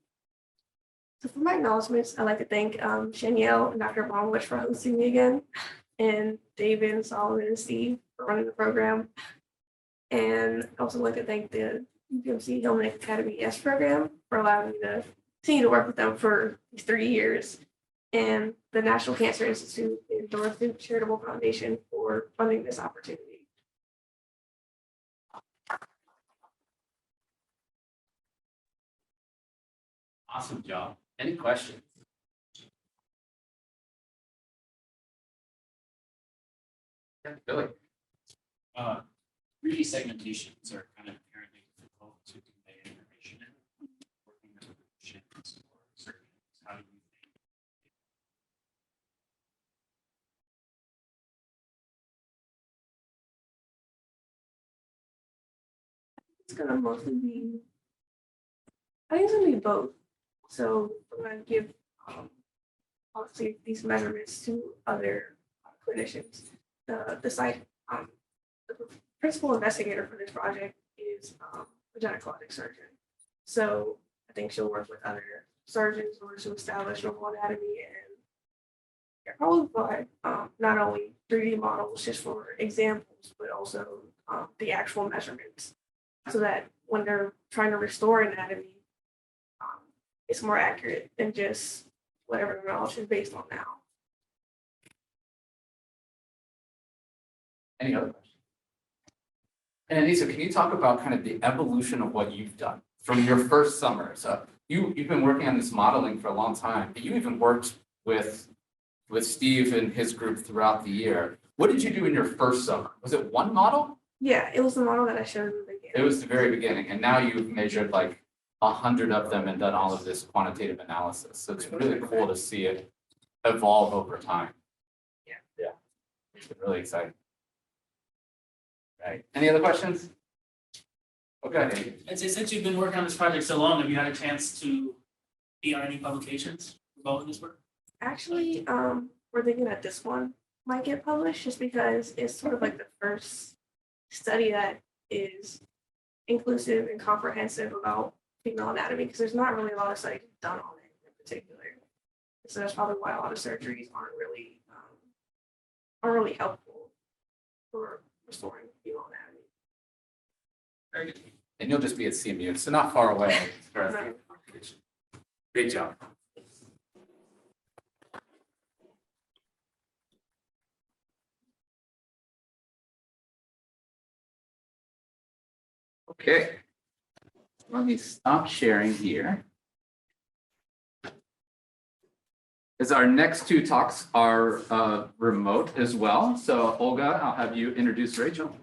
So for my acknowledgements, I'd like to thank Shanielle and Dr. Bonwich for hosting me again, and David and Solomon and Steve for running the program. And I also like to thank the UPMC Hillman Academy ES program for allowing me to continue to work with them for these 3 years, and the National Cancer Institute and Dorothy Charitable Foundation for funding this opportunity. Awesome job. Any questions? Yeah, Billy. 3D segmentations are kind of inherently difficult to convey information in. Working with machines or circuits, how do you think? It's gonna mostly be, I think it's gonna be both. So we're gonna give obviously these measurements to other clinicians. The site, the principal investigator for this project is a gynecologic surgeon. So I think she'll work with other surgeons in order to establish normal anatomy and probably provide not only 3D models just for examples, but also the actual measurements, so that when they're trying to restore anatomy, it's more accurate than just whatever the knowledge is based on now. Any other questions? And Anissa, can you talk about kind of the evolution of what you've done from your first summer? So you've been working on this modeling for a long time, but you even worked with Steve and his group throughout the year. What did you do in your first summer? Was it one model? Yeah, it was the model that I showed in the beginning. It was the very beginning, and now you've measured like 100 of them and done all of this quantitative analysis. So it's really cool to see it evolve over time. Yeah, it's been really exciting. Right. Any other questions? Okay. And so since you've been working on this project so long, have you had a chance to be on any publications involved in this work? Actually, we're thinking that this one might get published just because it's sort of like the first study that is inclusive and comprehensive about female anatomy, because there's not really a lot of studies done on it in particular. So that's probably why a lot of surgeries aren't really helpful for restoring female anatomy. Very good. And you'll just be at CMU, so not far away. Great job. Okay. Let me stop sharing here. As our next two talks are remote as well. So Olga, I'll have you introduce Rachel.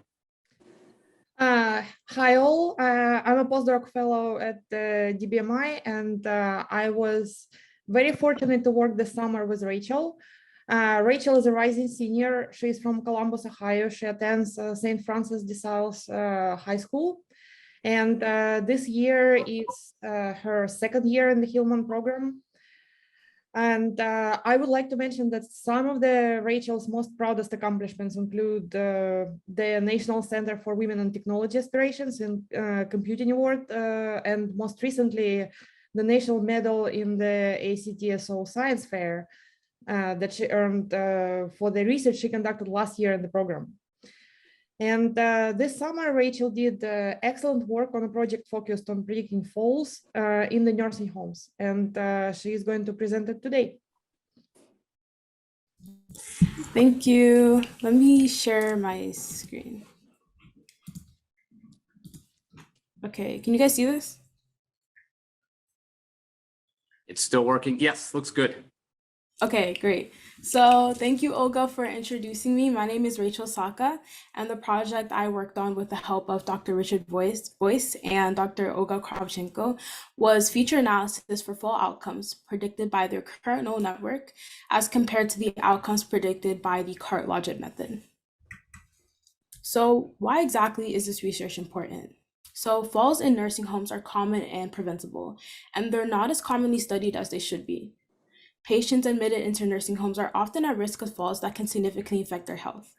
Hi all, I'm a postdoc fellow at the DBMI, and I was very fortunate to work this summer with Rachel. Rachel is a rising senior. She's from Columbus, Ohio. She attends St. Francis de Sales High School. And this year is her second year in the Hillman program. And I would like to mention that some of Rachel's most proudest accomplishments include the National Center for Women and Technology Aspirations in Computing Award, and most recently, the National Medal in the ACTSO Science Fair that she earned for the research she conducted last year in the program. And this summer, Rachel did excellent work on a project focused on predicting falls in the nursing homes, and she is going to present it today. Thank you. Let me share my screen. Okay, can you guys see this? It's still working. Yes, looks good. Okay, great. So thank you, Olga, for introducing me. My name is Richael Saka, and the project I worked on with the help of Dr. Richard Boyce and Dr. Olga Kravchenko was feature analysis for fall outcomes predicted by the Recurrent Neural Network as compared to the outcomes predicted by the CART Logit method. So why exactly is this research important? So falls in nursing homes are common and preventable, and they're not as commonly studied as they should be. Patients admitted into nursing homes are often at risk of falls that can significantly affect their health.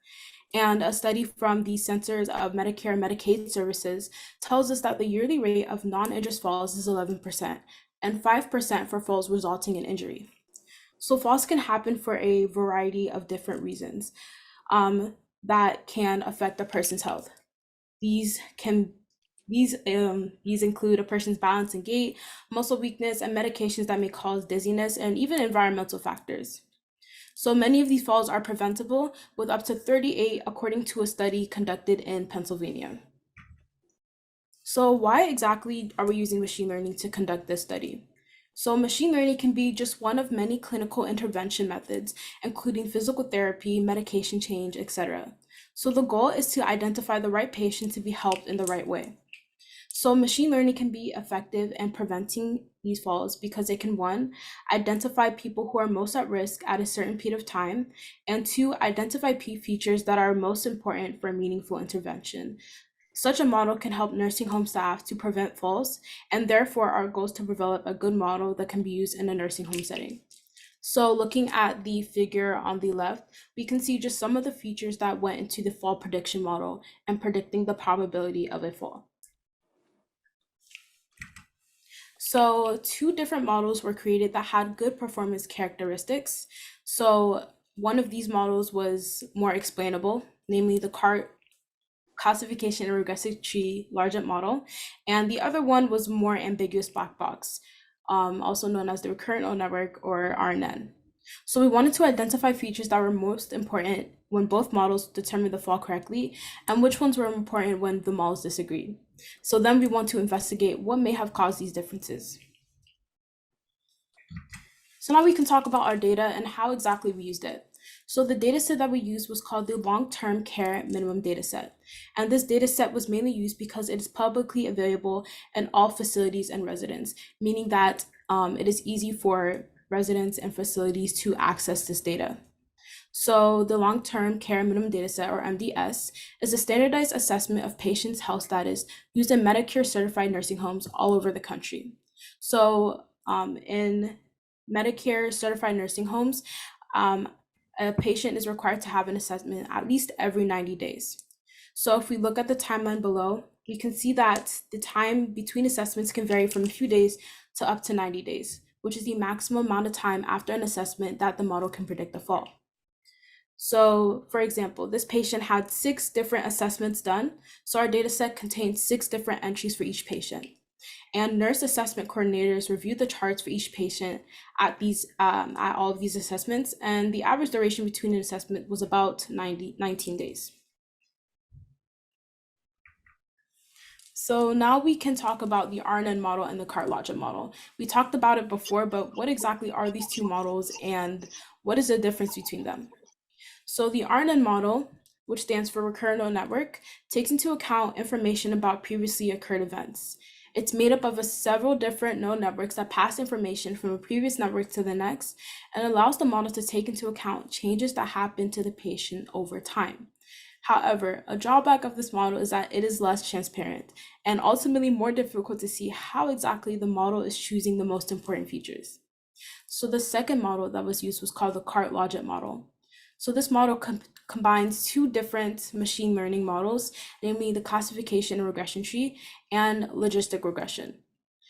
And a study from the Centers of Medicare and Medicaid Services tells us that the yearly rate of non-injured falls is 11% and 5% for falls resulting in injury. So falls can happen for a variety of different reasons that can affect a person's health. These include a person's balance and gait, muscle weakness, and medications that may cause dizziness, and even environmental factors. So many of these falls are preventable, with up to 38 according to a study conducted in Pennsylvania. So why exactly are we using machine learning to conduct this study? So machine learning can be just one of many clinical intervention methods, including physical therapy, medication change, etc. So the goal is to identify the right patient to be helped in the right way. So machine learning can be effective in preventing these falls because it can, 1, identify people who are most at risk at a certain period of time, and 2, identify features that are most important for meaningful intervention. Such a model can help nursing home staff to prevent falls, and therefore our goal is to develop a good model that can be used in a nursing home setting. So looking at the figure on the left, we can see just some of the features that went into the fall prediction model and predicting the probability of a fall. So 2 different models were created that had good performance characteristics. So one of these models was more explainable, namely the CART classification and regressive tree largent model, and the other one was more ambiguous black box, also known as the recurrent neural network or RNN. So we wanted to identify features that were most important when both models determined the fall correctly, and which ones were important when the models disagreed. So then we want to investigate what may have caused these differences. So now we can talk about our data and how exactly we used it. So the dataset that we used was called the long-term care minimum dataset. And this dataset was mainly used because it is publicly available in all facilities and residents, meaning that it is easy for residents and facilities to access this data. So the long-term care minimum dataset, or MDS, is a standardized assessment of patients' health status used in Medicare certified nursing homes all over the country. So in Medicare certified nursing homes, a patient is required to have an assessment at least every 90 days. So if we look at the timeline below, we can see that the time between assessments can vary from a few days to up to 90 days, which is the maximum amount of time after an assessment that the model can predict a fall. So for example, this patient had 6 different assessments done. So our data set contains 6 different entries for each patient. And nurse assessment coordinators reviewed the charts for each patient at all of these assessments, and the average duration between an assessment was about 19 days. So now we can talk about the RNN model and the CART Logit model. We talked about it before, but what exactly are these 2 models and what is the difference between them? So the RNN model, which stands for Recurrent Neural Network, takes into account information about previously occurred events. It's made up of several different neural networks that pass information from a previous network to the next and allows the model to take into account changes that happen to the patient over time. However, a drawback of this model is that it is less transparent and ultimately more difficult to see how exactly the model is choosing the most important features. So the second model that was used was called the CART Logit model. So this model combines 2 different machine learning models, namely the classification and regression tree and logistic regression.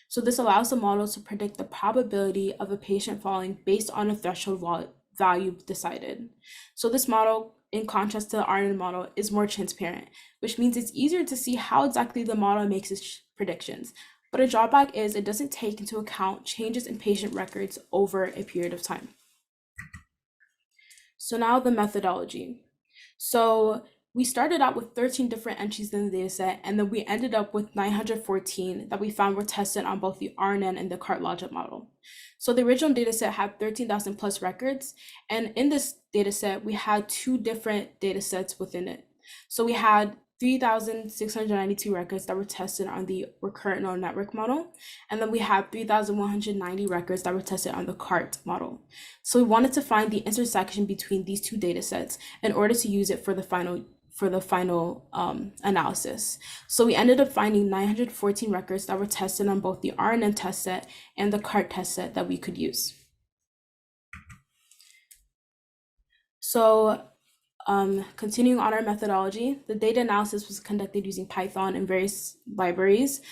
So this allows the model to predict the probability of a patient falling based on a threshold value decided. So this model, in contrast to the RNN model, is more transparent, which means it's easier to see how exactly the model makes its predictions. But a drawback is it doesn't take into account changes in patient records over a period of time. So now the methodology. So we started out with 13 different entries in the dataset, and then we ended up with 914 that we found were tested on both the RNN and the CART Logit model. So the original dataset had 13,000 plus records, and in this dataset, we had 2 different datasets within it. So we had 3,692 records that were tested on the Recurrent Neural Network model, and then we had 3,190 records that were tested on the CART model. So we wanted to find the intersection between these 2 datasets in order to use it for the final analysis. So we ended up finding 914 records that were tested on both the RNN test set and the CART test set that we could use. So continuing on our methodology, the data analysis was conducted using Python and various libraries.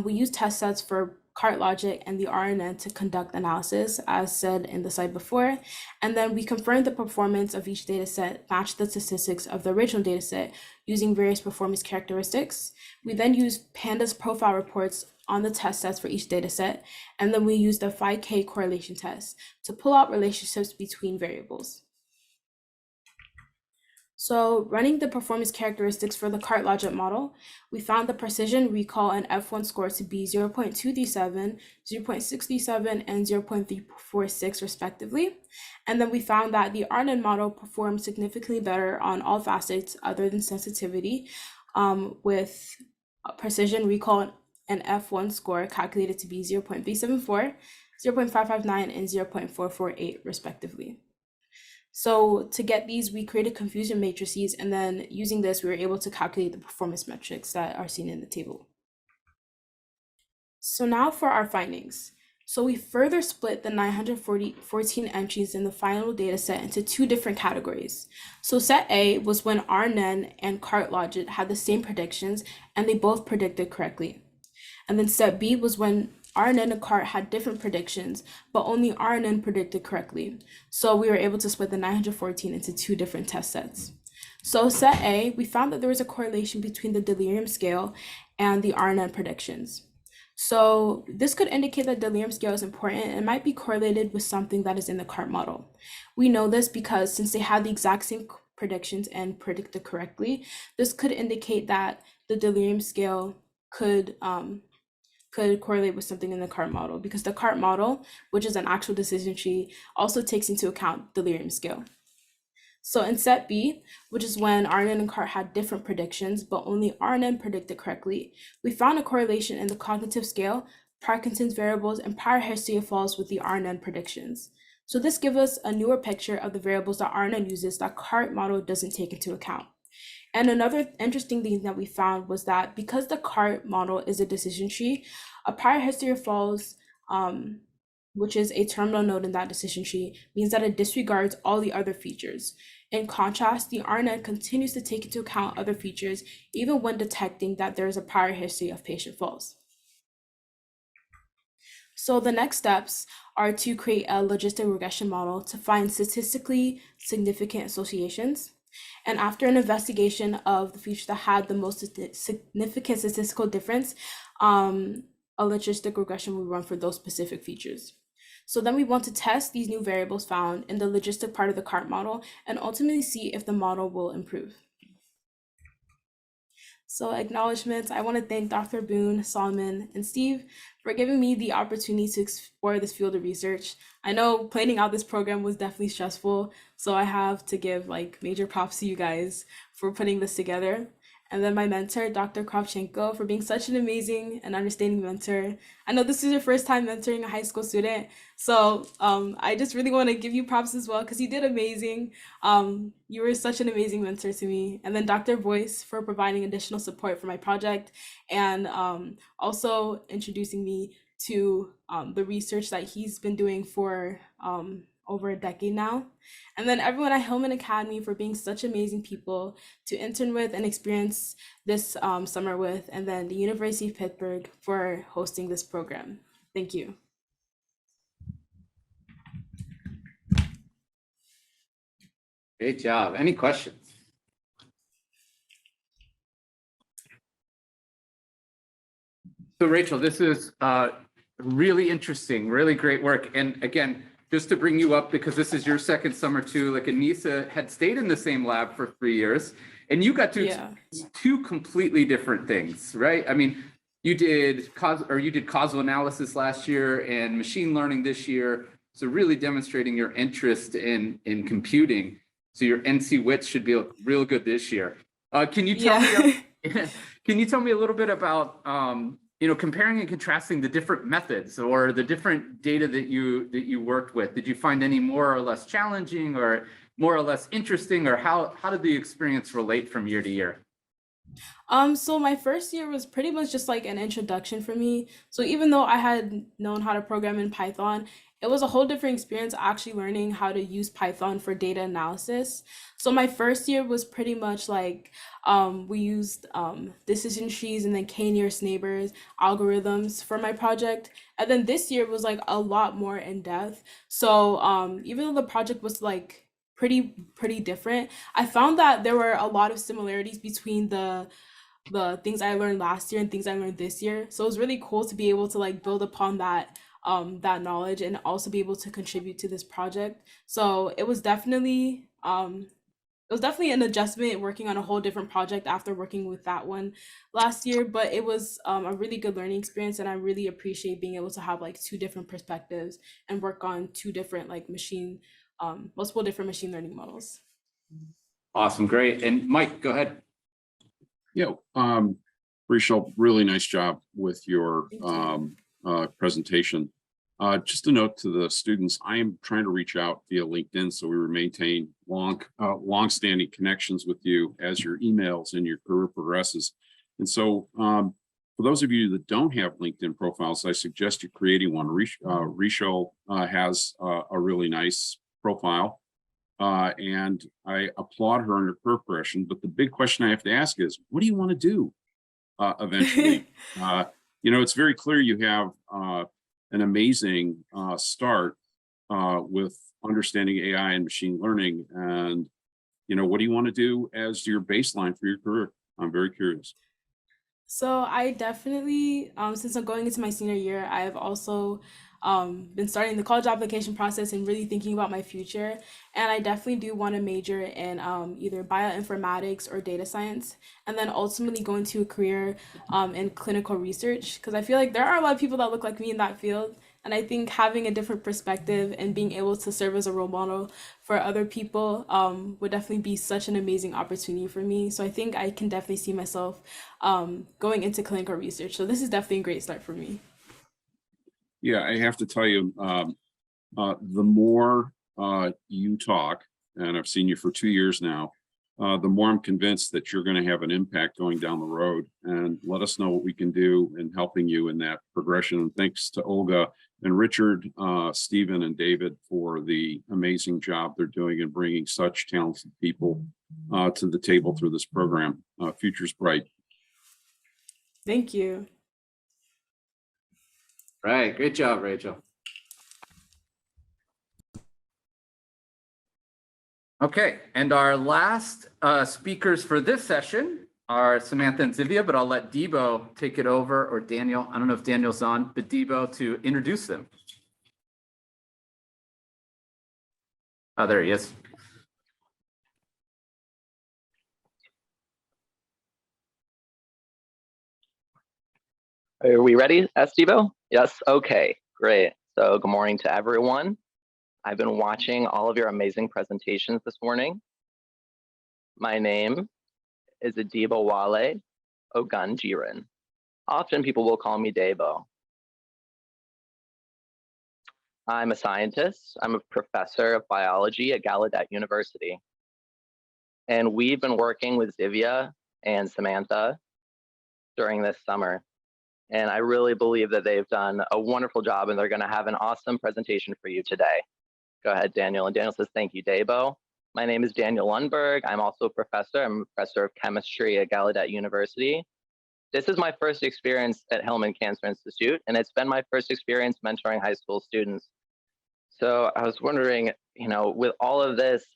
We used test sets for CART Logit and the RNN to conduct analysis, as said in the slide before. And then we confirmed the performance of each data set matched the statistics of the original data set using various performance characteristics. We then used Pandas profile reports on the test sets for each data set. And then we used the 5K correlation test to pull out relationships between variables. So running the performance characteristics for the CART Logit model, we found the precision, recall, and F1 score to be 0.237, 0.67, and 0.346 respectively. And then we found that the RNN model performed significantly better on all facets other than sensitivity, with precision, recall, and F1 score calculated to be 0.374, 0.559, and 0.448 respectively. So to get these, we created confusion matrices, and then using this, we were able to calculate the performance metrics that are seen in the table. So now for our findings. So we further split the 914 entries in the final data set into two different categories. So set A was when RNN and CART Logit had the same predictions and they both predicted correctly. And then set B was when RNN and CART had different predictions, but only RNN predicted correctly. So we were able to split the 914 into two different test sets. So set A, we found that there was a correlation between the delirium scale and the RNN predictions. So this could indicate that delirium scale is important and might be correlated with something that is in the CART model. We know this because since they had the exact same predictions and predicted correctly, this could indicate that the delirium scale could correlate with something in the CART model, because the CART model, which is an actual decision tree, also takes into account delirium scale. So in set B, which is when RNN and CART had different predictions, but only RNN predicted correctly, we found a correlation in the cognitive scale, Parkinson's variables, and prior history of falls with the RNN predictions. So this gives us a newer picture of the variables that RNN uses that CART model doesn't take into account. And another interesting thing that we found was that because the CART model is a decision tree, a prior history of falls, which is a terminal node in that decision tree, means that it disregards all the other features. In contrast, the RNN continues to take into account other features, even when detecting that there is a prior history of patient falls. So the next steps are to create a logistic regression model to find statistically significant associations. And after an investigation of the features that had the most significant statistical difference, a logistic regression will run for those specific features. So then we want to test these new variables found in the logistic part of the CART model and ultimately see if the model will improve. So acknowledgements, I want to thank Dr. Boone, Solomon, and Steve for giving me the opportunity to explore this field of research. I know planning out this program was definitely stressful, so I have to give major props to you guys for putting this together. And then my mentor, Dr. Kravchenko, for being such an amazing and understanding mentor. I know this is your first time mentoring a high school student, so I just really want to give you props as well because you did amazing. You were such an amazing mentor to me. And then Dr. Boyce for providing additional support for my project and also introducing me to the research that he's been doing for over a decade now. And then everyone at Hillman Academy for being such amazing people to intern with and experience this summer with, and then the University of Pittsburgh for hosting this program. Thank you. Great job. Any questions? So Rachel, this is really interesting, really great work. And again, just to bring you up, because this is your second summer too, like Anissa had stayed in the same lab for 3 years and you got to experience two completely different things, right? I mean, you did causal analysis last year and machine learning this year. So really demonstrating your interest in computing. So your NC wits should be real good this year. Can you tell me, can you tell me a little bit about, comparing and contrasting the different methods or the different data that you worked with? Did you find any more or less challenging or more or less interesting, or how did the experience relate from year to year? So my first year was pretty much just like an introduction for me. So even though I had known how to program in Python, it was a whole different experience actually learning how to use Python for data analysis. So my first year was pretty much like we used decision trees and then k-nearest neighbors algorithms for my project. And then this year was like a lot more in depth. So even though the project was like pretty different, I found that there were a lot of similarities between the things I learned last year and things I learned this year. So it was really cool to be able to like build upon that knowledge and also be able to contribute to this project. So it was definitely it was definitely an adjustment working on a whole different project after working with that one last year, but it was a really good learning experience, and I really appreciate being able to have like two different perspectives and work on two different like multiple different machine learning models. Awesome, great. And Mike, go ahead. Yeah, Richael, really nice job with your presentation. Just a note to the students, I am trying to reach out via LinkedIn so we maintain long-standing connections with you as your emails and your career progresses. And so for those of you that don't have LinkedIn profiles, I suggest you creating one. Richael has a really nice profile and I applaud her in her career progression. But the big question I have to ask is, what do you want to do eventually? You know, it's very clear you have an amazing start with understanding AI and machine learning. And, you know, what do you want to do as your baseline for your career? I'm very curious. So I definitely, since I'm going into my senior year, I have also been starting the college application process and really thinking about my future. And I definitely do want to major in either bioinformatics or data science, and then ultimately go into a career in clinical research, because I feel like there are a lot of people that look like me in that field. And I think having a different perspective and being able to serve as a role model for other people would definitely be such an amazing opportunity for me. So I think I can definitely see myself going into clinical research. So this is definitely a great start for me. Yeah, I have to tell you, the more you talk, and I've seen you for 2 years now, the more I'm convinced that you're going to have an impact going down the road. And let us know what we can do in helping you in that progression. And thanks to Olga and Richard, Stephen and David for the amazing job they're doing in bringing such talented people to the table through this program. Future's bright. Thank you. Right, great job, Rachel. Okay, and our last speakers for this session are Samantha and Zivia, but I'll let Debo take it over, or Daniel. I don't know if Daniel's on, but Debo to introduce them. Oh, there he is. Are we ready, Estevo? Yes, okay, great. So good morning to everyone. I've been watching all of your amazing presentations this morning. My name is Adebo Wale Ogunjiran. Often people will call me Debo. I'm a scientist. I'm a professor of biology at Gallaudet University. And we've been working with Zivia and Samantha during this summer. And I really believe that they've done a wonderful job, and they're going to have an awesome presentation for you today. Go ahead, Daniel. And Daniel says, thank you, Debo. My name is Daniel Lundberg. I'm also a professor. I'm a professor of chemistry at Gallaudet University. This is my first experience at Hillman Cancer Institute, and it's been my first experience mentoring high school students. So I was wondering, you know, with all of this,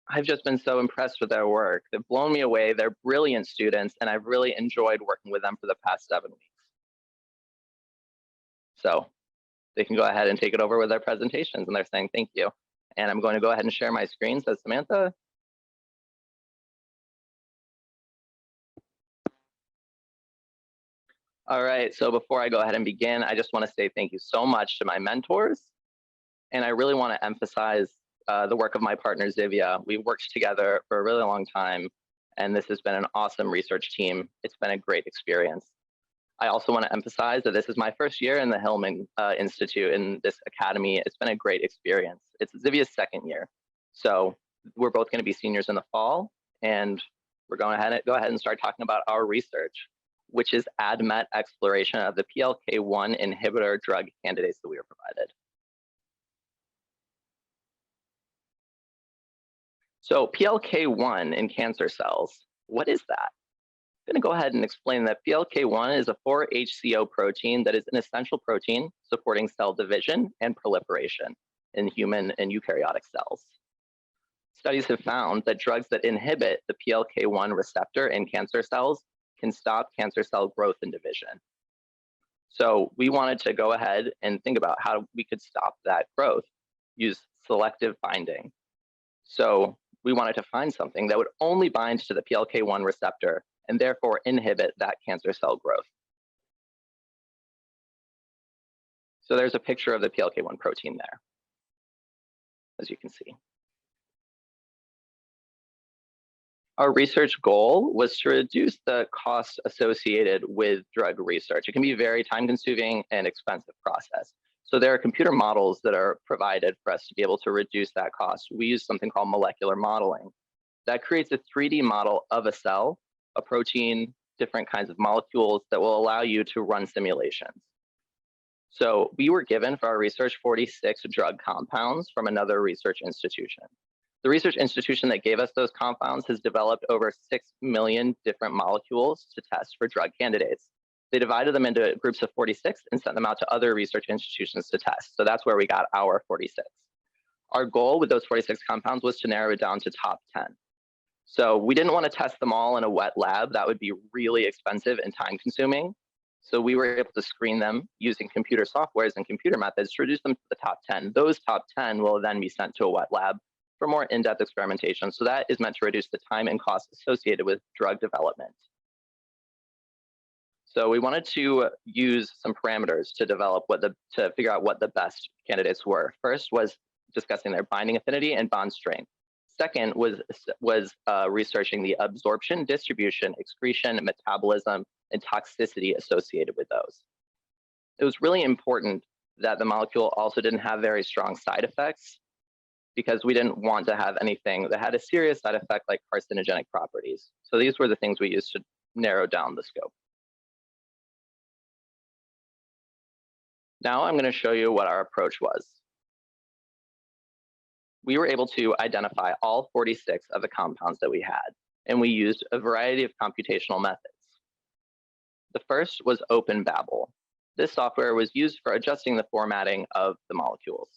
I've just been so impressed with their work. They've blown me away. They're brilliant students, and I've really enjoyed working with them for the past 7 weeks. So they can go ahead and take it over with their presentations, and they're saying thank you. And I'm going to go ahead and share my screen, says Samantha. All right, so before I go ahead and begin, I just want to say thank you so much to my mentors. And I really want to emphasize the work of my partner, Zivia. We've worked together for a really long time, and this has been an awesome research team. It's been a great experience. I also want to emphasize that this is my first year in the Hillman Institute in this academy. It's been a great experience. It's Zivia's 2nd year. So we're both going to be seniors in the fall, and we're going to go ahead and start talking about our research, which is ADMET exploration of the PLK1 inhibitor drug candidates that we were provided. So PLK1 in cancer cells, what is that? I'm going to go ahead and explain that PLK1 is a 4-HCO protein that is an essential protein supporting cell division and proliferation in human and eukaryotic cells. Studies have found that drugs that inhibit the PLK1 receptor in cancer cells can stop cancer cell growth and division. So we wanted to go ahead and think about how we could stop that growth, use selective binding. So we wanted to find something that would only bind to the PLK1 receptor and therefore inhibit that cancer cell growth. So there's a picture of the PLK1 protein there, as you can see. Our research goal was to reduce the cost associated with drug research. It can be a very time-consuming and expensive process. So there are computer models that are provided for us to be able to reduce that cost. We use something called molecular modeling. That creates a 3D model of a cell, a protein, different kinds of molecules that will allow you to run simulations. So we were given for our research 46 drug compounds from another research institution. The research institution that gave us those compounds has developed over 6 million different molecules to test for drug candidates. They divided them into groups of 46 and sent them out to other research institutions to test. So that's where we got our 46. Our goal with those 46 compounds was to narrow it down to top 10. So we didn't want to test them all in a wet lab. That would be really expensive and time consuming. So we were able to screen them using computer softwares and computer methods to reduce them to the top 10. Those top 10 will then be sent to a wet lab for more in-depth experimentation. So that is meant to reduce the time and cost associated with drug development. So we wanted to use some parameters to develop to figure out what the best candidates were. First was discussing their binding affinity and bond strength. Second was researching the absorption, distribution, excretion, metabolism, and toxicity associated with those. It was really important that the molecule also didn't have very strong side effects, because we didn't want to have anything that had a serious side effect like carcinogenic properties. So these were the things we used to narrow down the scope. Now I'm going to show you what our approach was. We were able to identify all 46 of the compounds that we had, and we used a variety of computational methods. The first was OpenBabel. This software was used for adjusting the formatting of the molecules.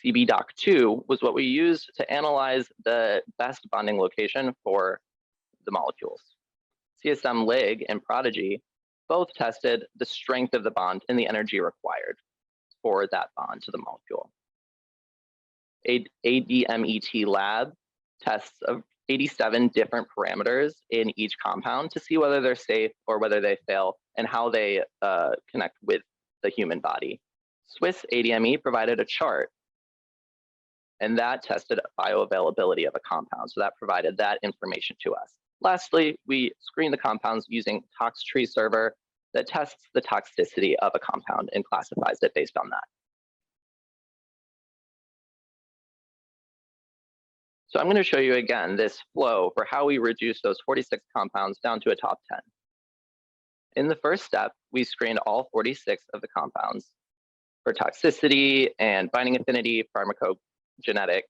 CBDoc2 was what we used to analyze the best bonding location for the molecules. CSM-Lig and Prodigy both tested the strength of the bond and the energy required for that bond to the molecule. ADMET lab tests of 87 different parameters in each compound to see whether they're safe or whether they fail and how they connect with the human body. Swiss ADME provided a chart, and that tested bioavailability of a compound. So that provided that information to us. Lastly, we screened the compounds using ToxTree server that tests the toxicity of a compound and classifies it based on that. So I'm going to show you again this flow for how we reduce those 46 compounds down to a top 10. In the first step, we screened all 46 of the compounds for toxicity and binding affinity, pharmacogenetic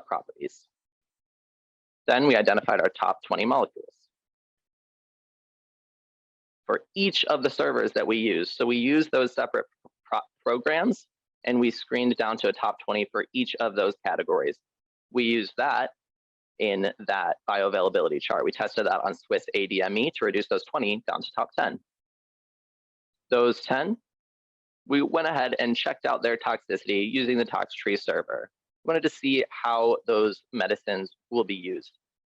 properties. Then we identified our top 20 molecules for each of the servers that we use. So we used those separate programs, and we screened down to a top 20 for each of those categories. We used that in that bioavailability chart. We tested that on Swiss ADME to reduce those 20 down to top 10. Those 10, we went ahead and checked out their toxicity using the ToxTree server. We wanted to see how those medicines will be used.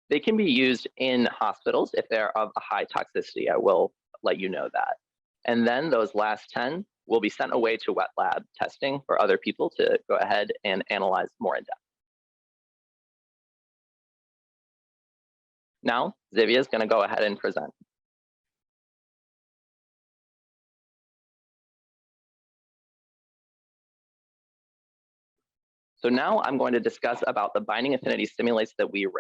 They can be used in hospitals if they're of a high toxicity. I will let you know that. And then those last 10 will be sent away to wet lab testing for other people to go ahead and analyze more in depth. Now, Zivia is going to go ahead and present. So now I'm going to discuss about the binding affinity simulates that we ran.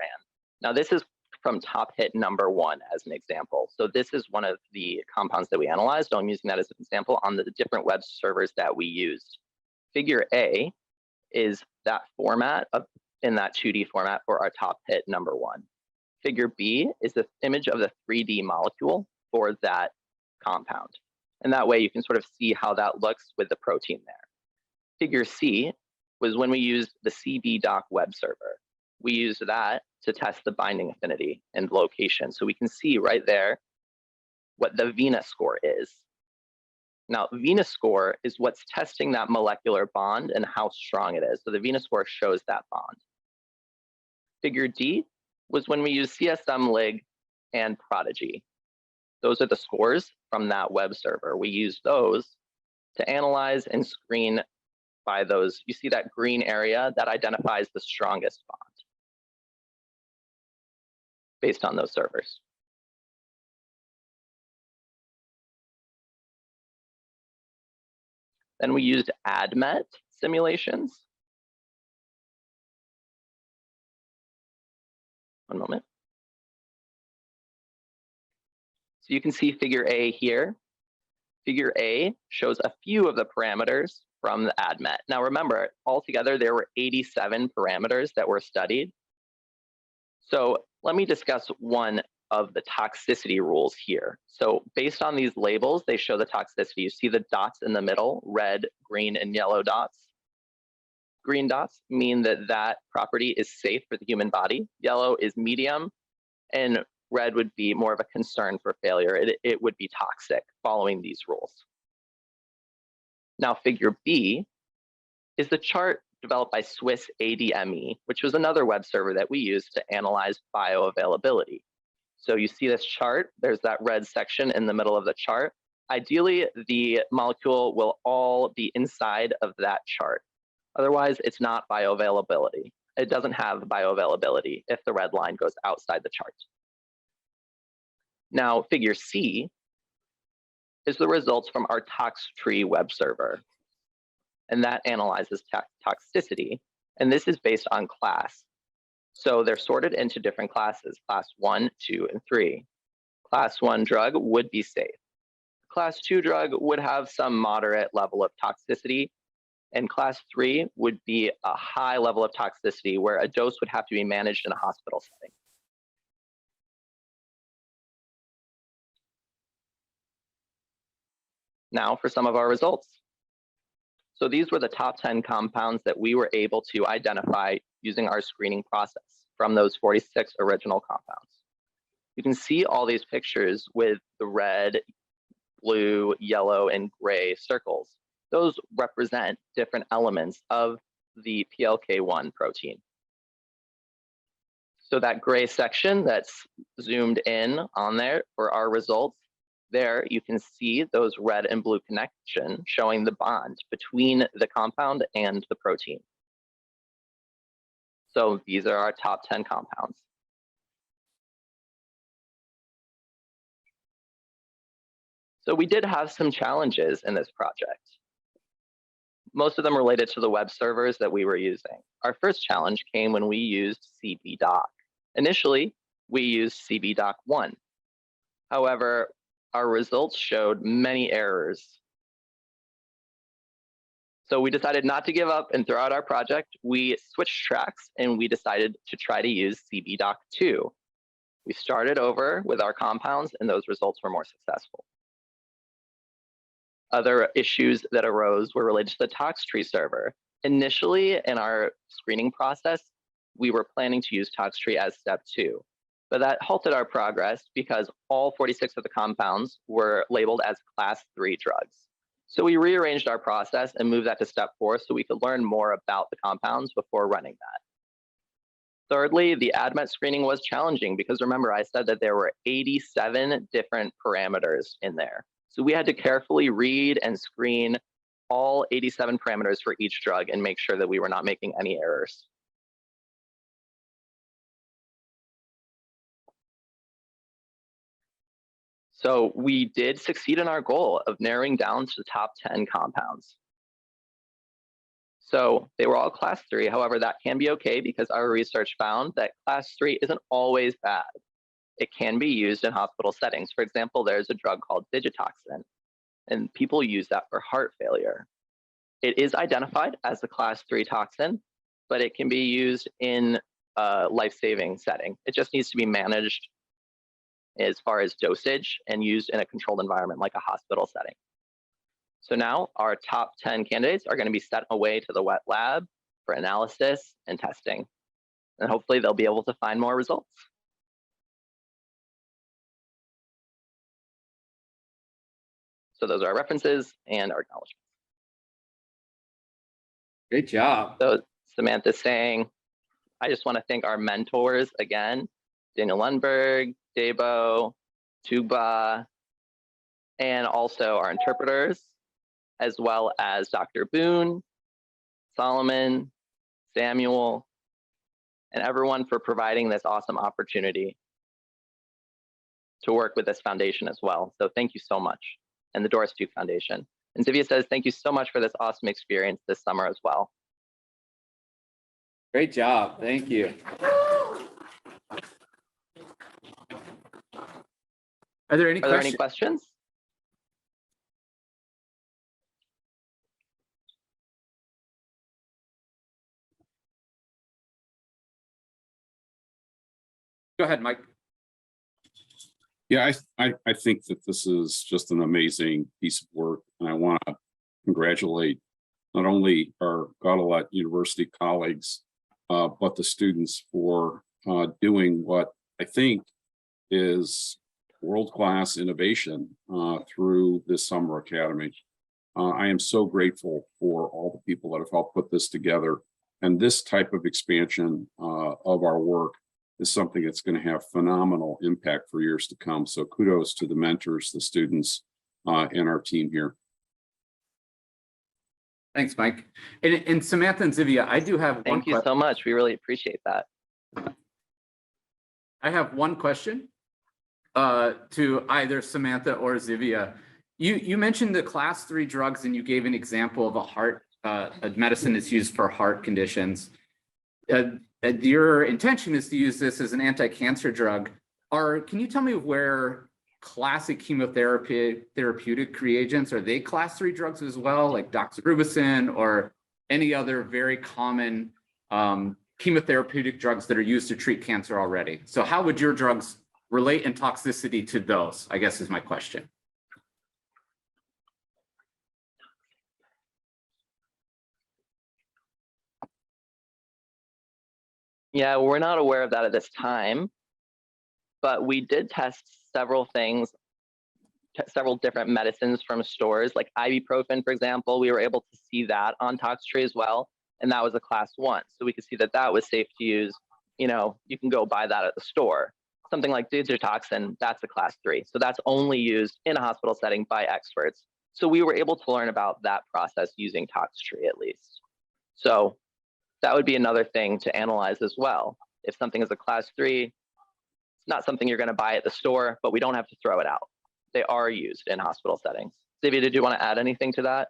Now this is from top hit number 1 as an example. So this is one of the compounds that we analyzed. So I'm using that as an example on the different web servers that we used. Figure A is that format in that 2D format for our top hit number 1. Figure B is the image of the 3D molecule for that compound. And that way you can sort of see how that looks with the protein there. Figure C was when we used the CBDoc web server. We used that to test the binding affinity and location. So we can see right there what the Venus score is. Now, Venus score is what's testing that molecular bond and how strong it is. So the Venus score shows that bond. Figure D was when we used CSM-Lig and Prodigy. Those are the scores from that web server. We used those to analyze and screen by those. You see that green area that identifies the strongest bond based on those servers. Then we used ADMET simulations. One moment. So you can see figure A here. Figure A shows a few of the parameters from the ADMET. Now remember, altogether there were 87 parameters that were studied. So let me discuss one of the toxicity rules here. So based on these labels, they show the toxicity. You see the dots in the middle, red, green, and yellow dots. Green dots mean that that property is safe for the human body. Yellow is medium, and red would be more of a concern for failure. It would be toxic following these rules. Now figure B is the chart developed by Swiss ADME, which was another web server that we used to analyze bioavailability. So you see this chart, there's that red section in the middle of the chart. Ideally, the molecule will all be inside of that chart. Otherwise, it's not bioavailability. It doesn't have bioavailability if the red line goes outside the chart. Now, figure C is the results from our ToxTree web server. And that analyzes toxicity. And this is based on class. So they're sorted into different classes, class 1, 2, and 3. Class 1 drug would be safe. Class 2 drug would have some moderate level of toxicity. And class 3 would be a high level of toxicity where a dose would have to be managed in a hospital setting. Now for some of our results. So these were the top 10 compounds that we were able to identify using our screening process from those 46 original compounds. You can see all these pictures with the red, blue, yellow, and gray circles. Those represent different elements of the PLK1 protein. So that gray section that's zoomed in on there for our results, there you can see those red and blue connection showing the bond between the compound and the protein. So these are our top 10 compounds. So we did have some challenges in this project. Most of them related to the web servers that we were using. Our first challenge came when we used CBDoc. Initially, we used CBDoc1. However, our results showed many errors. So we decided not to give up, and throughout our project, we switched tracks and we decided to try to use CBDoc2. We started over with our compounds and those results were more successful. Other issues that arose were related to the ToxTree server. Initially, in our screening process, we were planning to use ToxTree as step 2. But that halted our progress because all 46 of the compounds were labeled as class 3 drugs. So we rearranged our process and moved that to step 4 so we could learn more about the compounds before running that. Thirdly, the ADMET screening was challenging because remember, I said that there were 87 different parameters in there. So we had to carefully read and screen all 87 parameters for each drug and make sure that we were not making any errors. So we did succeed in our goal of narrowing down to the top 10 compounds. So they were all class 3. However, that can be okay because our research found that class 3 isn't always bad. It can be used in hospital settings. For example, there's a drug called digitoxin, and people use that for heart failure. It is identified as a class 3 toxin, but it can be used in a life-saving setting. It just needs to be managed as far as dosage and used in a controlled environment like a hospital setting. So now our top 10 candidates are going to be sent away to the wet lab for analysis and testing. And hopefully they'll be able to find more results. So those are our references and our acknowledgements. Great job. So Samantha's saying, I just want to thank our mentors again, Daniel Lundberg, Debo, Tuba, and also our interpreters, as well as Dr. Boone, Solomon, Samuel, and everyone for providing this awesome opportunity to work with this foundation as well. So thank you so much. And the Doris Duke Foundation. And Zivia says, thank you so much for this awesome experience this summer as well. Great job. Thank you. Are there any questions? Go ahead, Mike. Yeah, I think that this is just an amazing piece of work, and I want to congratulate not only our Guadalupe University colleagues, but the students for doing what I think is world-class innovation through this summer academy. I am so grateful for all the people that have helped put this together, and this type of expansion of our work is something that's going to have phenomenal impact for years to come. So kudos to the mentors, the students, and our team here. Thanks, Mike. And Samantha and Zivia, I do have one question. Thank you so much. We really appreciate that. I have one question to either Samantha or Zivia. You mentioned the class 3 drugs, and you gave an example of a medicine that's used for heart conditions. Your intention is to use this as an anti-cancer drug. Can you tell me where classic chemotherapy therapeutic reagents, are they class 3 drugs as well, like doxorubicin or any other very common chemotherapeutic drugs that are used to treat cancer already? So how would your drugs relate in toxicity to those, I guess is my question. Yeah, we're not aware of that at this time, but we did test several things, several different medicines from stores, like ibuprofen, for example. We were able to see that on Toxtree as well, and that was a class 1. So we could see that that was safe to use. You know, you can go buy that at the store. Something like digitoxin, that's a class 3. So that's only used in a hospital setting by experts. So we were able to learn about that process using Toxtree at least. So that would be another thing to analyze as well. If something is a class 3, it's not something you're going to buy at the store, but we don't have to throw it out. They are used in hospital settings. Xavier, did you want to add anything to that?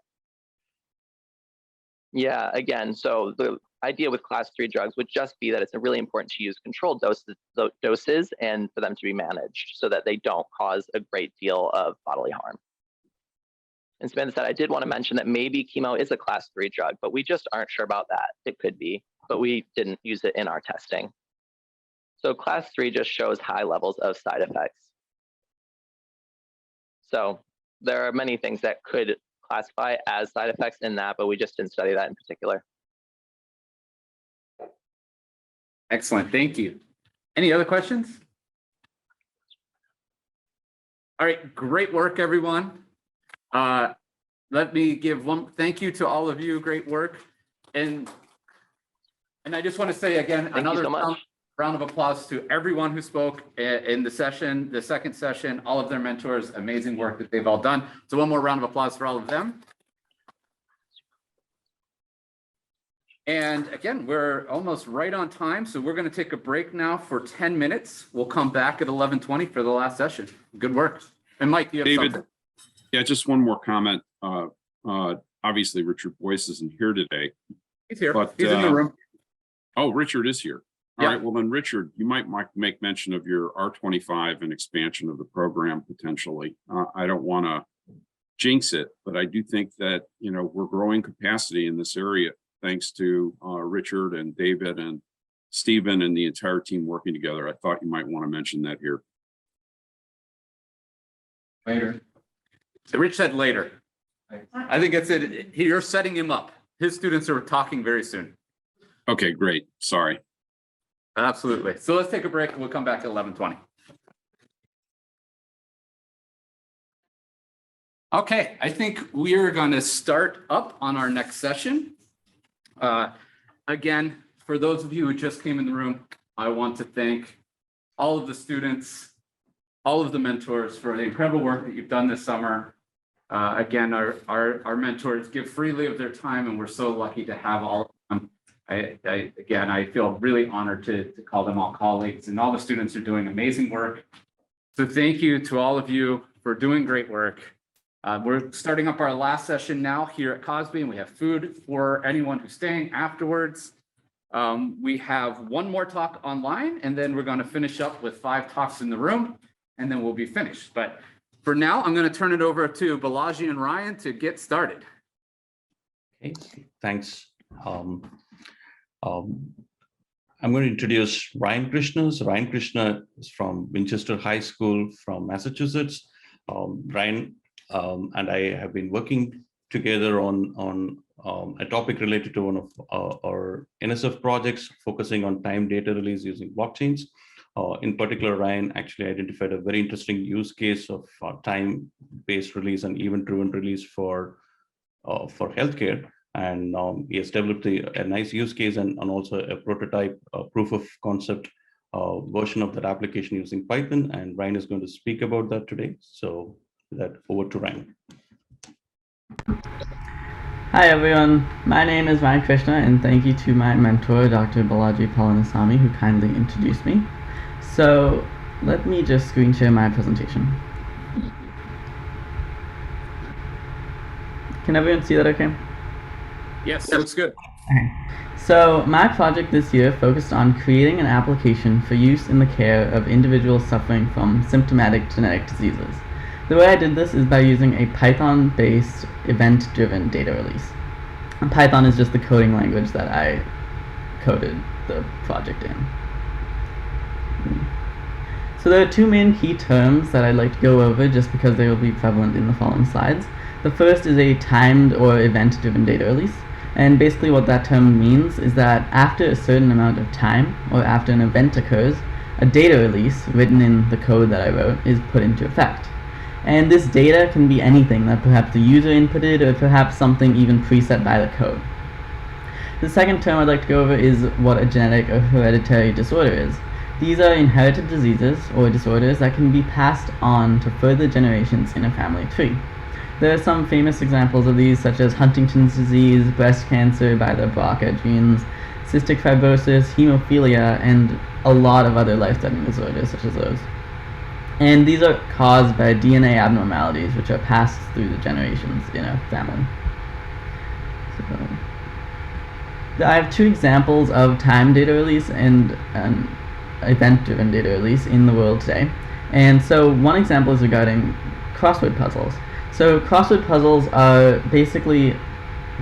Yeah, again, so the idea with class 3 drugs would just be that it's really important to use controlled doses and for them to be managed so that they don't cause a great deal of bodily harm. And Samantha said, I did want to mention that maybe chemo is a class 3 drug, but we just aren't sure about that. It could be, but we didn't use it in our testing. So class 3 just shows high levels of side effects. So there are many things that could classify as side effects in that, but we just didn't study that in particular. Excellent, thank you. Any other questions? All right, great work, everyone. Let me give one thank you to all of you. Great work. And I just want to say again, another round of applause to everyone who spoke in the session, the second session, all of their mentors, amazing work that they've all done. So one more round of applause for all of them. And again, we're almost right on time. So we're going to take a break now for 10 minutes. We'll come back at 11:20 for the last session. Good work. And Mike, you have David, something? Yeah, just one more comment. Obviously, Richard Boyce isn't here today. He's here. But, he's in the room. Oh, Richard is here. All Yeah. right. Well, then, Richard, you might make mention of your R25 and expansion of the program potentially. I don't want to jinx it, but I do think that we're growing capacity in this area thanks to Richard and David and Stephen and the entire team working together. I thought you might want to mention that here. Later. So Rich said later. I think it's it. You're setting him up. His students are talking very soon. Okay, great. Sorry. Absolutely. So let's take a break. We'll come back at 11:20. Okay, I think we are going to start up on our next session. Again, for those of you who just came in the room, I want to thank all of the students, all of the mentors for the incredible work that you've done this summer. Again, our mentors give freely of their time, and we're so lucky to have all of them. I feel really honored to call them all colleagues, and all the students are doing amazing work. So thank you to all of you for doing great work. We're starting up our last session now here at CoSBBI, and we have food for anyone who's staying afterwards. We have one more talk online, and then we're going to finish up with 5 talks in the room, and then we'll be finished. But for now, I'm going to turn it over to Balaji and Ryan to get started. Okay, thanks. I'm going to introduce Ryan Krishna. So Ryan Krishna is from Winchester High School from Massachusetts. Ryan and I have been working together on a topic related to one of our NSF projects, focusing on time data release using blockchains. In particular, Ryan actually identified a very interesting use case of time-based release and event-driven release for healthcare. And he has developed a nice use case and also a prototype, proof of concept version of that application using Python. And Ryan is going to speak about that today. So with that, over to Ryan. Hi everyone, my name is Ryan Krishna, and thank you to my mentor, Dr. Balaji Palanisamy, who kindly introduced me. So let me just screen share my presentation. Can everyone see that okay? Yes, looks good. Okay. So my project this year focused on creating an application for use in the care of individuals suffering from symptomatic genetic diseases. The way I did this is by using a Python-based event-driven data release. And Python is just the coding language that I coded the project in. So there are 2 main key terms that I'd like to go over just because they will be prevalent in the following slides. The first is a timed or event-driven data release. And basically what that term means is that after a certain amount of time, or after an event occurs, a data release written in the code that I wrote is put into effect. And this data can be anything that perhaps the user inputted, or perhaps something even preset by the code. The second term I'd like to go over is what a genetic or hereditary disorder is. These are inherited diseases or disorders that can be passed on to further generations in a family tree. There are some famous examples of these, such as Huntington's disease, breast cancer by the BRCA genes, cystic fibrosis, hemophilia, and a lot of other life-threatening disorders such as those. And these are caused by DNA abnormalities which are passed through the generations in a family. So, I have 2 examples of time data release and an event-driven data release in the world today. And so one example is regarding crossword puzzles. So crossword puzzles are basically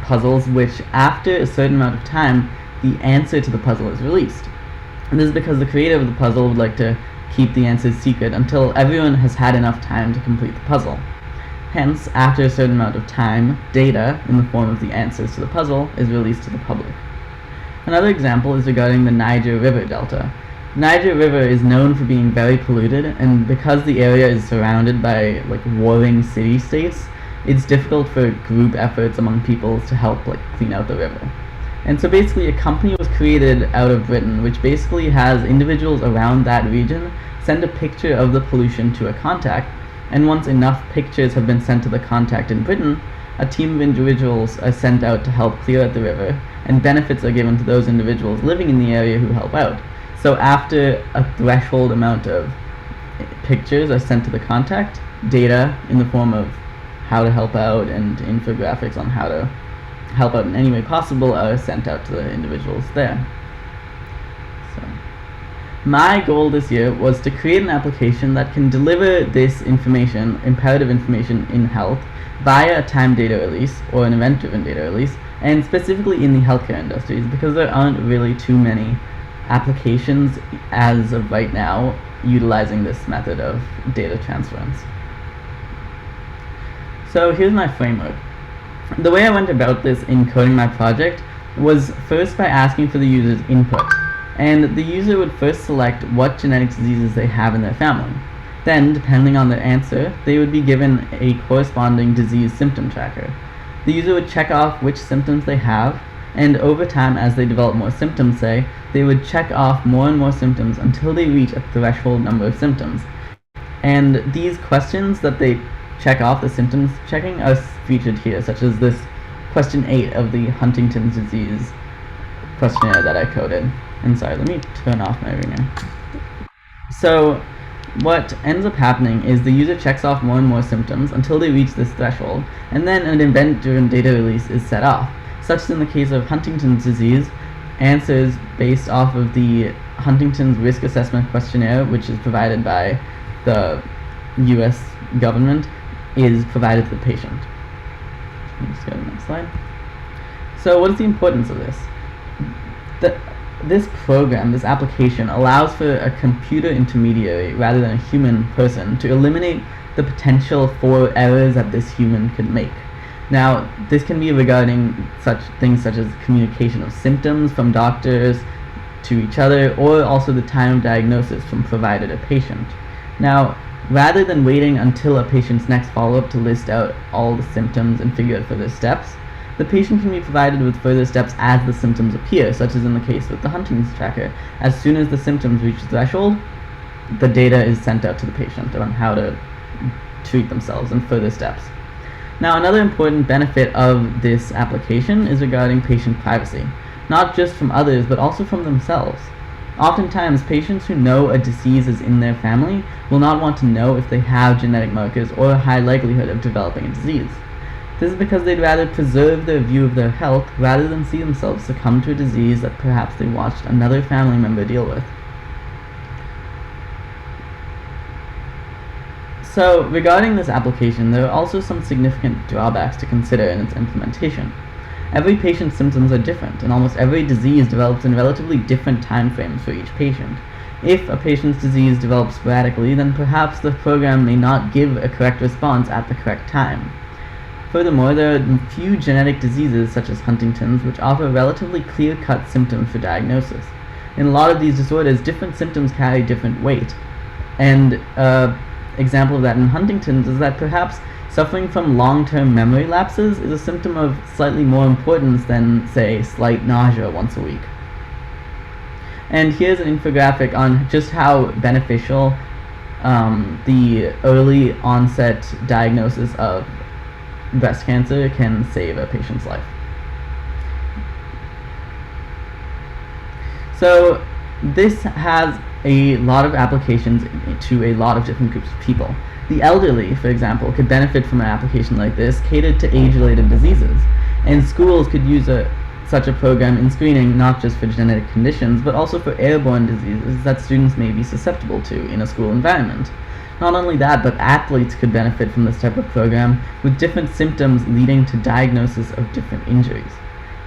puzzles which, after a certain amount of time, the answer to the puzzle is released. And this is because the creator of the puzzle would like to keep the answers secret until everyone has had enough time to complete the puzzle. Hence, after a certain amount of time, data in the form of the answers to the puzzle is released to the public. Another example is regarding the Niger River Delta. Niger River is known for being very polluted, and because the area is surrounded by warring city-states, it's difficult for group efforts among people to help clean out the river. And so basically a company was created out of Britain, which basically has individuals around that region send a picture of the pollution to a contact, and once enough pictures have been sent to the contact in Britain, a team of individuals are sent out to help clear out the river, and benefits are given to those individuals living in the area who help out. So after a threshold amount of pictures are sent to the contact, data in the form of how to help out and infographics on how to help out in any way possible are sent out to the individuals there. So my goal this year was to create an application that can deliver this information, imperative information in health, via a time data release or an event-driven data release, and specifically in the healthcare industries, because there aren't really too many applications as of right now utilizing this method of data transference. So here's my framework. The way I went about this in coding my project was first by asking for the user's input, and the user would first select what genetic diseases they have in their family. Then, depending on their answer, they would be given a corresponding disease symptom tracker. The user would check off which symptoms they have, And over time, as they develop more symptoms, say, they would check off more and more symptoms until they reach a threshold number of symptoms. And these questions that they check off, the symptoms checking, are featured here, such as this question 8 of the Huntington's disease questionnaire that I coded. And sorry, let me turn off my ringer. So what ends up happening is the user checks off more and more symptoms until they reach this threshold, and then an event-driven data release is set off. Such in the case of Huntington's disease, answers based off of the Huntington's Risk Assessment Questionnaire, which is provided by the US government, is provided to the patient. Let me just go to the next slide. So what is the importance of this? This program, this application, allows for a computer intermediary rather than a human person to eliminate the potential for errors that this human could make. Now, this can be regarding such things such as communication of symptoms from doctors to each other, or also the time of diagnosis from provider to patient. Now, rather than waiting until a patient's next follow-up to list out all the symptoms and figure out further steps, the patient can be provided with further steps as the symptoms appear, such as in the case with the Huntington's tracker. As soon as the symptoms reach the threshold, the data is sent out to the patient on how to treat themselves and further steps. Now, another important benefit of this application is regarding patient privacy, not just from others, but also from themselves. Oftentimes, patients who know a disease is in their family will not want to know if they have genetic markers or a high likelihood of developing a disease. This is because they'd rather preserve their view of their health rather than see themselves succumb to a disease that perhaps they watched another family member deal with. So, regarding this application, there are also some significant drawbacks to consider in its implementation. Every patient's symptoms are different, and almost every disease develops in relatively different time frames for each patient. If a patient's disease develops sporadically, then perhaps the program may not give a correct response at the correct time. Furthermore, there are few genetic diseases, such as Huntington's, which offer relatively clear-cut symptoms for diagnosis. In a lot of these disorders, different symptoms carry different weight. And example of that in Huntington's is that perhaps suffering from long-term memory lapses is a symptom of slightly more importance than, say, slight nausea once a week. And here's an infographic on just how beneficial the early onset diagnosis of breast cancer can save a patient's life. So this has a lot of applications to a lot of different groups of people. The elderly, for example, could benefit from an application like this catered to age-related diseases, and schools could use such a program in screening not just for genetic conditions, but also for airborne diseases that students may be susceptible to in a school environment. Not only that, but athletes could benefit from this type of program, with different symptoms leading to diagnosis of different injuries.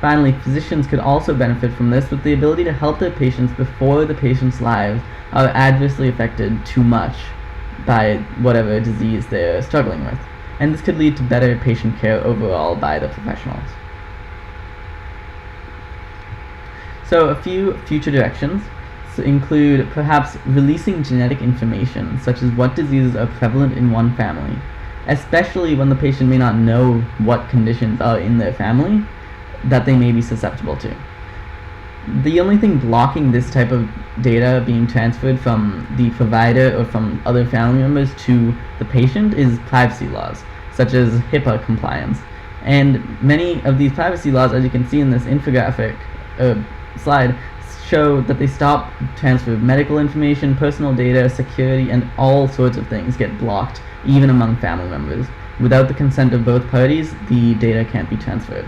Finally, physicians could also benefit from this with the ability to help their patients before the patient's lives are adversely affected too much by whatever disease they're struggling with. And this could lead to better patient care overall by the professionals. So a few future directions include perhaps releasing genetic information, such as what diseases are prevalent in one family, especially when the patient may not know what conditions are in their family that they may be susceptible to. The only thing blocking this type of data being transferred from the provider or from other family members to the patient is privacy laws, such as HIPAA compliance. And many of these privacy laws, as you can see in this infographic slide, show that they stop transfer of medical information, personal data, security, and all sorts of things get blocked, even among family members. Without the consent of both parties, the data can't be transferred.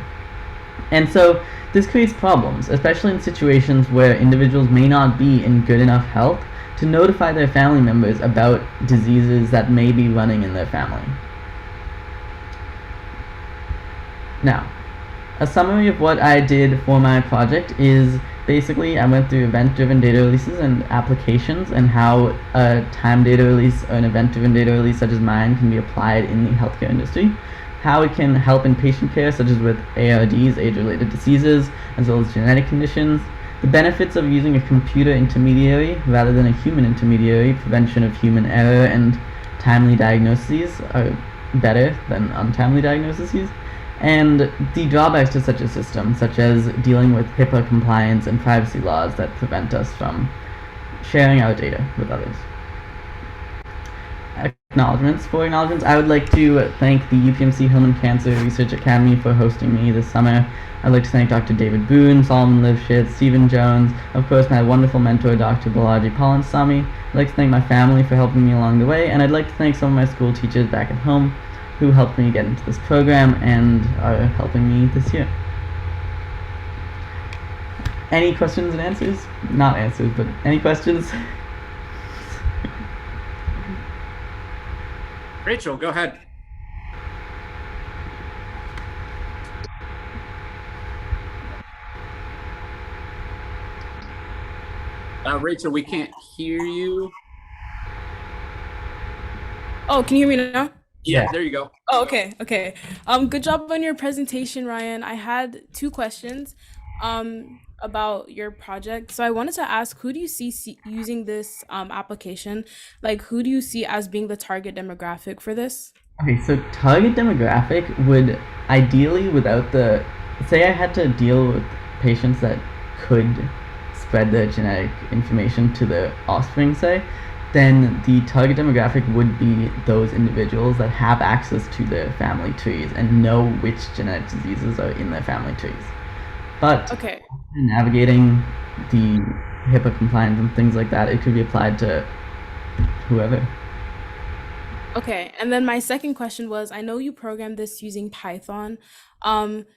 And so this creates problems, especially in situations where individuals may not be in good enough health to notify their family members about diseases that may be running in their family. Now, a summary of what I did for my project is basically I went through event-driven data releases and applications and how a time data release or an event-driven data release such as mine can be applied in the healthcare industry, how it can help in patient care such as with ARDs, age-related diseases, as well as genetic conditions, the benefits of using a computer intermediary rather than a human intermediary, prevention of human error, and timely diagnoses are better than untimely diagnoses, and the drawbacks to such a system, such as dealing with HIPAA compliance and privacy laws that prevent us from sharing our data with others. Acknowledgements. For acknowledgements, I would like to thank the UPMC Hillman Cancer Research Academy for hosting me this summer. I'd like to thank Dr. David Boone, Solomon Lifshitz, Stephen Jones, of course my wonderful mentor, Dr. Balaji Palansamy. I'd like to thank my family for helping me along the way, and I'd like to thank some of my school teachers back at home who helped me get into this program and are helping me this year. Any questions and answers? Not answers, but any questions? Rachel, go ahead. Rachel, we can't hear you. Oh, can you hear me now? Yeah, there you go. Oh, okay. Good job on your presentation, Ryan. I had 2 questions about your project. So I wanted to ask, who do you see using this application? Like, who do you see as being the target demographic for this? Okay, so target demographic would ideally, without the, say I had to deal with patients that could spread their genetic information to their offspring, say, then the target demographic would be those individuals that have access to their family trees and know which genetic diseases are in their family trees. But okay, navigating the HIPAA compliance and things like that, it could be applied to whoever. Okay, and then my second question was, I know you programmed this using Python.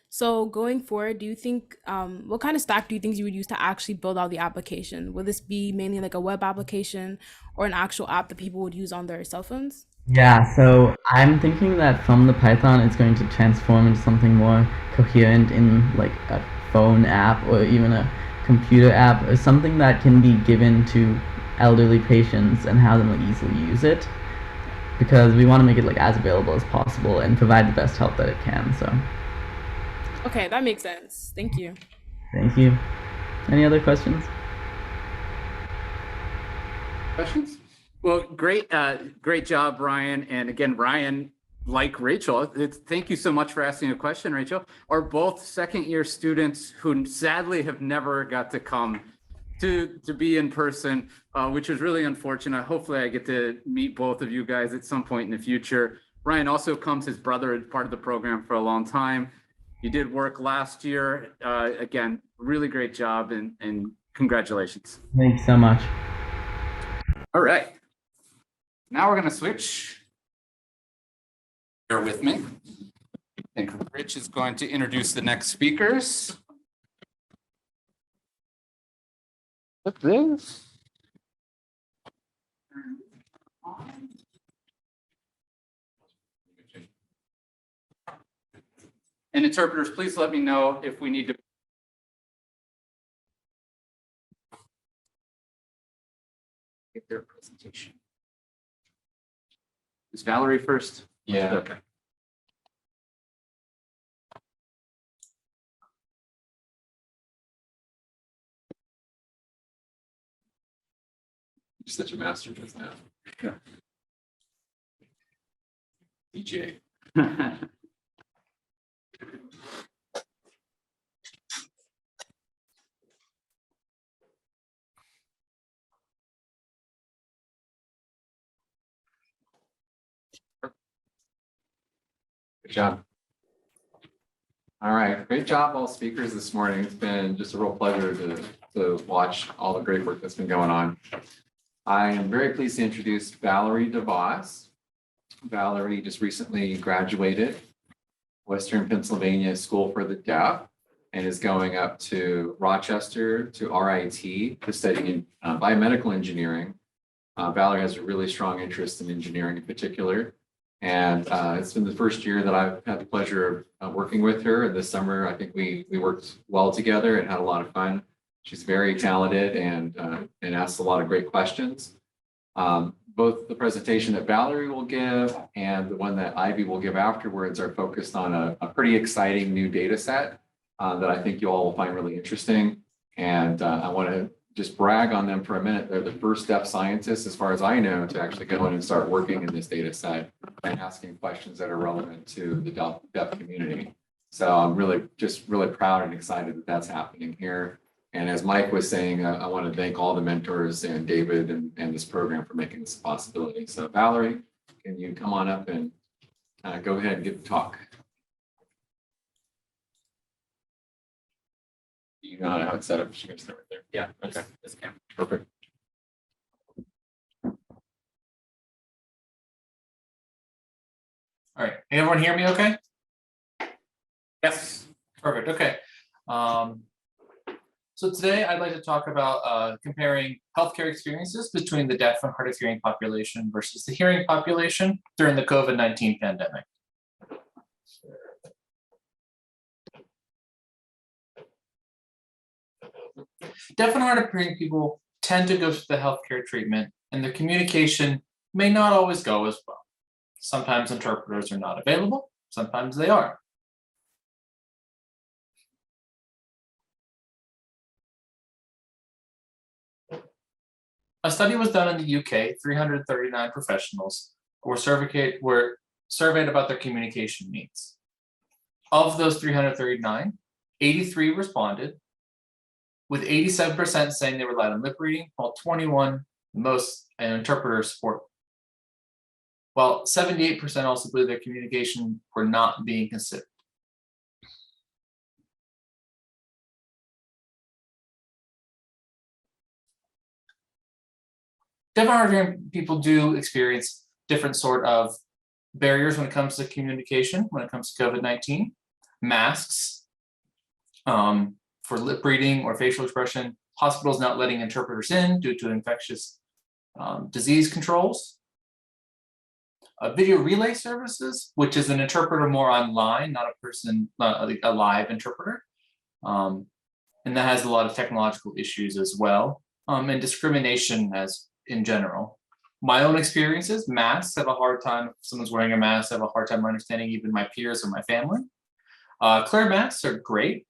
So going forward, do you think, what kind of stack do you think you would use to actually build out the application? Will this be mainly like a web application or an actual app that people would use on their cell phones? Yeah, so I'm thinking that from the Python, it's going to transform into something more coherent in like a phone app or even a computer app, or something that can be given to elderly patients and have them easily use it, because we want to make it like as available as possible and provide the best help that it can. So okay, that makes sense. Thank you. Thank you. Any other questions? Questions? Well, great job, Ryan. And again, Ryan, like Rachel, thank you so much for asking a question, Rachel, are both second-year students who sadly have never got to come to be in person, which is really unfortunate. Hopefully I get to meet both of you guys at some point in the future. Ryan also comes, his brother is part of the program for a long time. You did work last year. Again, really great job and congratulations. Thanks so much. All right. Now we're going to switch. Bear with me. I think Rich is going to introduce the next speakers. Look this. And interpreters, please let me know if we need to. Get their presentation. Is Valerie first? Yeah. Okay. You're such a master just now. Yeah. DJ. Good job. All right, great job, all speakers this morning. It's been just a real pleasure to watch all the great work that's been going on. I am very pleased to introduce Valerie DeVos. Valerie just recently graduated Western Pennsylvania School for the Deaf and is going up to Rochester to RIT to study biomedical engineering. Valerie has a really strong interest in engineering in particular. And it's been the first year that I've had the pleasure of working with her. And this summer, I think we worked well together and had a lot of fun. She's very talented and asks a lot of great questions. Both the presentation that Valerie will give and the one that Ivy will give afterwards are focused on a pretty exciting new data set that I think you all will find really interesting. And I want to just brag on them for a minute. They're the first deaf scientists, as far as I know, to actually go in and start working in this data set and asking questions that are relevant to the deaf community. So I'm really proud and excited that that's happening here. And as Mike was saying, I want to thank all the mentors and David and this program for making this a possibility. So Valerie, can you come on up and go ahead and give the talk? You know how it's set up. She can start right there. Yeah. Okay. This camera. Perfect. All right. Can everyone hear me okay? Yes. Perfect. Okay. So today I'd like to talk about comparing healthcare experiences between the deaf and hard of hearing population versus the hearing population during the COVID-19 pandemic. Deaf and hard of hearing people tend to go through the healthcare treatment, and their communication may not always go as well. Sometimes interpreters are not available, sometimes they are. A study was done in the UK. 339 professionals were surveyed about their communication needs. Of those 339, 83 responded, with 87% saying they relied on lip reading, while 21 most and interpreter support. While 78% also believe their communication were not being considered. Deaf and hard of hearing people do experience different sort of barriers when it comes to communication, when it comes to COVID-19. Masks for lip reading or facial expression, hospitals not letting interpreters in due to infectious disease controls. Video relay services, which is an interpreter more online, not a person, not a live interpreter. And that has a lot of technological issues as well. And discrimination as in general. My own experiences, masks have a hard time, if someone's wearing a mask, I have a hard time understanding even my peers or my family. Clear masks are great,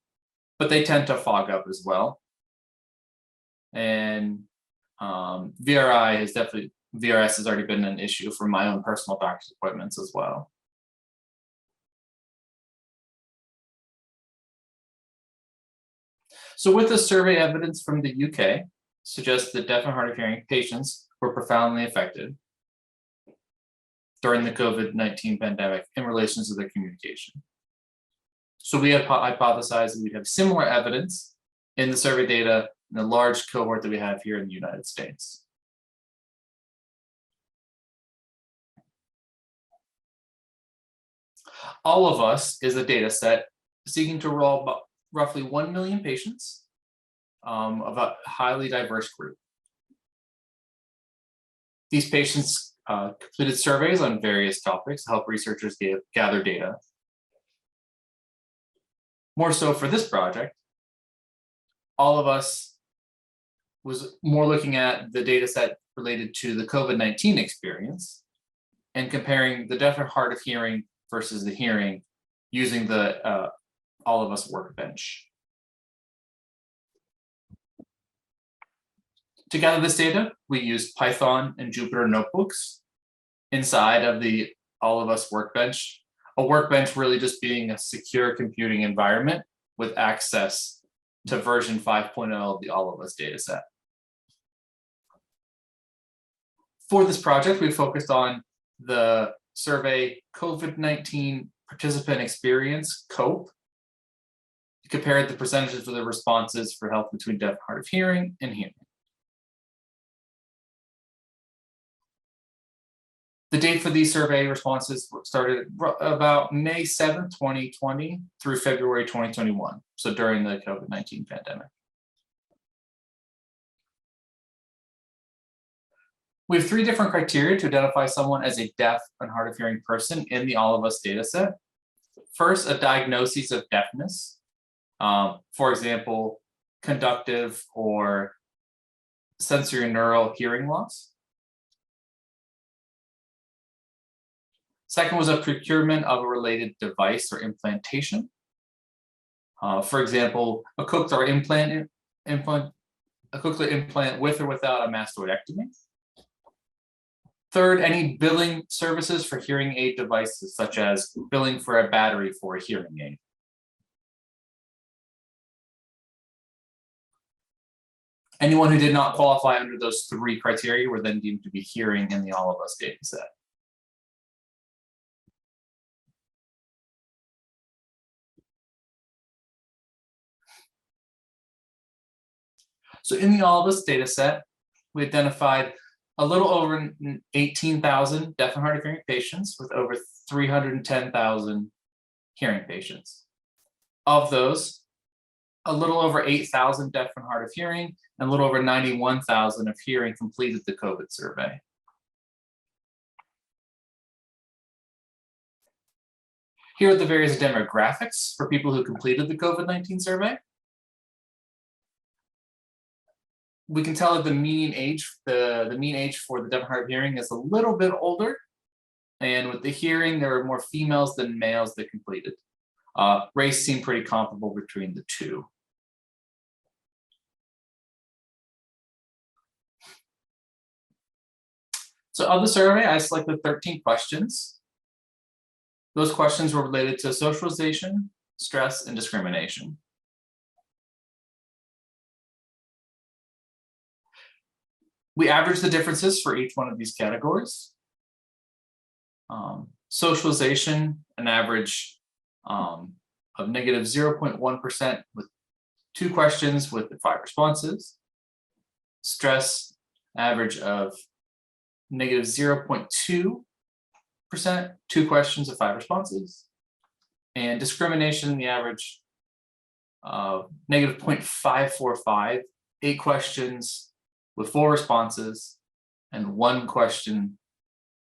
but they tend to fog up as well. And VRS has already been an issue for my own personal doctor's appointments as well. So with the survey evidence from the UK, suggests that deaf and hard of hearing patients were profoundly affected during the COVID-19 pandemic in relation to their communication. So we have hypothesized that we'd have similar evidence in the survey data in the large cohort that we have here in the United States. All of Us is a data set seeking to enroll roughly 1 million patients of a highly diverse group. These patients completed surveys on various topics to help researchers gather data. More so for this project, All of Us was more looking at the data set related to the COVID-19 experience and comparing the deaf and hard of hearing versus the hearing using the All of Us workbench. To gather this data, we used Python and Jupyter notebooks inside of the All of Us workbench. A workbench really just being a secure computing environment with access to version 5.0 of the All of Us dataset. For this project, we focused on the survey COVID-19 participant experience, COPE. We compared the percentages of the responses for health between deaf and hard of hearing and hearing. The date for these survey responses started about May 7th, 2020 through February 2021, so during the COVID-19 pandemic. We have 3 different criteria to identify someone as a deaf and hard of hearing person in the All of Us dataset. First, a diagnosis of deafness, for example, conductive or sensorineural hearing loss. Second was a procurement of a related device or implantation. For example, a cochlear implant with or without a mastoidectomy. Third, any billing services for hearing aid devices, such as billing for a battery for a hearing aid. Anyone who did not qualify under those 3 criteria were then deemed to be hearing in the All of Us data set. So in the All of Us data set, we identified a little over 18,000 deaf and hard of hearing patients with over 310,000 hearing patients. Of those, a little over 8,000 deaf and hard of hearing and a little over 91,000 of hearing completed the COVID survey. Here are the various demographics for people who completed the COVID-19 survey. We can tell that the mean age for the deaf and hard of hearing is a little bit older. And with the hearing, there were more females than males that completed. Race seemed pretty comparable between the two. So of the survey, I selected 13 questions. Those questions were related to socialization, stress, and discrimination. We averaged the differences for each one of these categories. Socialization, an average of negative 0.1% with 2 questions with 5 responses. Stress, average of negative 0.2%, 2 questions of 5 responses. And discrimination, the average of negative 0.545, 8 questions with 4 responses and 1 question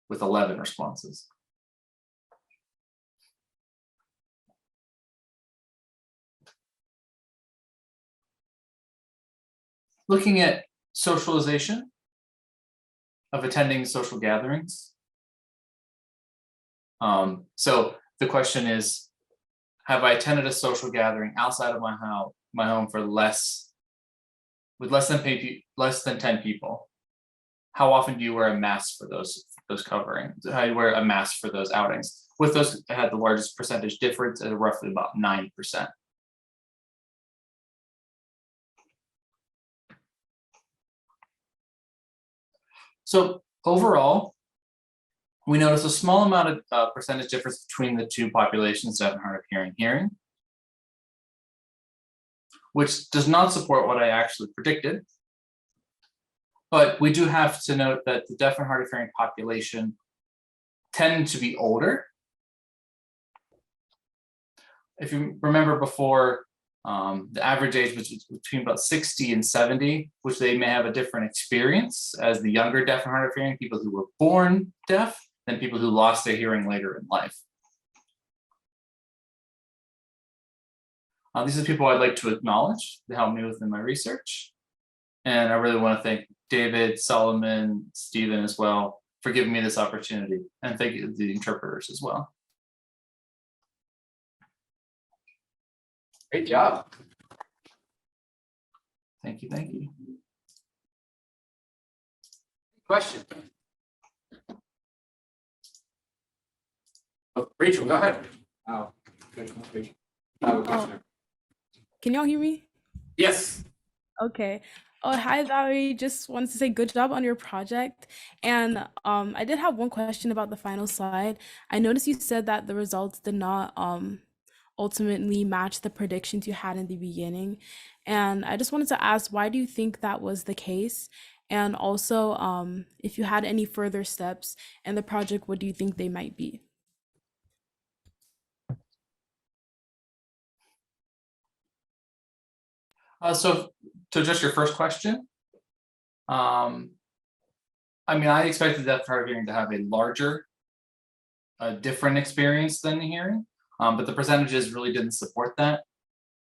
with 11 responses. Looking at socialization of attending social gatherings. So the question is, have I attended a social gathering outside of my home for less than 10 people? How often do you wear a mask for those coverings? How do you wear a mask for those outings? With those, it had the largest percentage difference at roughly about 9%. So overall, we notice a small amount of percentage difference between the 2 populations, deaf and hard of hearing, which does not support what I actually predicted. But we do have to note that the deaf and hard of hearing population tend to be older. If you remember before, the average age was between about 60 and 70, which they may have a different experience as the younger deaf and hard of hearing, people who were born deaf, than people who lost their hearing later in life. These are people I'd like to acknowledge to help me within my research. And I really want to thank David, Solomon, Stephen as well for giving me this opportunity. And thank you to the interpreters as well. Great job. Thank you, thank you. Question? Oh, Rachel, go ahead. Oh, good. Can y'all hear me? Yes. Okay. Oh, hi, Valerie. Just wanted to say good job on your project. And I did have one question about the final slide. I noticed you said that the results did not ultimately match the predictions you had in the beginning. And I just wanted to ask, why do you think that was the case? And also, if you had any further steps in the project, what do you think they might be? So to just your first question, I mean, I expected deaf and hard of hearing to have a larger, different experience than the hearing, but the percentages really didn't support that.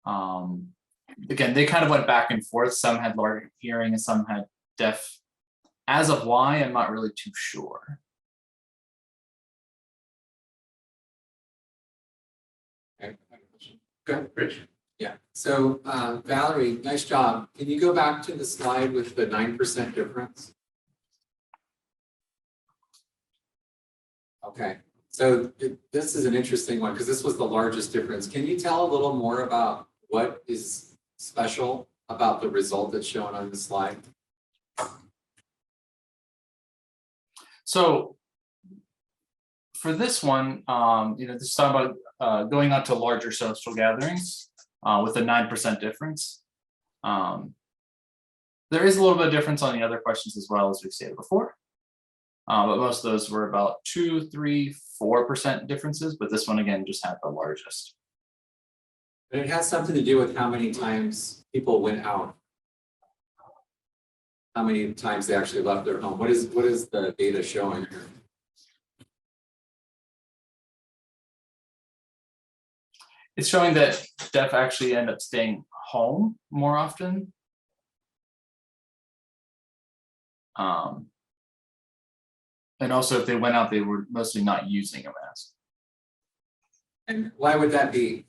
Again, they kind of went back and forth. Some had larger hearing and some had deaf. As of why, I'm not really too sure. Okay. Good, Rich. Yeah, so Valerie, nice job. Can you go back to the slide with the 9% difference? Okay, so this is an interesting one because this was the largest difference. Can you tell a little more about what is special about the result that's shown on this slide? So for this one, this is talking about going out to larger social gatherings with a 9% difference. There is a little bit of difference on the other questions as well, as we've stated before. But most of those were about 2, 3, 4% differences, but this one again just had the largest. But it has something to do with how many times people went out. How many times they actually left their home. What is the data showing here? It's showing that deaf actually end up staying home more often. And also if they went out, they were mostly not using a mask. And why would that be?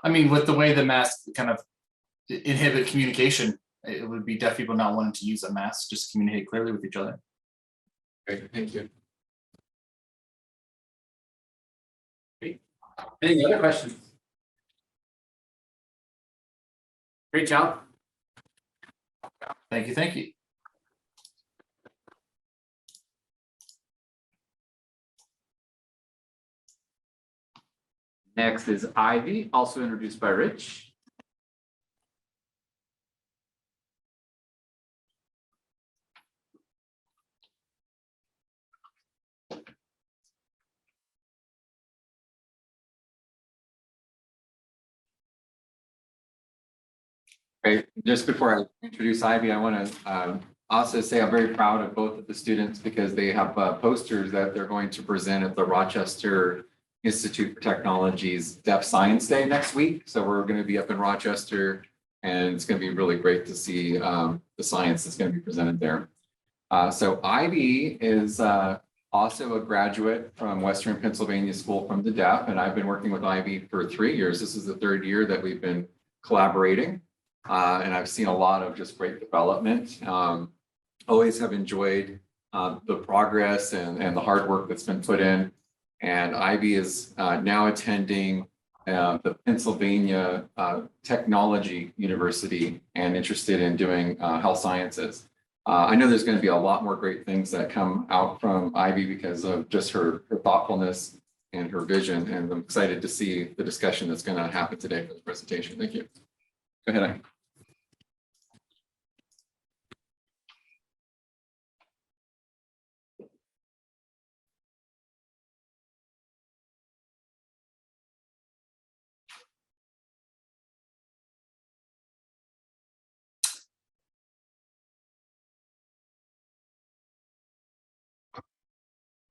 I mean, with the way the mask kind of inhibit communication, it would be deaf people not wanting to use a mask just to communicate clearly with each other. Great, thank you. Great. Any other questions? Great job. Thank you, thank you. Next is Ivy, also introduced by Rich. Great. Just before I introduce Ivy, I want to also say I'm very proud of both of the students because they have posters that they're going to present at the Rochester Institute for Technology's Deaf Science Day next week. So we're going to be up in Rochester, and it's going to be really great to see the science that's going to be presented there. So Ivy is also a graduate from Western Pennsylvania School from the Deaf, and I've been working with Ivy for 3 years. This is the 3rd year that we've been collaborating. And I've seen a lot of just great development. Always have enjoyed the progress and the hard work that's been put in. And Ivy is now attending the Pennsylvania Technology University and interested in doing health sciences. I know there's going to be a lot more great things that come out from Ivy because of just her thoughtfulness and her vision. And I'm excited to see the discussion that's going to happen today for the presentation. Thank you. Go ahead, Ivy.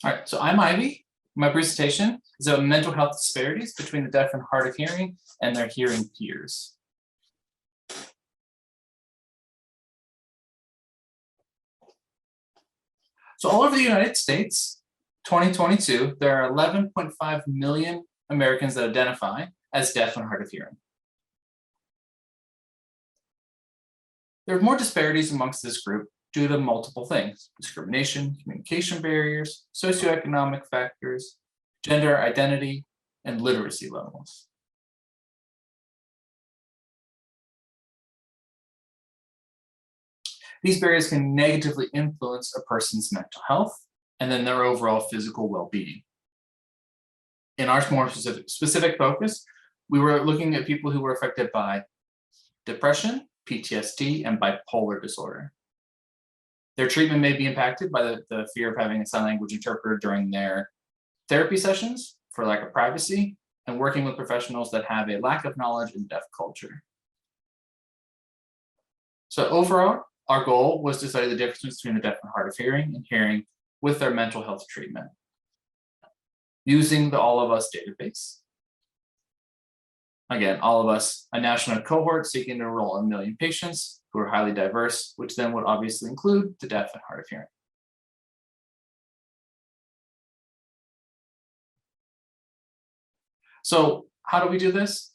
All right, so I'm Ivy. My presentation is about mental health disparities between the deaf and hard of hearing and their hearing peers. So all over the United States, 2022, there are 11.5 million Americans that identify as deaf and hard of hearing. There are more disparities amongst this group due to multiple things: discrimination, communication barriers, socioeconomic factors, gender identity, and literacy levels. These barriers can negatively influence a person's mental health and then their overall physical well-being. In our more specific focus, we were looking at people who were affected by depression, PTSD, and bipolar disorder. Their treatment may be impacted by the fear of having a sign language interpreter during their therapy sessions for lack of privacy, and working with professionals that have a lack of knowledge in deaf culture. So overall, our goal was to study the difference between the deaf and hard of hearing and hearing with their mental health treatment. Using the All of Us database. Again, All of Us, a national cohort seeking to enroll 1 million patients who are highly diverse, which then would obviously include the deaf and hard of hearing. So how do we do this?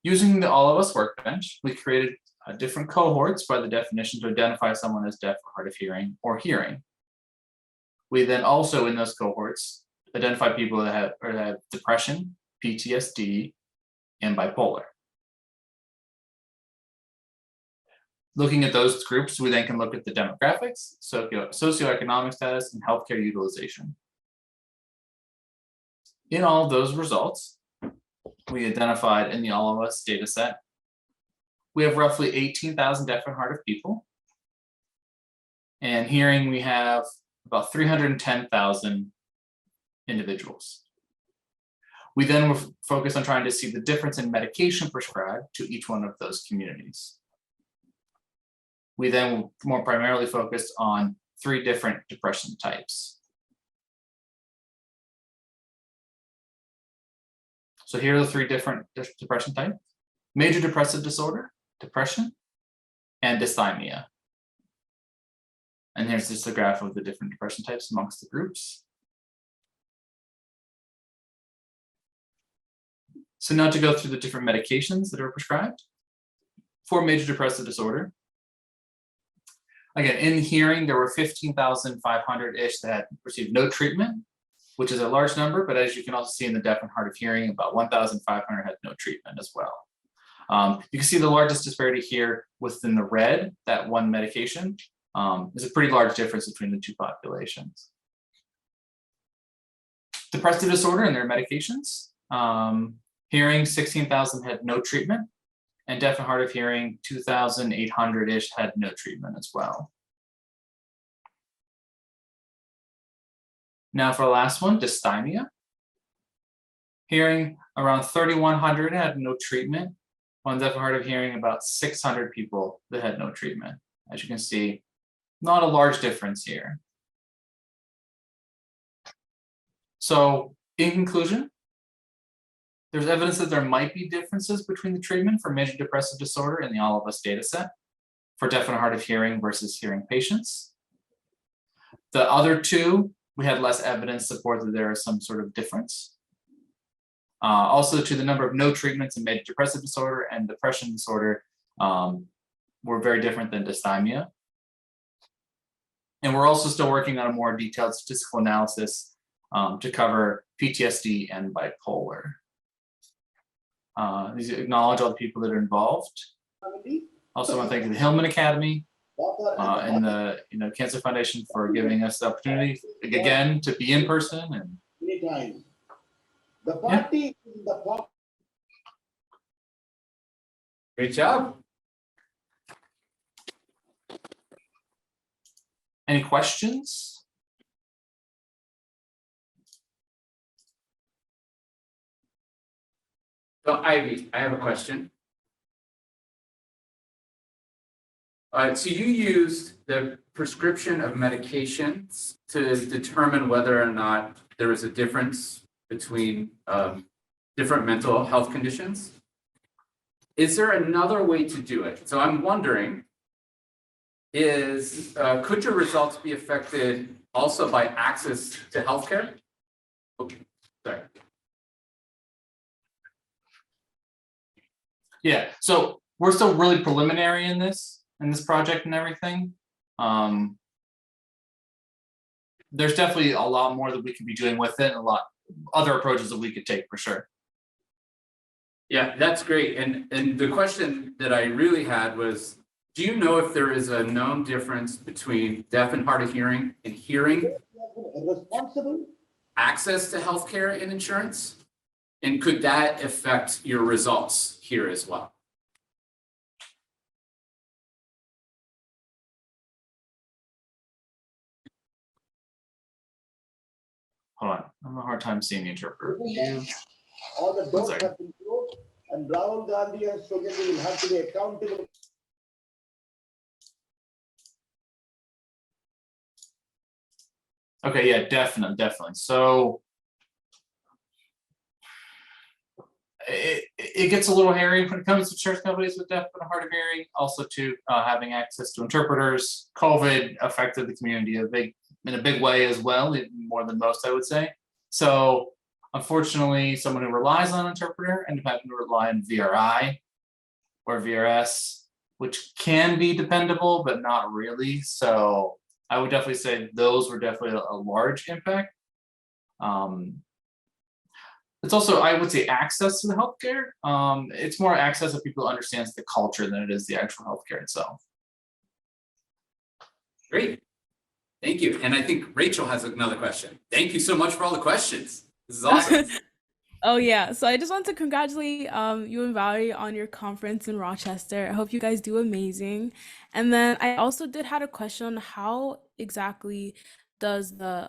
Using the All of Us workbench, we created different cohorts by the definition to identify someone as deaf or hard of hearing or hearing. We then also in those cohorts identified people that have depression, PTSD, and bipolar. Looking at those groups, we then can look at the demographics, socioeconomic status, and healthcare utilization. In all of those results, we identified in the All of Us data set, we have roughly 18,000 deaf and hard of people. And hearing, we have about 310,000 individuals. We then were focused on trying to see the difference in medication prescribed to each one of those communities. We then more primarily focused on 3 different depression types. So here are the 3 different depression types: major depressive disorder, depression, and dysthymia. And here's just a graph of the different depression types amongst the groups. So now to go through the different medications that are prescribed for major depressive disorder. Again, in hearing, there were 15,500-ish that had received no treatment, which is a large number, but as you can also see in the deaf and hard of hearing, about 1,500 had no treatment as well. You can see the largest disparity here within the red, that one medication. There's a pretty large difference between the 2 populations. Depressive disorder and their medications. Hearing, 16,000 had no treatment, and deaf and hard of hearing, 2,800-ish had no treatment as well. Now for the last one, dysthymia. Hearing, around 3,100 had no treatment. On deaf and hard of hearing, about 600 people that had no treatment. As you can see, not a large difference here. So in conclusion, there's evidence that there might be differences between the treatment for major depressive disorder in the All of Us data set for deaf and hard of hearing versus hearing patients. The other 2, we had less evidence support that there is some sort of difference. Also, to the number of no treatments in major depressive disorder and depression disorder were very different than dysthymia. And we're also still working on a more detailed statistical analysis to cover PTSD and bipolar. These acknowledge all the people that are involved. Also want to thank the Hillman Academy and the Cancer Foundation for giving us the opportunity again to be in person. And the party, yeah. Great job. Any questions? So Ivy, I have a question. So you used the prescription of medications to determine whether or not there was a difference between different mental health conditions. Is there another way to do it? So I'm wondering, could your results be affected also by access to healthcare? Okay, sorry. Yeah, so we're still really preliminary in this project and everything. There's definitely a lot more that we could be doing with it, and a lot other approaches that we could take for sure. Yeah, that's great. And the question that I really had was, do you know if there is a known difference between deaf and hard of hearing and hearing access to healthcare and insurance? And could that affect your results here as well? Hold on, I have a hard time seeing the interpreter. All the doors have been closed, and Rahul Gandhi and Sonia will have to be accountable. Okay, yeah, definitely. So it gets a little hairy when it comes to insurance companies with deaf and hard of hearing. Also, to having access to interpreters. COVID affected the community in a big way as well, even more than most, I would say. So unfortunately, someone who relies on an interpreter ended up having to rely on VRI or VRS, which can be dependable, but not really. So I would definitely say those were definitely a large impact. It's also, I would say, access to the healthcare. It's more access of people who understands the culture than it is the actual healthcare itself. Great. Thank you. And I think Rachel has another question. Thank you so much for all the questions. This is awesome. Oh yeah, so I just want to congratulate you and Valerie on your conference in Rochester. I hope you guys do amazing. And then I also did have a question on how exactly does the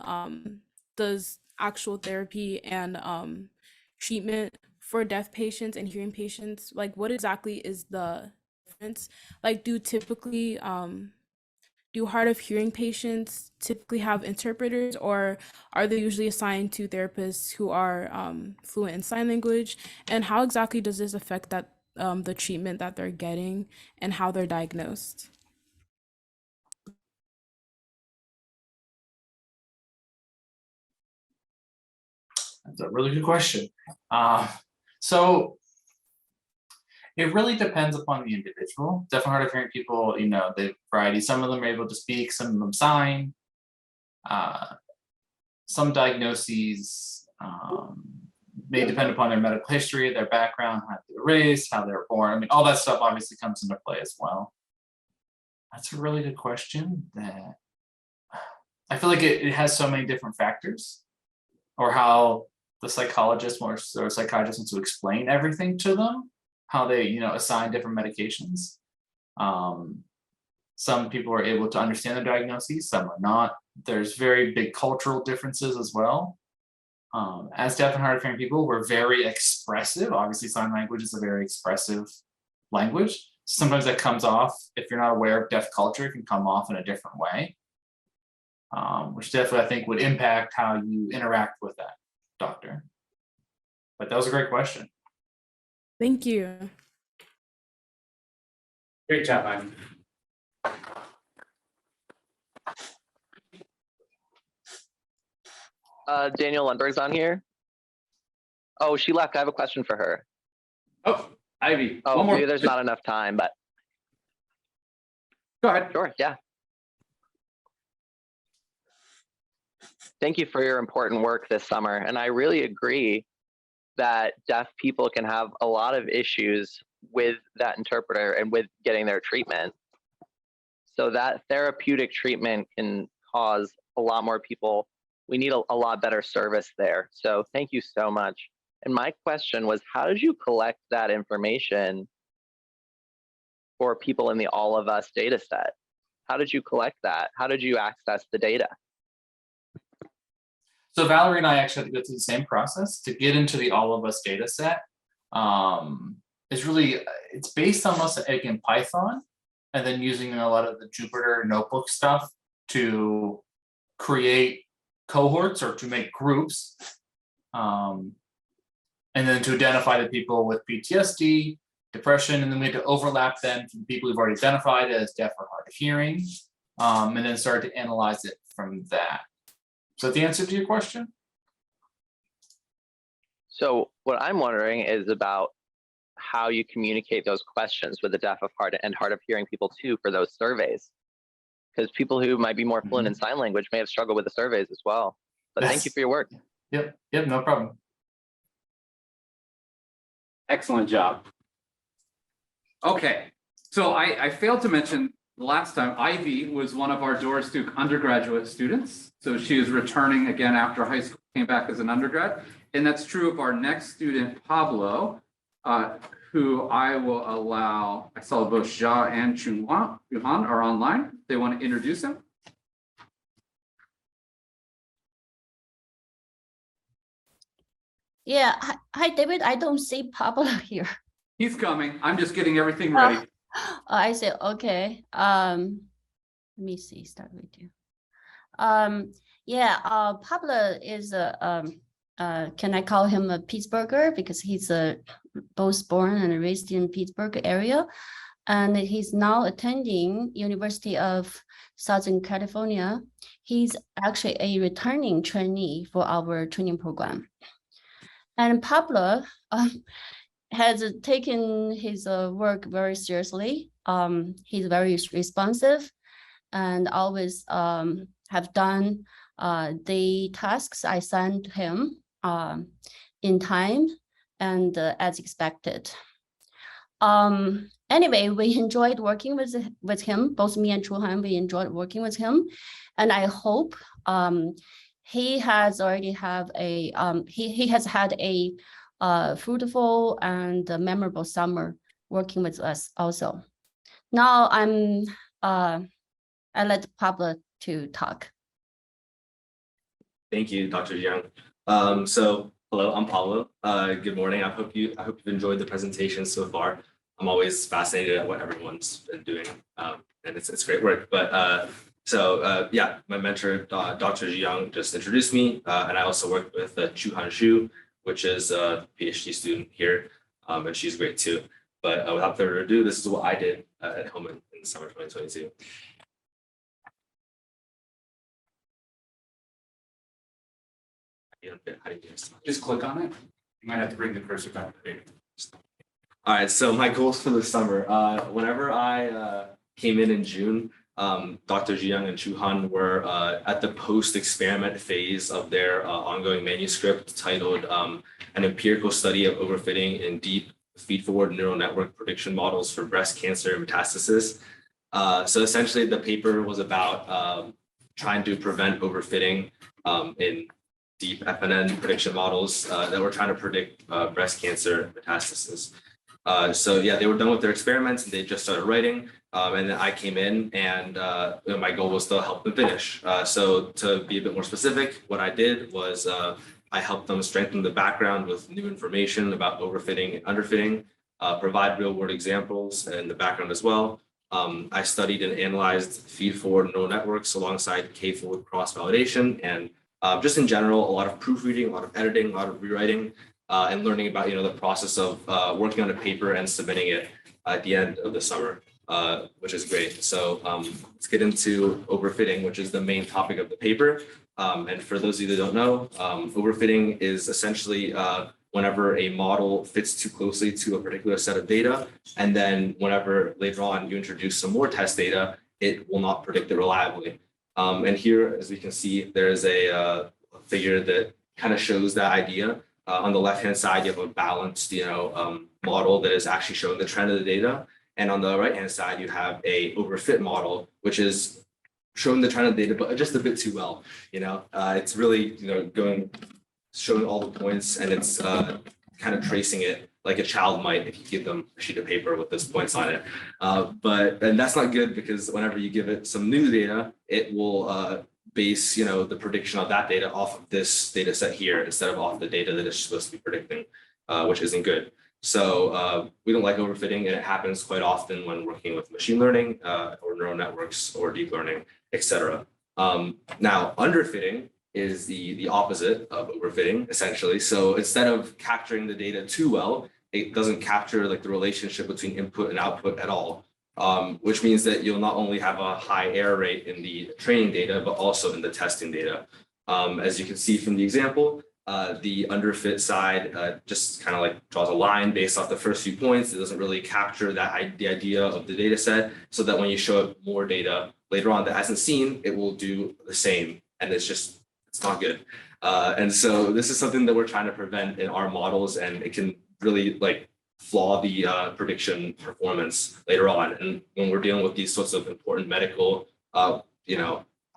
does actual therapy and treatment for deaf patients and hearing patients, like what exactly is the difference? Like do hard of hearing patients typically have interpreters, or are they usually assigned to therapists who are fluent in sign language? And how exactly does this affect that the treatment that they're getting and how they're diagnosed? That's a really good question. So it really depends upon the individual. Deaf and hard of hearing people, you know, the variety. Some of them are able to speak, some of them sign. Some diagnoses may depend upon their medical history, their background, how they were raised, how they were born. I mean, all that stuff obviously comes into play as well. That's a really good question that I feel like it has so many different factors, or how the psychologist or psychiatrist wants to explain everything to them, how they, you know, assign different medications. Some people are able to understand the diagnoses, some are not. There's very big cultural differences as well. As deaf and hard of hearing people, we're very expressive. Obviously, sign language is a very expressive language. Sometimes that comes off, if you're not aware of deaf culture, it can come off in a different way, which definitely I think would impact how you interact with that doctor. But that was a great question. Thank you. Great job, Ivan. Daniel Lundberg's on here. Oh, she left. I have a question for her. Oh, Ivy. Oh, one more. maybe there's not enough time, but go ahead. Sure, yeah. Thank you for your important work this summer. And I really agree that deaf people can have a lot of issues with that interpreter and with getting their treatment. So that therapeutic treatment can cause a lot more people. We need a lot better service there. So thank you so much. And my question was, how did you collect that information for people in the All of Us data set? How did you collect that? How did you access the data? So Valerie and I actually had to go through the same process to get into the All of Us data set. It's based on Mosaic in Python, and then using a lot of the Jupyter notebook stuff to create cohorts or to make groups. And then to identify the people with PTSD, depression, and then we had to overlap them from the people we've already identified as deaf or hard of hearing, and then start to analyze it from that. So the answer to your question? So what I'm wondering is about how you communicate those questions with the deaf of hard of hearing people too for those surveys. Because people who might be more fluent in sign language may have struggled with the surveys as well. But thank you for your work. Yep, no problem. Excellent job. Okay, so I failed to mention the last time, Ivy was one of our Doris Duke undergraduate students. So she is returning again after high school, came back as an undergrad. And that's true of our next student, Pablo, who I will allow, I saw both Jia and Shuan are online. They want to introduce him. Yeah, hi David, I don't see Pablo here. He's coming. I'm just getting everything ready. I see, okay. Let me see, start with you. Pablo is can I call him a Pittsburgher because he's both born and raised in Pittsburgh area, and he's now attending University of Southern California. He's actually a returning trainee for our training program. And Pablo has taken his work very seriously. He's very responsive and always have done the tasks I sent him in time and as expected. Anyway, we enjoyed working with him, both me and Shuan, we enjoyed working with him. And I hope he has already have a, he has had a fruitful and memorable summer working with us also. Now I let Pablo to talk. Thank you, Dr. Jiang. So hello, I'm Pablo. Good morning. I hope you've enjoyed the presentation so far. I'm always fascinated at what everyone's been doing, and it's great work. But yeah, my mentor, Dr. Jiang, just introduced me, and I also worked with Chuhan Xu, which is a PhD student here, and she's great too. But without further ado, this is what I did at home in the summer 2022. Just click on it. You might have to bring the cursor back to the page. All right, so my goals for the summer. Whenever I came in June, Dr. Jiang and Chuhan were at the post-experiment phase of their ongoing manuscript titled An Empirical Study of Overfitting in Deep Feed-Forward Neural Network Prediction Models for Breast Cancer Metastasis. So essentially, the paper was about trying to prevent overfitting in deep FNN prediction models that were trying to predict breast cancer metastasis. So yeah, they were done with their experiments and they just started writing. And then I came in and my goal was to help them finish. So to be a bit more specific, what I did was I helped them strengthen the background with new information about overfitting and underfitting, provide real world examples in the background as well. I studied and analyzed feed-forward neural networks alongside K-fold cross-validation and just in general, a lot of proofreading, a lot of editing, a lot of rewriting, and learning about the process of working on a paper and submitting it at the end of the summer, which is great. So let's get into overfitting, which is the main topic of the paper. And for those of you that don't know, overfitting is essentially whenever a model fits too closely to a particular set of data, and then whenever later on you introduce some more test data, it will not predict it reliably. And here, as we can see, there's a figure that kind of shows that idea. On the left-hand side, you have a balanced, model that is actually showing the trend of the data. And on the right-hand side, you have a overfit model, which is showing the trend of the data, but just a bit too well. It's really, showing all the points, and it's kind of tracing it like a child might if you give them a sheet of paper with those points on it. And that's not good, because whenever you give it some new data, it will base the prediction of that data off of this data set here instead of off the data that it's supposed to be predicting, which isn't good. So we don't like overfitting, and it happens quite often when working with machine learning or neural networks or deep learning, etc. Now, underfitting is the opposite of overfitting, essentially. So instead of capturing the data too well, it doesn't capture the relationship between input and output at all, which means that you'll not only have a high error rate in the training data, but also in the testing data. As you can see from the example, the underfit side just kind of draws a line based off the first few points. It doesn't really capture the idea of the data set, so that when you show it more data later on that hasn't seen, it will do the same. And it's not good. And so this is something that we're trying to prevent in our models, and it can really flaw the prediction performance later on. And when we're dealing with these sorts of important medical,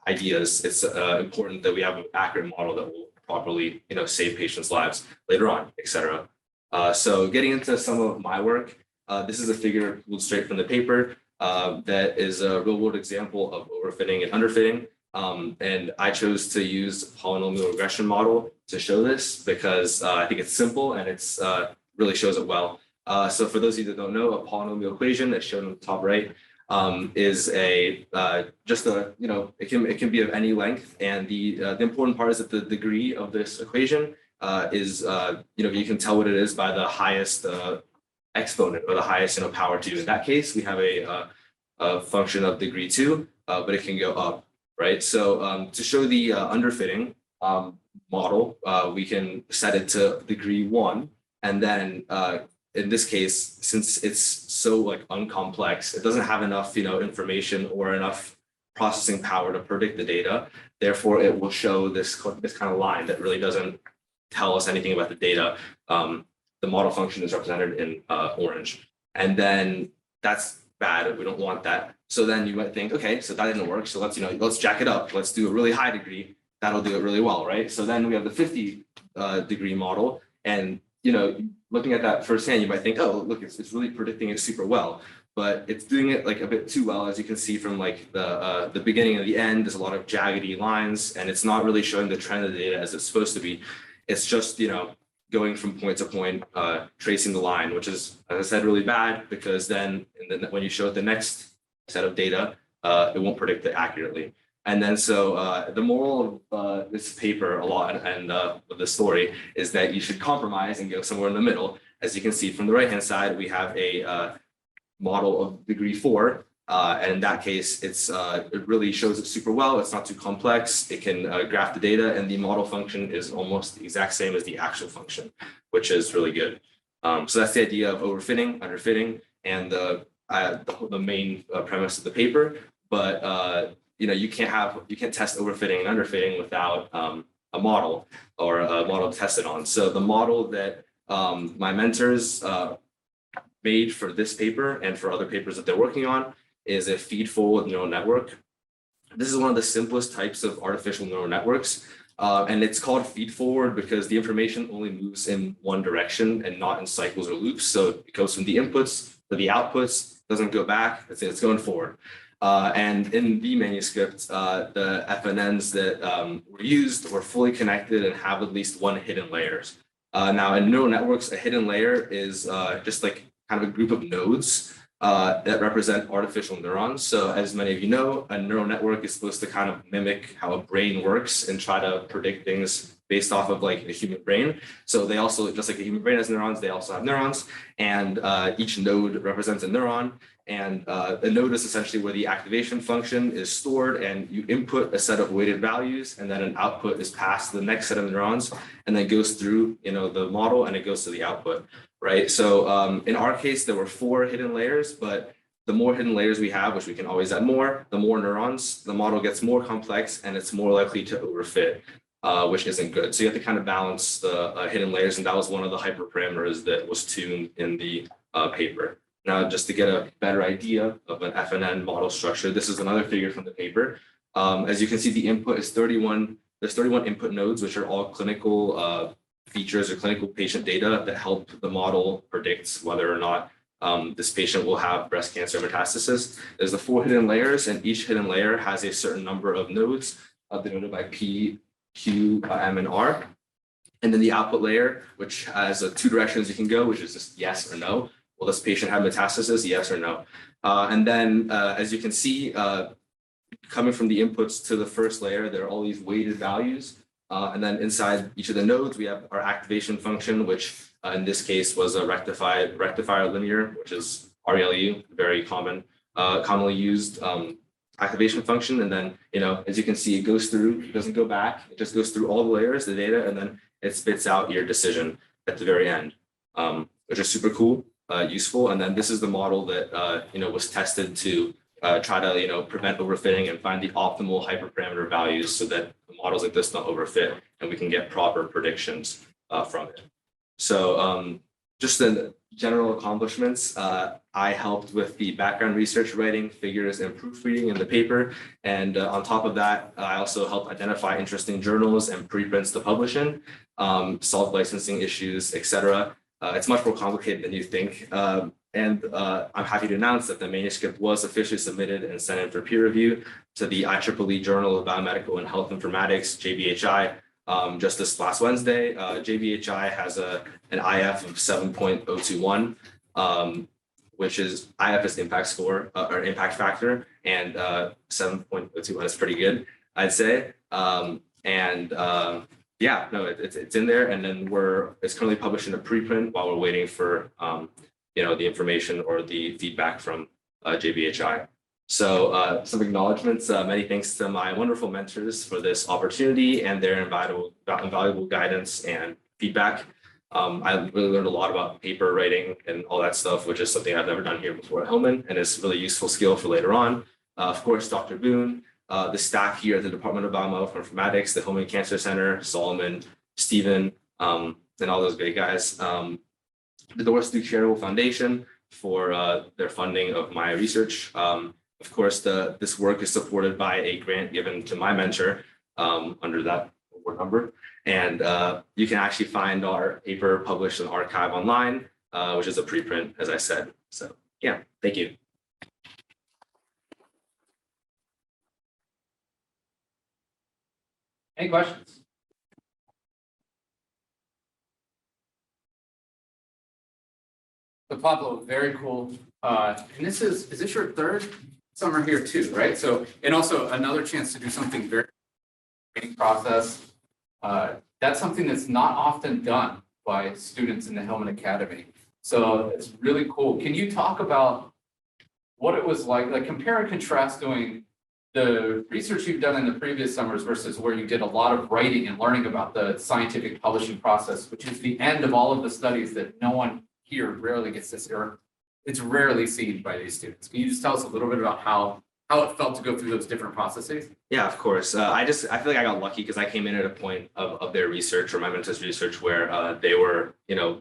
ideas, it's important that we have an accurate model that will properly, save patients' lives later on, etc. So getting into some of my work, this is a figure pulled straight from the paper that is a real-world example of overfitting and underfitting. And I chose to use polynomial regression model to show this because I think it's simple and it's really shows it well. So for those of you that don't know, a polynomial equation that's shown on the top right is it can be of any length, and the important part is that the degree of this equation is you can tell what it is by the highest exponent, or the highest power 2. In that case, we have a function of degree 2, but it can go up. Right, so to show the underfitting model, we can set it to degree 1, and then in this case, since it's so uncomplex, it doesn't have enough information or enough processing power to predict the data. Therefore, it will show this kind of line that really doesn't tell us anything about the data. The model function is represented in orange. And then that's bad. We don't want that. So then you might think, okay, so that didn't work. So let's jack it up. Let's do a really high degree. That'll do it really well, right? So then we have the 50 degree model. And looking at that firsthand, you might think, oh, look, it's really predicting it super well. But it's doing it like a bit too well, as you can see from like the beginning and the end. There's a lot of jaggedy lines, and it's not really showing the trend of the data as it's supposed to be. It's just going from point to point, tracing the line, which is, as I said, really bad, because then when you show it the next set of data, it won't predict it accurately. And then so the moral of this paper and the story is that you should compromise and go somewhere in the middle. As you can see from the right-hand side, we have a model of degree 4. And in that case, it really shows it super well. It's not too complex. It can graph the data, and the model function is almost the exact same as the actual function, which is really good. So that's the idea of overfitting, underfitting, and the main premise of the paper. But you can't test overfitting and underfitting without a model or a model to test it on. So the model that my mentors made for this paper and for other papers that they're working on is a feed-forward neural network. This is one of the simplest types of artificial neural networks. And it's called feed-forward because the information only moves in one direction and not in cycles or loops. So it goes from the inputs to the outputs, doesn't go back, it's going forward. And in the manuscript, the FNNs that were used were fully connected and have at least one hidden layers. Now in neural networks, a hidden layer is just like kind of a group of nodes that represent artificial neurons. So as many of you know, a neural network is supposed to kind of mimic how a brain works and try to predict things based off of like a human brain. So they also, just like a human brain has neurons, they also have neurons, and each node represents a neuron. And a node is essentially where the activation function is stored, and you input a set of weighted values, and then an output is passed to the next set of neurons, and then goes through the model, and it goes to the output, right? So in our case, there were 4 hidden layers, but the more hidden layers we have, which we can always add more, the more neurons, the model gets more complex, and it's more likely to overfit, which isn't good. So you have to kind of balance the hidden layers, and that was one of the hyperparameters that was tuned in the paper. Now, just to get a better idea of an FNN model structure, this is another figure from the paper. As you can see, the input is 31. There's 31 input nodes, which are all clinical features or clinical patient data that help the model predict whether or not this patient will have breast cancer metastasis. There's the 4 hidden layers, and each hidden layer has a certain number of nodes denoted by P, Q, M, and R. And then the output layer, which has 2 directions you can go, which is just yes or no. Will this patient have metastasis? Yes or no? And then, as you can see, coming from the inputs to the first layer, there are all these weighted values. And then inside each of the nodes, we have our activation function, which in this case was a rectifier linear, which is ReLU, very commonly used activation function. And then, as you can see, it goes through, it doesn't go back. It just goes through all the layers, the data, and then it spits out your decision at the very end, which is super cool. Useful. And then this is the model that was tested to try to prevent overfitting and find the optimal hyperparameter values so that models like this don't overfit and we can get proper predictions from it. So just the general accomplishments, I helped with the background research, writing, figures, and proofreading in the paper. And on top of that, I also helped identify interesting journals and preprints to publish in, solve licensing issues, etc. It's much more complicated than you think. And I'm happy to announce that the manuscript was officially submitted and sent in for peer review to the IEEE Journal of Biomedical and Health Informatics, JBHI, just this last Wednesday. JBHI has an IF of 7.021, which is IF is impact score or impact factor, and 7.021 is pretty good, I'd say. Yeah, no, it's in there, and then it's currently published in a preprint while we're waiting for the information or the feedback from JBHI. So some acknowledgements. Many thanks to my wonderful mentors for this opportunity and their invaluable guidance and feedback. I really learned a lot about paper writing and all that stuff, which is something I've never done here before at Hillman, and it's a really useful skill for later on. Of course, Dr. Boone, the staff here at the Department of Biomedical Informatics, the Hillman Cancer Center, Solomon, Stephen, and all those great guys. The Doris Duke Charitable Foundation for their funding of my research. Of course, this work is supported by a grant given to my mentor under that award number. And you can actually find our paper published in arXiv online, which is a preprint, as I said. So yeah, thank you. Any questions? So Pablo, very cool. And is this your third summer here too, right? So, and also another chance to do something very process. That's something that's not often done by students in the Hillman Academy. So it's really cool. Can you talk about what it was like compare and contrast doing the research you've done in the previous summers versus where you did a lot of writing and learning about the scientific publishing process, which is the end of all of the studies that no one here rarely gets to see, or it's rarely seen by these students. Can you just tell us a little bit about how it felt to go through those different processes? Yeah, of course. I feel like I got lucky because I came in at a point of their research or my mentor's research where they were,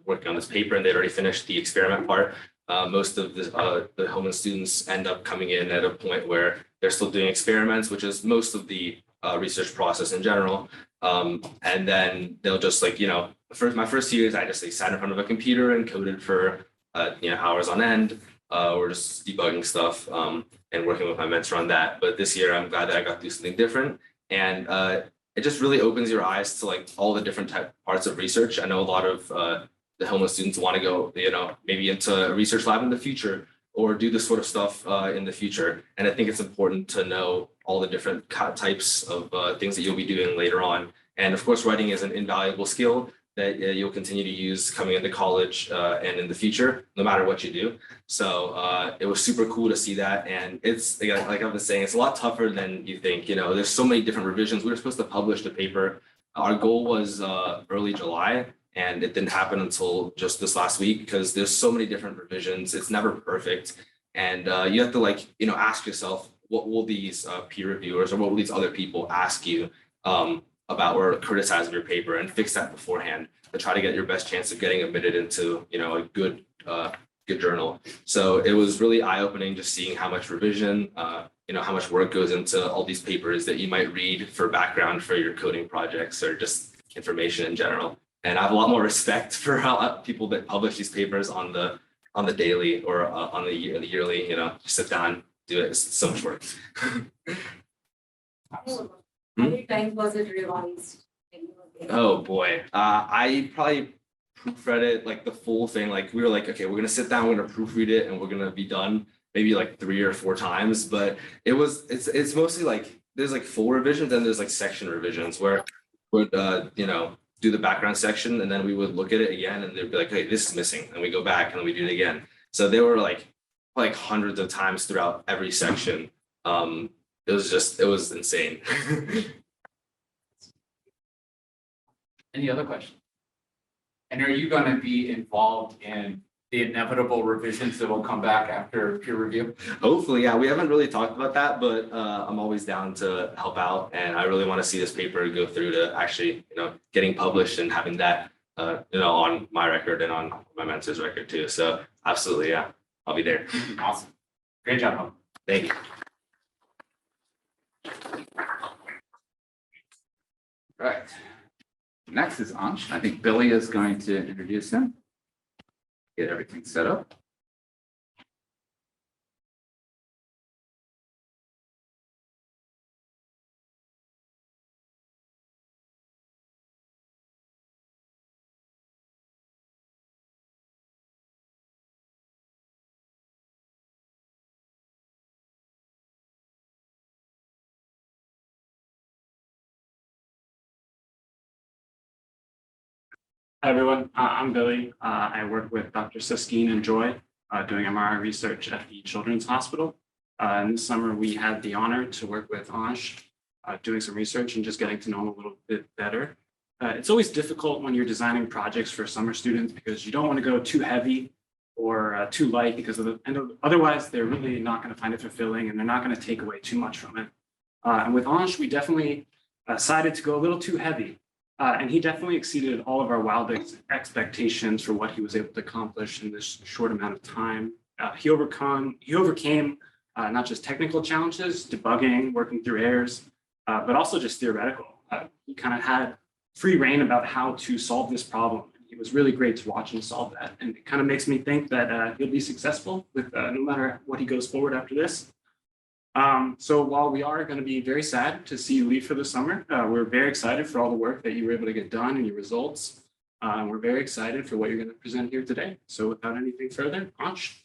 working on this paper and they'd already finished the experiment part. Most of the Hillman students end up coming in at a point where they're still doing experiments, which is most of the research process in general. And then they'll just my first years, I just sat in front of a computer and coded for hours on end. Or just debugging stuff and working with my mentor on that. But this year, I'm glad that I got to do something different. And it just really opens your eyes to all the different parts of research. I know a lot of the Hillman students want to go, maybe into a research lab in the future or do this sort of stuff in the future. And I think it's important to know all the different types of things that you'll be doing later on. And of course, writing is an invaluable skill that you'll continue to use coming into college and in the future, no matter what you do. So it was super cool to see that. And it's, like I've been saying, it's a lot tougher than you think. There's so many different revisions. We were supposed to publish the paper. Our goal was early July, and it didn't happen until just this last week because there's so many different revisions. It's never perfect. And you have to ask yourself, what will these peer reviewers or what will these other people ask you about or criticize your paper, and fix that beforehand to try to get your best chance of getting admitted into a good journal. So it was really eye-opening just seeing how much revision, how much work goes into all these papers that you might read for background for your coding projects or just information in general. And I have a lot more respect for how people that publish these papers on the daily or on the yearly, just sit down, do it. It's so much work. How many times was it revised? Oh boy, I probably proofread it the full thing. We were okay, we're gonna sit down, we're gonna proofread it, and we're gonna be done maybe 3 or 4 times. But it's mostly there's full revisions and there's section revisions where would do the background section and then we would look at it again and they'd be hey, this is missing, and we go back and we do it again. So they were hundreds of times throughout every section. It was insane. Any other questions? And are you going to be involved in the inevitable revisions that will come back after peer review? Hopefully, yeah. We haven't really talked about that, but I'm always down to help out, and I really want to see this paper go through to actually, getting published and having that, on my record and on my mentor's record too. So absolutely, yeah, I'll be there. Awesome, great job, Hum. Thank you. Right. Next is Ansh. I think Billy is going to introduce him. Get everything set up. Hi, everyone. I'm Billy. I work with Dr. Siskine and Joy doing MRI research at the Children's Hospital. And this summer, we had the honor to work with Ansh doing some research and just getting to know him a little bit better. It's always difficult when you're designing projects for summer students because you don't want to go too heavy or too light because of and otherwise they're really not going to find it fulfilling and they're not going to take away too much from it. And with Ansh, we definitely decided to go a little too heavy. And he definitely exceeded all of our wild expectations for what he was able to accomplish in this short amount of time. He overcame not just technical challenges, debugging, working through errors, but also just theoretical. He kind of had free reign about how to solve this problem. It was really great to watch him solve that. And it kind of makes me think that he'll be successful with no matter what he goes forward after this. So while we are going to be very sad to see you leave for the summer, we're very excited for all the work that you were able to get done and your results. We're very excited for what you're going to present here today. So without anything further, Ansh.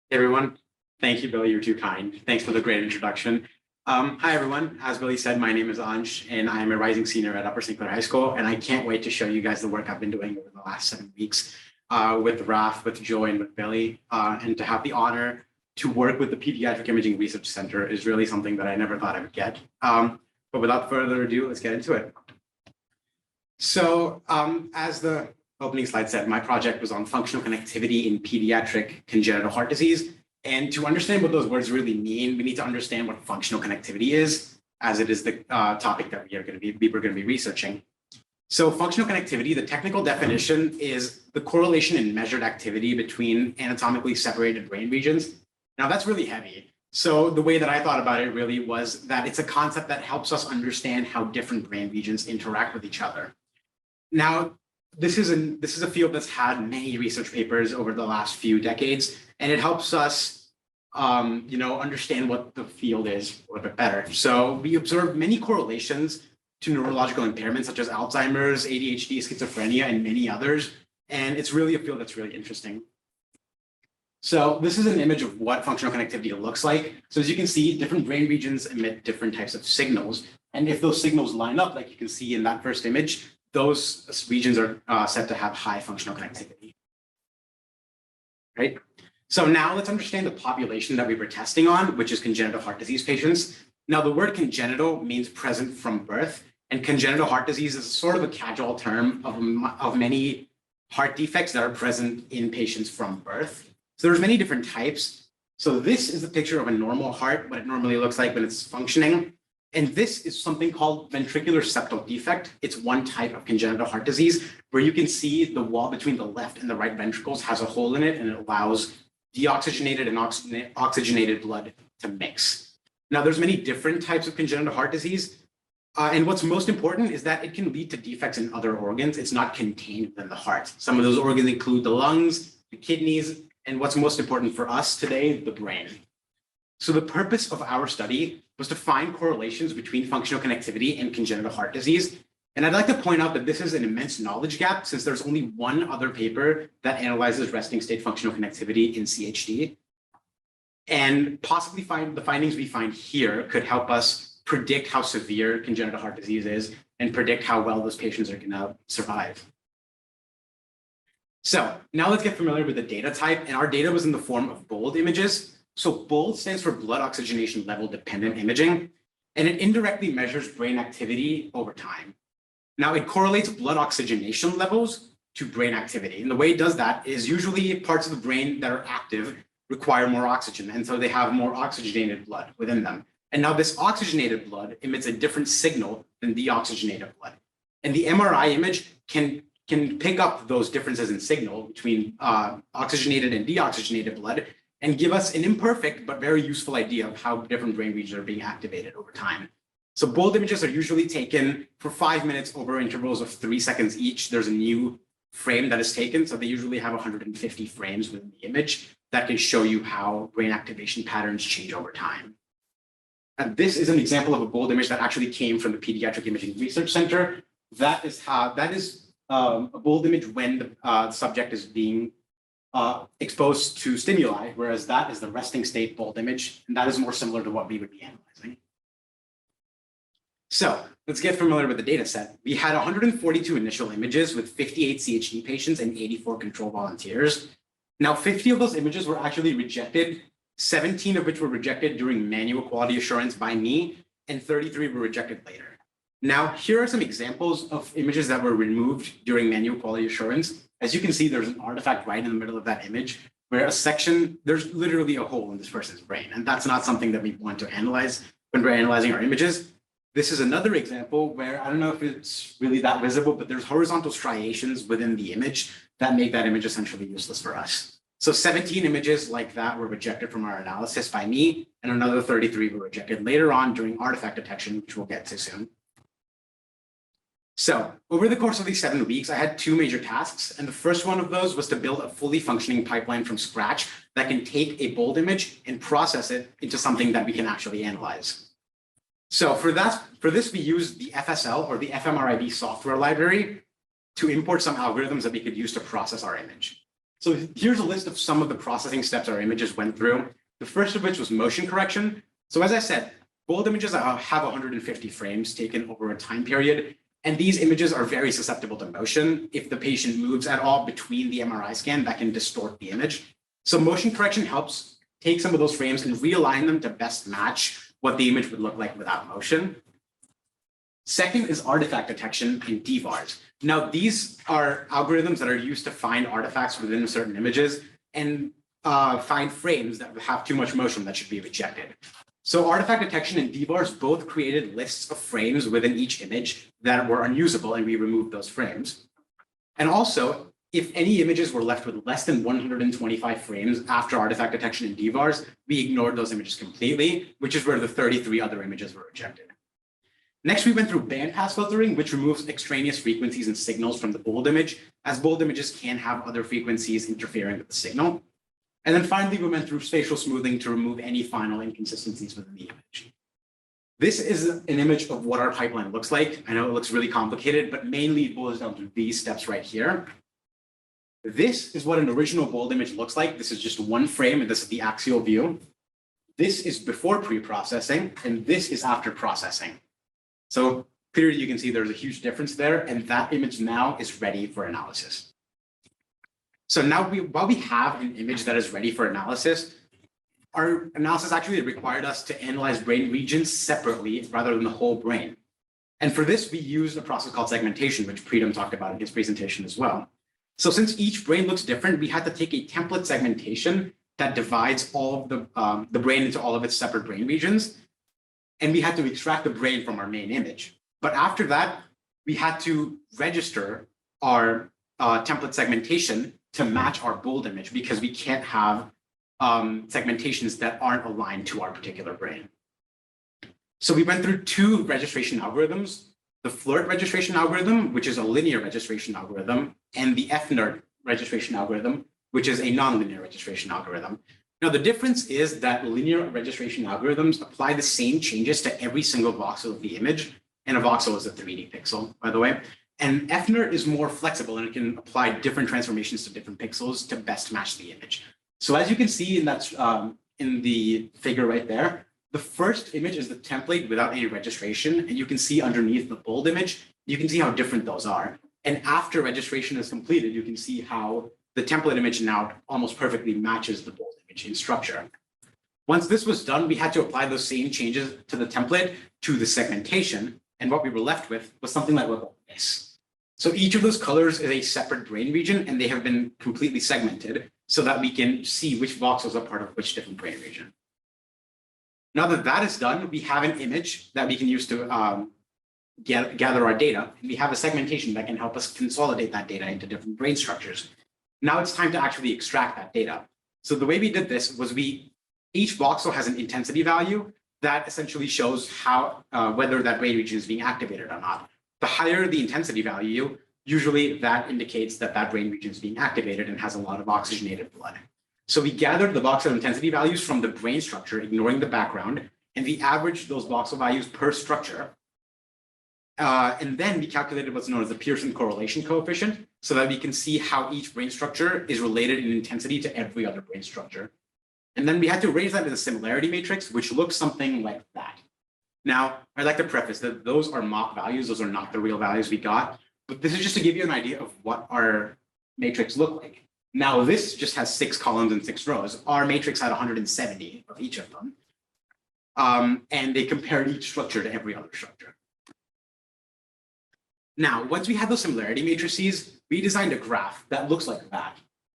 Hey everyone, thank you, Billy, you're too kind. Thanks for the great introduction. Hi everyone, as Billy said, my name is Ansh and I'm a rising senior at Upper St. Clair High School, and I can't wait to show you guys the work I've been doing over the last 7 weeks with Raf, with Joy, and with Billy, and to have the honor to work with the Pediatric Imaging Research Center is really something that I never thought I would get. But without further ado, let's get into it. So as the opening slide said, my project was on functional connectivity in pediatric congenital heart disease. And to understand what those words really mean, we need to understand what functional connectivity is, as it is the topic that we're going to be researching. So functional connectivity, the technical definition is the correlation in measured activity between anatomically separated brain regions. Now that's really heavy. So the way that I thought about it really was that it's a concept that helps us understand how different brain regions interact with each other. Now, this is a field that's had many research papers over the last few decades, and it helps us understand what the field is a little bit better. So we observed many correlations to neurological impairments such as Alzheimer's, ADHD, schizophrenia, and many others. And it's really a field that's really interesting. So this is an image of what functional connectivity looks like. So as you can see, different brain regions emit different types of signals. And if those signals line up, like you can see in that first image, those regions are said to have high functional connectivity. Right? So now let's understand the population that we were testing on, which is congenital heart disease patients. Now the word congenital means present from birth, and congenital heart disease is sort of a catch-all term of many heart defects that are present in patients from birth. So there's many different types. So this is a picture of a normal heart, what it normally looks like when it's functioning. And this is something called ventricular septal defect. It's one type of congenital heart disease where you can see the wall between the left and the right ventricles has a hole in it, and it allows deoxygenated and oxygenated blood to mix. Now, there's many different types of congenital heart disease. And what's most important is that it can lead to defects in other organs. It's not contained within the heart. Some of those organs include the lungs, the kidneys, and what's most important for us today, the brain. So the purpose of our study was to find correlations between functional connectivity and congenital heart disease. And I'd like to point out that this is an immense knowledge gap since there's only one other paper that analyzes resting state functional connectivity in CHD. And possibly the findings we find here could help us predict how severe congenital heart disease is and predict how well those patients are gonna survive. So now let's get familiar with the data type, and our data was in the form of bold images. So bold stands for blood oxygenation level dependent imaging, and it indirectly measures brain activity over time. Now it correlates blood oxygenation levels to brain activity. And the way it does that is usually parts of the brain that are active require more oxygen, and so they have more oxygenated blood within them. And now this oxygenated blood emits a different signal than deoxygenated blood. And the MRI image can pick up those differences in signal between oxygenated and deoxygenated blood and give us an imperfect but very useful idea of how different brain regions are being activated over time. So bold images are usually taken for 5 minutes over intervals of 3 seconds each. There's a new frame that is taken, so they usually have 150 frames within the image that can show you how brain activation patterns change over time. And this is an example of a bold image that actually came from the Pediatric Imaging Research Center. That is a bold image when the subject is being exposed to stimuli, whereas that is the resting state bold image, and that is more similar to what we would be analyzing. So let's get familiar with the data set. We had 142 initial images with 58 CHD patients and 84 control volunteers. Now 50 of those images were actually rejected, 17 of which were rejected during manual quality assurance by me, and 33 were rejected later. Now, here are some examples of images that were removed during manual quality assurance. As you can see, there's an artifact right in the middle of that image where a section, there's literally a hole in this person's brain. And that's not something that we want to analyze when we're analyzing our images. This is another example where, I don't know if it's really that visible, but there's horizontal striations within the image that make that image essentially useless for us. So 17 images like that were rejected from our analysis by me, and another 33 were rejected later on during artifact detection, which we'll get to soon. So over the course of these 7 weeks, I had 2 major tasks. And the first one of those was to build a fully functioning pipeline from scratch that can take a bold image and process it into something that we can actually analyze. So for this, we used the FSL or the fMRIB software library to import some algorithms that we could use to process our image. So here's a list of some of the processing steps our images went through. The first of which was motion correction. So as I said, bold images have 150 frames taken over a time period. And these images are very susceptible to motion. If the patient moves at all between the MRI scan, that can distort the image. So motion correction helps take some of those frames and realign them to best match what the image would look like without motion. Second is artifact detection in DVARs. Now, these are algorithms that are used to find artifacts within certain images and find frames that have too much motion that should be rejected. So artifact detection and DVARs both created lists of frames within each image that were unusable, and we removed those frames. And also, if any images were left with less than 125 frames after artifact detection and DVARs, we ignored those images completely, which is where the 33 other images were rejected. Next, we went through bandpass filtering, which removes extraneous frequencies and signals from the bold image, as bold images can have other frequencies interfering with the signal. And then finally, we went through spatial smoothing to remove any final inconsistencies within the image. This is an image of what our pipeline looks like. I know it looks really complicated, but mainly it boils down to these steps right here. This is what an original bold image looks like. This is just one frame, and this is the axial view. This is before pre-processing, and this is after processing. So clearly you can see there's a huge difference there, and that image now is ready for analysis. So now while we have an image that is ready for analysis, our analysis actually required us to analyze brain regions separately rather than the whole brain. And for this, we used a process called segmentation, which Preetam talked about in his presentation as well. So since each brain looks different, we had to take a template segmentation that divides all of the brain into all of its separate brain regions. And we had to extract the brain from our main image. But after that, we had to register our template segmentation to match our bold image, because we can't have segmentations that aren't aligned to our particular brain. So we went through 2 registration algorithms, the FLIRT registration algorithm, which is a linear registration algorithm, and the FNERT registration algorithm, which is a nonlinear registration algorithm. Now, the difference is that linear registration algorithms apply the same changes to every single voxel of the image, and a voxel is a 3D pixel, by the way. And FNERT is more flexible, and it can apply different transformations to different pixels to best match the image. So as you can see in that in the figure right there, the first image is the template without any registration, and you can see underneath the bold image, you can see how different those are. And after registration is completed, you can see how the template image now almost perfectly matches the bold image in structure. Once this was done, we had to apply those same changes to the template to the segmentation, and what we were left with was something that looked like this. So each of those colors is a separate brain region, and they have been completely segmented so that we can see which voxels are part of which different brain region. Now that that is done, we have an image that we can use to gather our data. And we have a segmentation that can help us consolidate that data into different brain structures. Now it's time to actually extract that data. So the way we did this was each voxel has an intensity value that essentially shows how whether that brain region is being activated or not. The higher the intensity value, usually that indicates that that brain region is being activated and has a lot of oxygenated blood. So we gathered the voxel intensity values from the brain structure, ignoring the background, and we averaged those voxel values per structure. And then we calculated what's known as the Pearson correlation coefficient, so that we can see how each brain structure is related in intensity to every other brain structure. And then we had to arrange that in a similarity matrix, which looks something like that. Now, I'd like to preface that those are mock values. Those are not the real values we got. But this is just to give you an idea of what our matrix looked like. Now, this just has 6 columns and 6 rows. Our matrix had 170 of each of them. and they compared each structure to every other structure. Now, once we had those similarity matrices, we designed a graph that looks like that.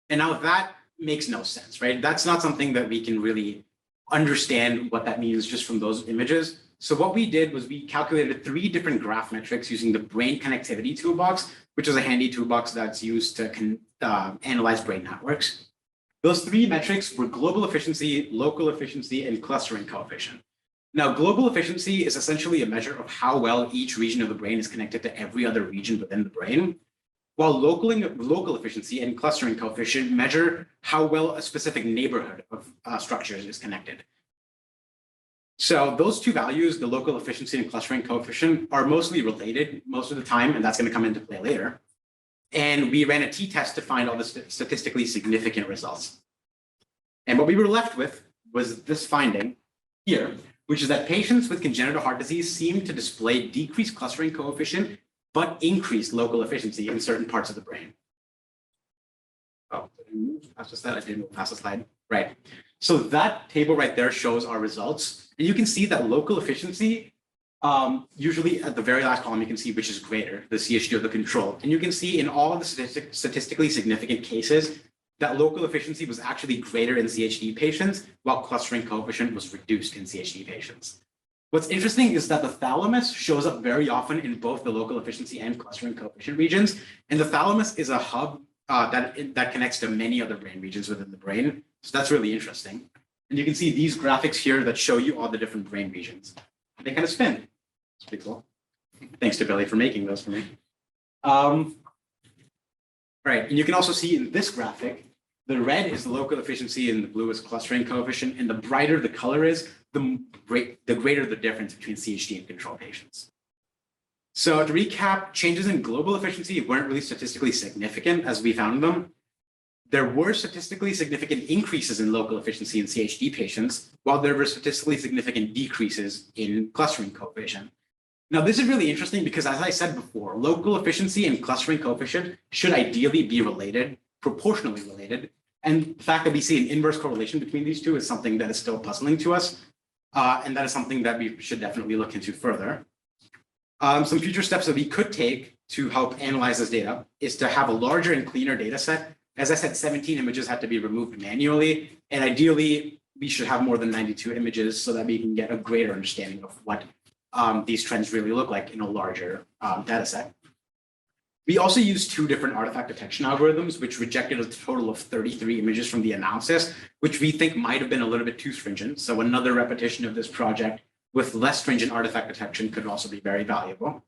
And now that makes no sense, right? That's not something that we can really understand what that means just from those images. So what we did was we calculated 3 different graph metrics using the brain connectivity toolbox, which is a handy toolbox that's used to analyze brain networks. Those 3 metrics were global efficiency, local efficiency, and clustering coefficient. Now, global efficiency is essentially a measure of how well each region of the brain is connected to every other region within the brain, while local efficiency and clustering coefficient measure how well a specific neighborhood of structures is connected. So those 2 values, the local efficiency and clustering coefficient, are mostly related most of the time, and that's going to come into play later. And we ran a t-test to find all the statistically significant results. And what we were left with was this finding here, which is that patients with congenital heart disease seem to display decreased clustering coefficient, but increased local efficiency in certain parts of the brain. Oh, did I move past that? I didn't move past the slide. Right. So that table right there shows our results. And you can see that local efficiency, usually at the very last column, you can see which is greater, the CHD or the control. And you can see in all of the statistically significant cases that local efficiency was actually greater in CHD patients, while clustering coefficient was reduced in CHD patients. What's interesting is that the thalamus shows up very often in both the local efficiency and clustering coefficient regions. And the thalamus is a hub that connects to many other brain regions within the brain. So that's really interesting. And you can see these graphics here that show you all the different brain regions. They kind of spin. It's pretty cool. Thanks to Billy for making those for me. Right, and you can also see in this graphic, the red is the local efficiency and the blue is clustering coefficient. And the brighter the color is, the greater the difference between CHD and control patients. So to recap, changes in global efficiency weren't really statistically significant as we found them. There were statistically significant increases in local efficiency in CHD patients, while there were statistically significant decreases in clustering coefficient. Now, this is really interesting because, as I said before, local efficiency and clustering coefficient should ideally be related, proportionally related. And the fact that we see an inverse correlation between these two is something that is still puzzling to us. And that is something that we should definitely look into further. Some future steps that we could take to help analyze this data is to have a larger and cleaner data set. As I said, 17 images had to be removed manually. And ideally, we should have more than 92 images so that we can get a greater understanding of what these trends really look like in a larger data set. We also used 2 different artifact detection algorithms, which rejected a total of 33 images from the analysis, which we think might have been a little bit too stringent. So another repetition of this project with less stringent artifact detection could also be very valuable.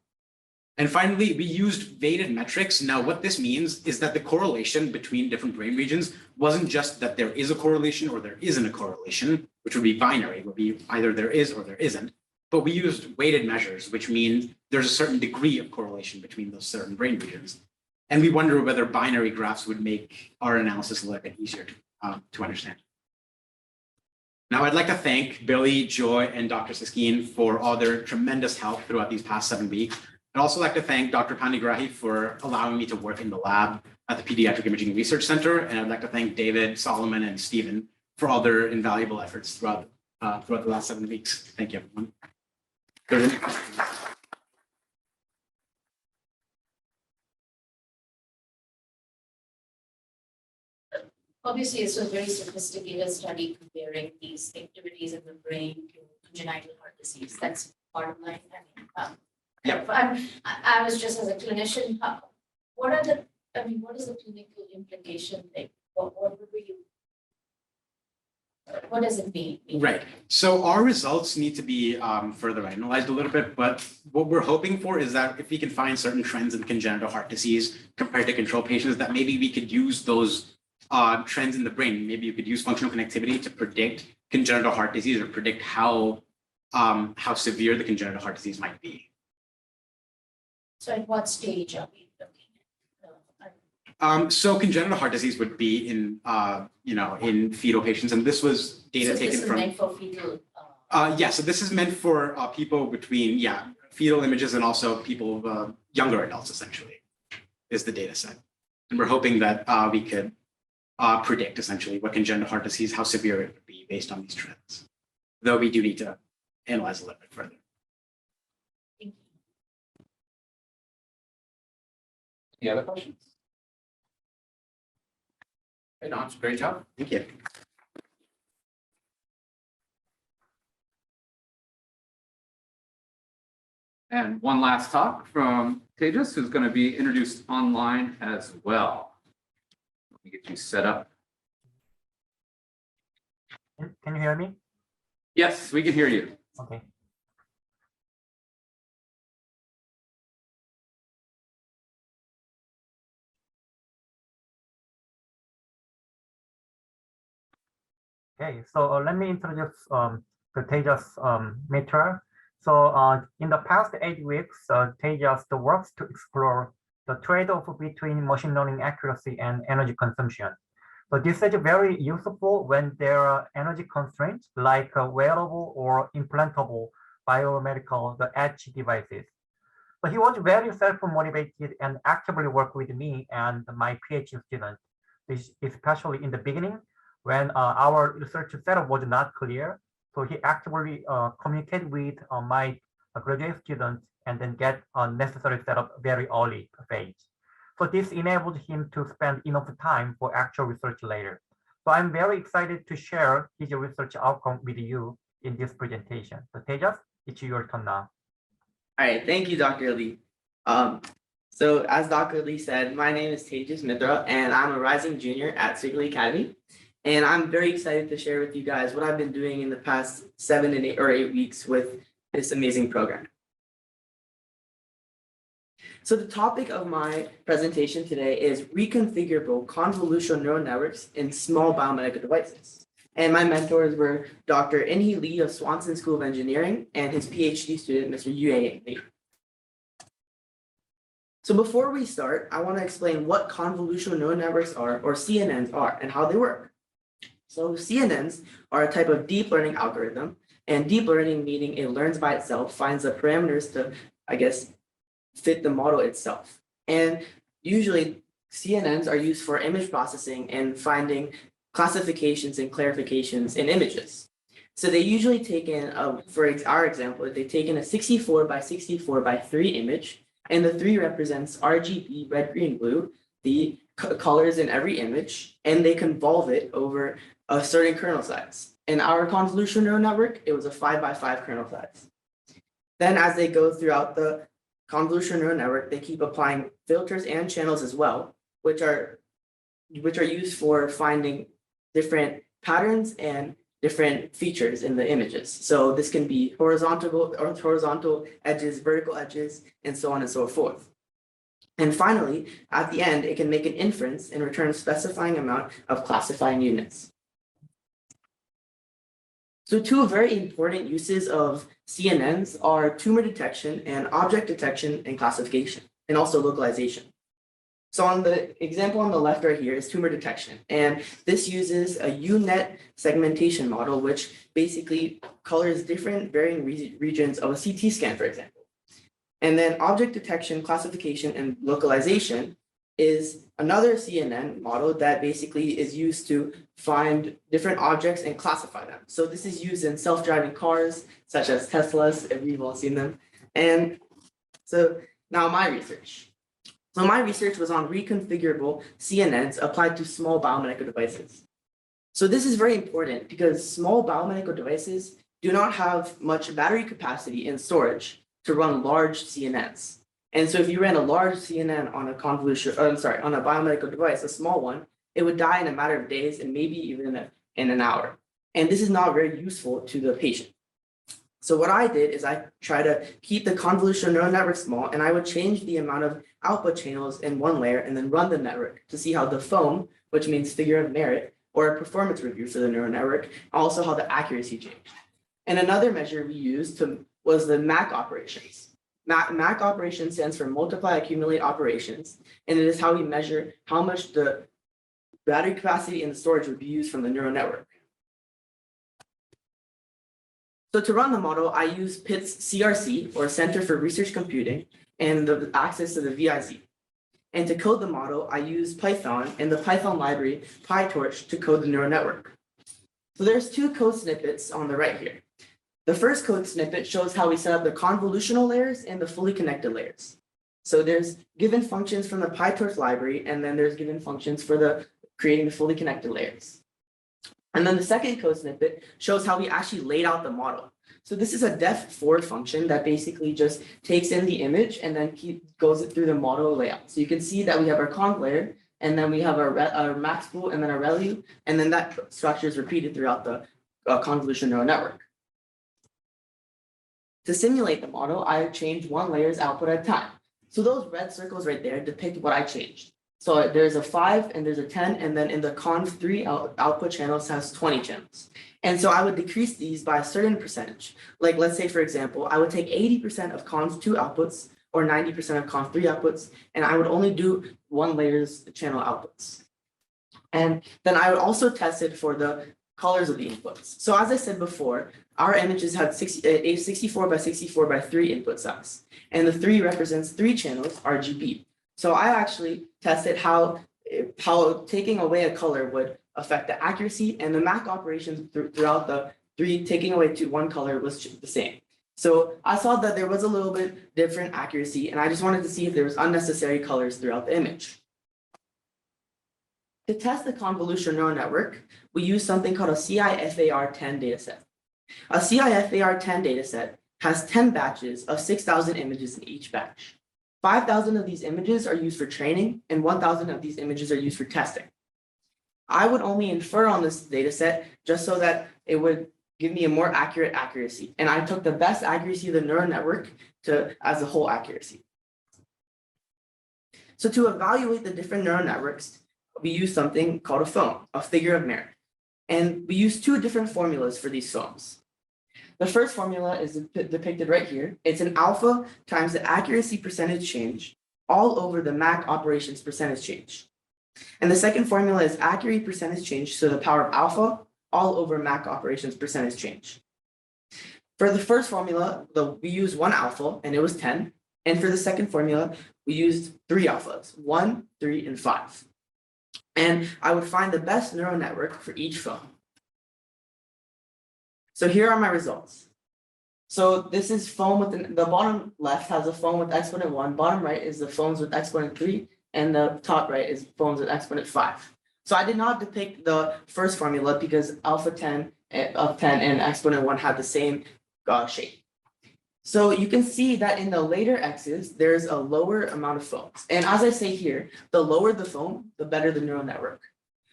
And finally, we used weighted metrics. Now, what this means is that the correlation between different brain regions wasn't just that there is a correlation or there isn't a correlation, which would be binary, it would be either there is or there isn't. But we used weighted measures, which means there's a certain degree of correlation between those certain brain regions. And we wonder whether binary graphs would make our analysis a little bit easier to understand. Now, I'd like to thank Billy, Joy, and Dr. Siskeen for all their tremendous help throughout these past 7 weeks. I'd also like to thank Dr. Panigrahi for allowing me to work in the lab at the Pediatric Imaging Research Center. And I'd like to thank David, Solomon, and Stephen for all their invaluable efforts throughout the last 7 weeks. Thank you, everyone. Obviously, this was a very sophisticated study comparing these activities in the brain to congenital heart disease. That's bottom line. I was just as a clinician, what is the clinical implication? Like, what does it mean? Right. So our results need to be further analyzed a little bit, but what we're hoping for is that if we can find certain trends in congenital heart disease compared to control patients, that maybe we could use those trends in the brain. Maybe you could use functional connectivity to predict congenital heart disease or predict how severe the congenital heart disease might be. So at what stage are we looking at? So congenital heart disease would be in in fetal patients, and this was data taken from. Meant for fetal. So this is meant for people between fetal images and also people younger adults essentially is the data set, and we're hoping that we could predict essentially what congenital heart disease, how severe it would be based on these trends. Though we do need to analyze a little bit further. Any other questions? Hey, Don, great job. Thank you. And one last talk from Tejas, who's going to be introduced online as well. Let me get you set up. Can you hear me? Yes, we can hear you. Okay. Okay, so let me introduce the Tejas method. So in the past 8 weeks, Tejas works to explore the trade-off between machine learning accuracy and energy consumption. So this is very useful when there are energy constraints like wearable or implantable biomedical, the edge devices. So he was very self-motivated and actively worked with me and my PhD student, especially in the beginning when our research setup was not clear. So he actively communicated with my graduate students and then get a necessary setup very early phase. So this enabled him to spend enough time for actual research later. So I'm very excited to share his research outcome with you in this presentation. So Tejas, it's your turn now. All right, thank you, Dr. Lee. So as Dr. Lee said, my name is Tejas Mitra, and I'm a rising junior at Sigley Academy. And I'm very excited to share with you guys what I've been doing in the past 7 or 8 weeks with this amazing program. So the topic of my presentation today is reconfigurable convolutional neural networks in small biomedical devices. And my mentors were Dr. Inhee Lee of Swanson School of Engineering and his PhD student, Mr. Yue Lee. So before we start, I want to explain what convolutional neural networks are, or CNNs are, and how they work. So CNNs are a type of deep learning algorithm, and deep learning meaning it learns by itself, finds the parameters to, fit the model itself. And usually CNNs are used for image processing and finding classifications and clarifications in images. So they usually take in, for our example, they take in a 64 by 64 by 3 image, and the 3 represents RGB, red, green, blue, the colors in every image, and they convolve it over a certain kernel size. In our convolutional neural network, it was a 5 by 5 kernel size. Then as they go throughout the convolutional neural network, they keep applying filters and channels as well, which are used for finding different patterns and different features in the images. So this can be horizontal edges, vertical edges, and so on and so forth. And finally, at the end, it can make an inference and return a specifying amount of classifying units. So 2 very important uses of CNNs are tumor detection and object detection and classification, and also localization. So on the example on the left right here is tumor detection. And this uses a U-Net segmentation model, which basically colors different varying regions of a CT scan, for example. And then object detection, classification, and localization is another CNN model that basically is used to find different objects and classify them. So this is used in self-driving cars, such as Teslas, if you've all seen them. And so now my research. So my research was on reconfigurable CNNs applied to small biomedical devices. So this is very important because small biomedical devices do not have much battery capacity and storage to run large CNNs. And so if you ran a large CNN on a on a biomedical device, a small one, it would die in a matter of days and maybe even in an hour. And this is not very useful to the patient. So what I did is I try to keep the convolutional neural network small, and I would change the amount of output channels in one layer and then run the network to see how the FOAM, which means figure of merit, or a performance review for the neural network, also how the accuracy changed. And another measure we used was the MAC operations. MAC operation stands for multiply accumulate operations, and it is how we measure how much the battery capacity and the storage would be used from the neural network. So to run the model, I use Pitt's CRC, or Center for Research Computing, and the access to the VIZ. And to code the model, I use Python and the Python library PyTorch to code the neural network. So there's 2 code snippets on the right here. The first code snippet shows how we set up the convolutional layers and the fully connected layers. So there's given functions from the PyTorch library, and then there's given functions for the creating the fully connected layers. And then the second code snippet shows how we actually laid out the model. So this is a def forward function that basically just takes in the image and then goes it through the model layout. So you can see that we have our conv layer, and then we have our max pool, and then our ReLU, and then that structure is repeated throughout the convolutional neural network. To simulate the model, I changed one layer's output at a time. So those red circles right there depict what I changed. So there's a 5 and there's a 10, and then in the conv3 output channels has 20 channels. And so I would decrease these by a certain percentage. Like let's say, for example, I would take 80% of conv2 outputs or 90% of conv3 outputs, and I would only do one layer's channel outputs. And then I would also test it for the colors of the inputs. So as I said before, our images had 64 by 64 by 3 input size, and the 3 represents 3 channels RGB. So I actually tested how taking away a color would affect the accuracy, and the MAC operations throughout the 3 taking away to 1 color was the same. So I saw that there was a little bit different accuracy, and I just wanted to see if there was unnecessary colors throughout the image. To test the convolutional neural network, we use something called a CIFAR10 dataset. A CIFAR10 dataset has 10 batches of 6,000 images in each batch. 5,000 of these images are used for training, and 1,000 of these images are used for testing. I would only infer on this dataset just so that it would give me a more accurate accuracy. And I took the best accuracy of the neural network as a whole accuracy. So to evaluate the different neural networks, we use something called a foam, a figure of merit. And we use 2 different formulas for these foams. The first formula is depicted right here. It's an alpha times the accuracy percentage change all over the MAC operations percentage change. And the second formula is accuracy percentage change to the power of alpha all over MAC operations percentage change. For the first formula, we used 1 alpha, and it was 10. And for the second formula, we used 3 alphas, 1, 3, and 5. And I would find the best neural network for each foam. So here are my results. So this is foam with the bottom left has a foam with exponent 1, bottom right is the foams with exponent 3, and the top right is foams with exponent 5. So I did not depict the first formula because alpha 10 of 10 and exponent 1 had the same shape. So you can see that in the later x's, there's a lower amount of foams. And as I say here, the lower the foam, the better the neural network.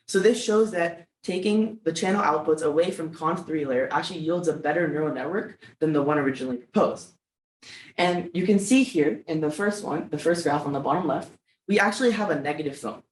So this shows that taking the channel outputs away from conv3 layer actually yields a better neural network than the one originally proposed. And you can see here in the first one, the first graph on the bottom left, we actually have a negative foam.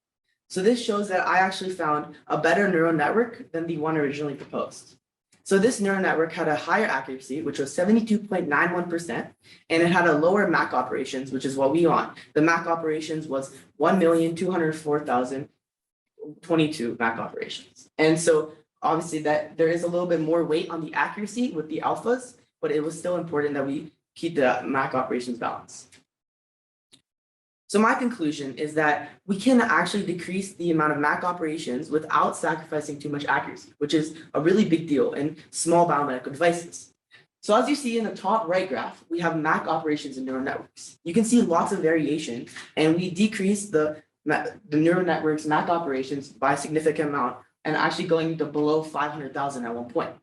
So this shows that I actually found a better neural network than the one originally proposed. So this neural network had a higher accuracy, which was 72.91%, and it had a lower MAC operations, which is what we want. The MAC operations was 1,204,022 MAC operations. And so obviously that there is a little bit more weight on the accuracy with the alphas, but it was still important that we keep the MAC operations balanced. So my conclusion is that we can actually decrease the amount of MAC operations without sacrificing too much accuracy, which is a really big deal in small biomedical devices. So as you see in the top right graph, we have MAC operations in neural networks. You can see lots of variation, and we decrease the neural network's MAC operations by a significant amount, and actually going to below 500,000 at one point.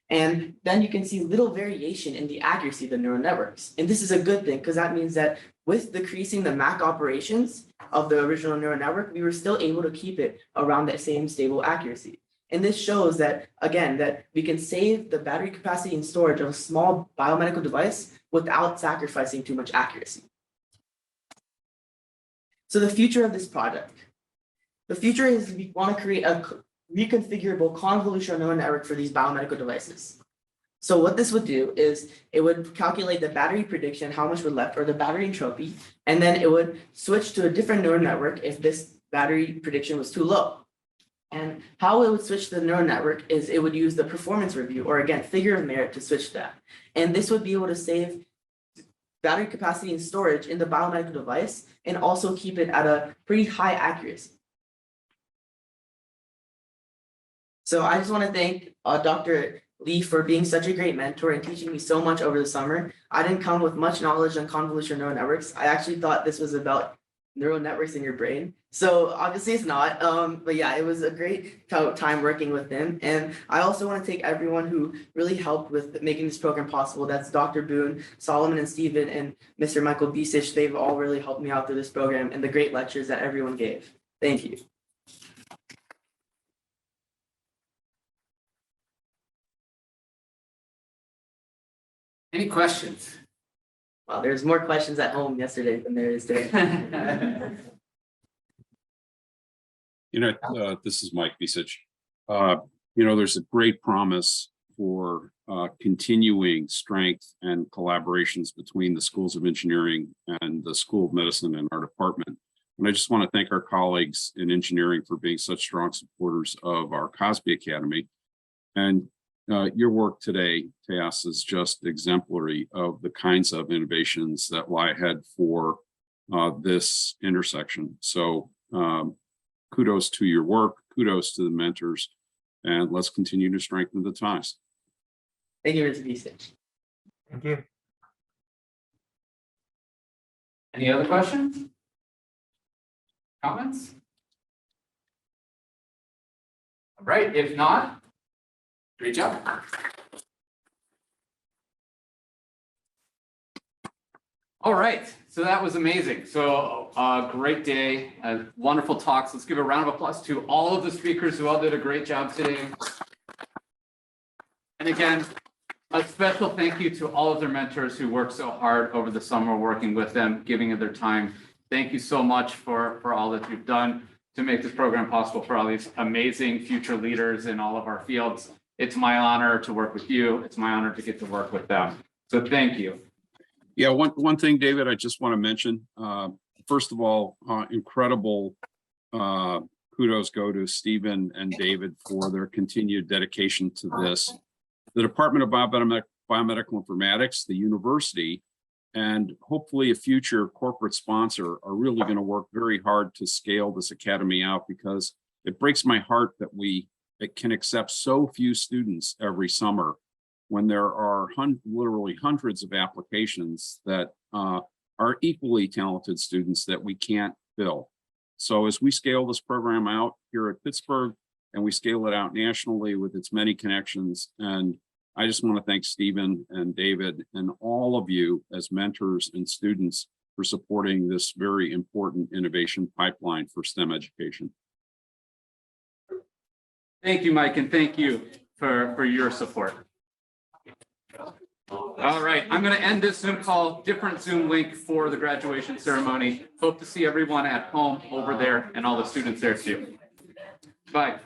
And then you can see little variation in the accuracy of the neural networks. And this is a good thing, because that means that with decreasing the MAC operations of the original neural network, we were still able to keep it around that same stable accuracy. And this shows that, again, that we can save the battery capacity and storage of a small biomedical device without sacrificing too much accuracy. So the future of this project. The future is we want to create a reconfigurable convolutional neural network for these biomedical devices. So what this would do is it would calculate the battery prediction, how much would left, or the battery entropy, and then it would switch to a different neural network if this battery prediction was too low. And how it would switch to the neural network is it would use the performance review, or again, figure of merit to switch that. And this would be able to save battery capacity and storage in the biomedical device and also keep it at a pretty high accuracy. So I just want to thank Dr. Lee for being such a great mentor and teaching me so much over the summer. I didn't come with much knowledge on convolutional neural networks. I actually thought this was about neural networks in your brain. So obviously it's not, but yeah, it was a great time working with him. And I also want to thank everyone who really helped with making this program possible. That's Dr. Boone, Solomon and Steven, and Mr. Michael Bisich. They've all really helped me out through this program and the great lectures that everyone gave. Thank you. Any questions? Well, there's more questions at home yesterday than there is today. This is Mike Bisich. There's a great promise for continuing strength and collaborations between the schools of engineering and the School of Medicine and our department. And I just want to thank our colleagues in engineering for being such strong supporters of our CoSBBI Academy. And your work today, Teas, is just exemplary of the kinds of innovations that lie ahead for this intersection. So kudos to your work, kudos to the mentors, and let's continue to strengthen the ties. Thank you, Mr. Bisich. Thank you. Any other questions? Comments? All right, if not, great job. All right, so that was amazing. So great day, wonderful talks. Let's give a round of applause to all of the speakers who all did a great job today. And again, a special thank you to all of their mentors who worked so hard over the summer working with them, giving of their time. Thank you so much for all that you've done to make this program possible for all these amazing future leaders in all of our fields. It's my honor to work with you. It's my honor to get to work with them. So thank you. Yeah, one thing, David, I just want to mention. First of all, incredible kudos go to Stephen and David for their continued dedication to this. The Department of Biomedical Informatics, the university, and hopefully a future corporate sponsor are really going to work very hard to scale this academy out, because it breaks my heart that it can accept so few students every summer when there are literally hundreds of applications that are equally talented students that we can't fill. So as we scale this program out here at Pittsburgh and we scale it out nationally with its many connections, and I just want to thank Stephen and David and all of you as mentors and students for supporting this very important innovation pipeline for STEM education. Thank you, Mike, and thank you for your support. All right, I'm going to end this Zoom call, different Zoom link for the graduation ceremony. Hope to see everyone at home over there and all the students there too. Bye.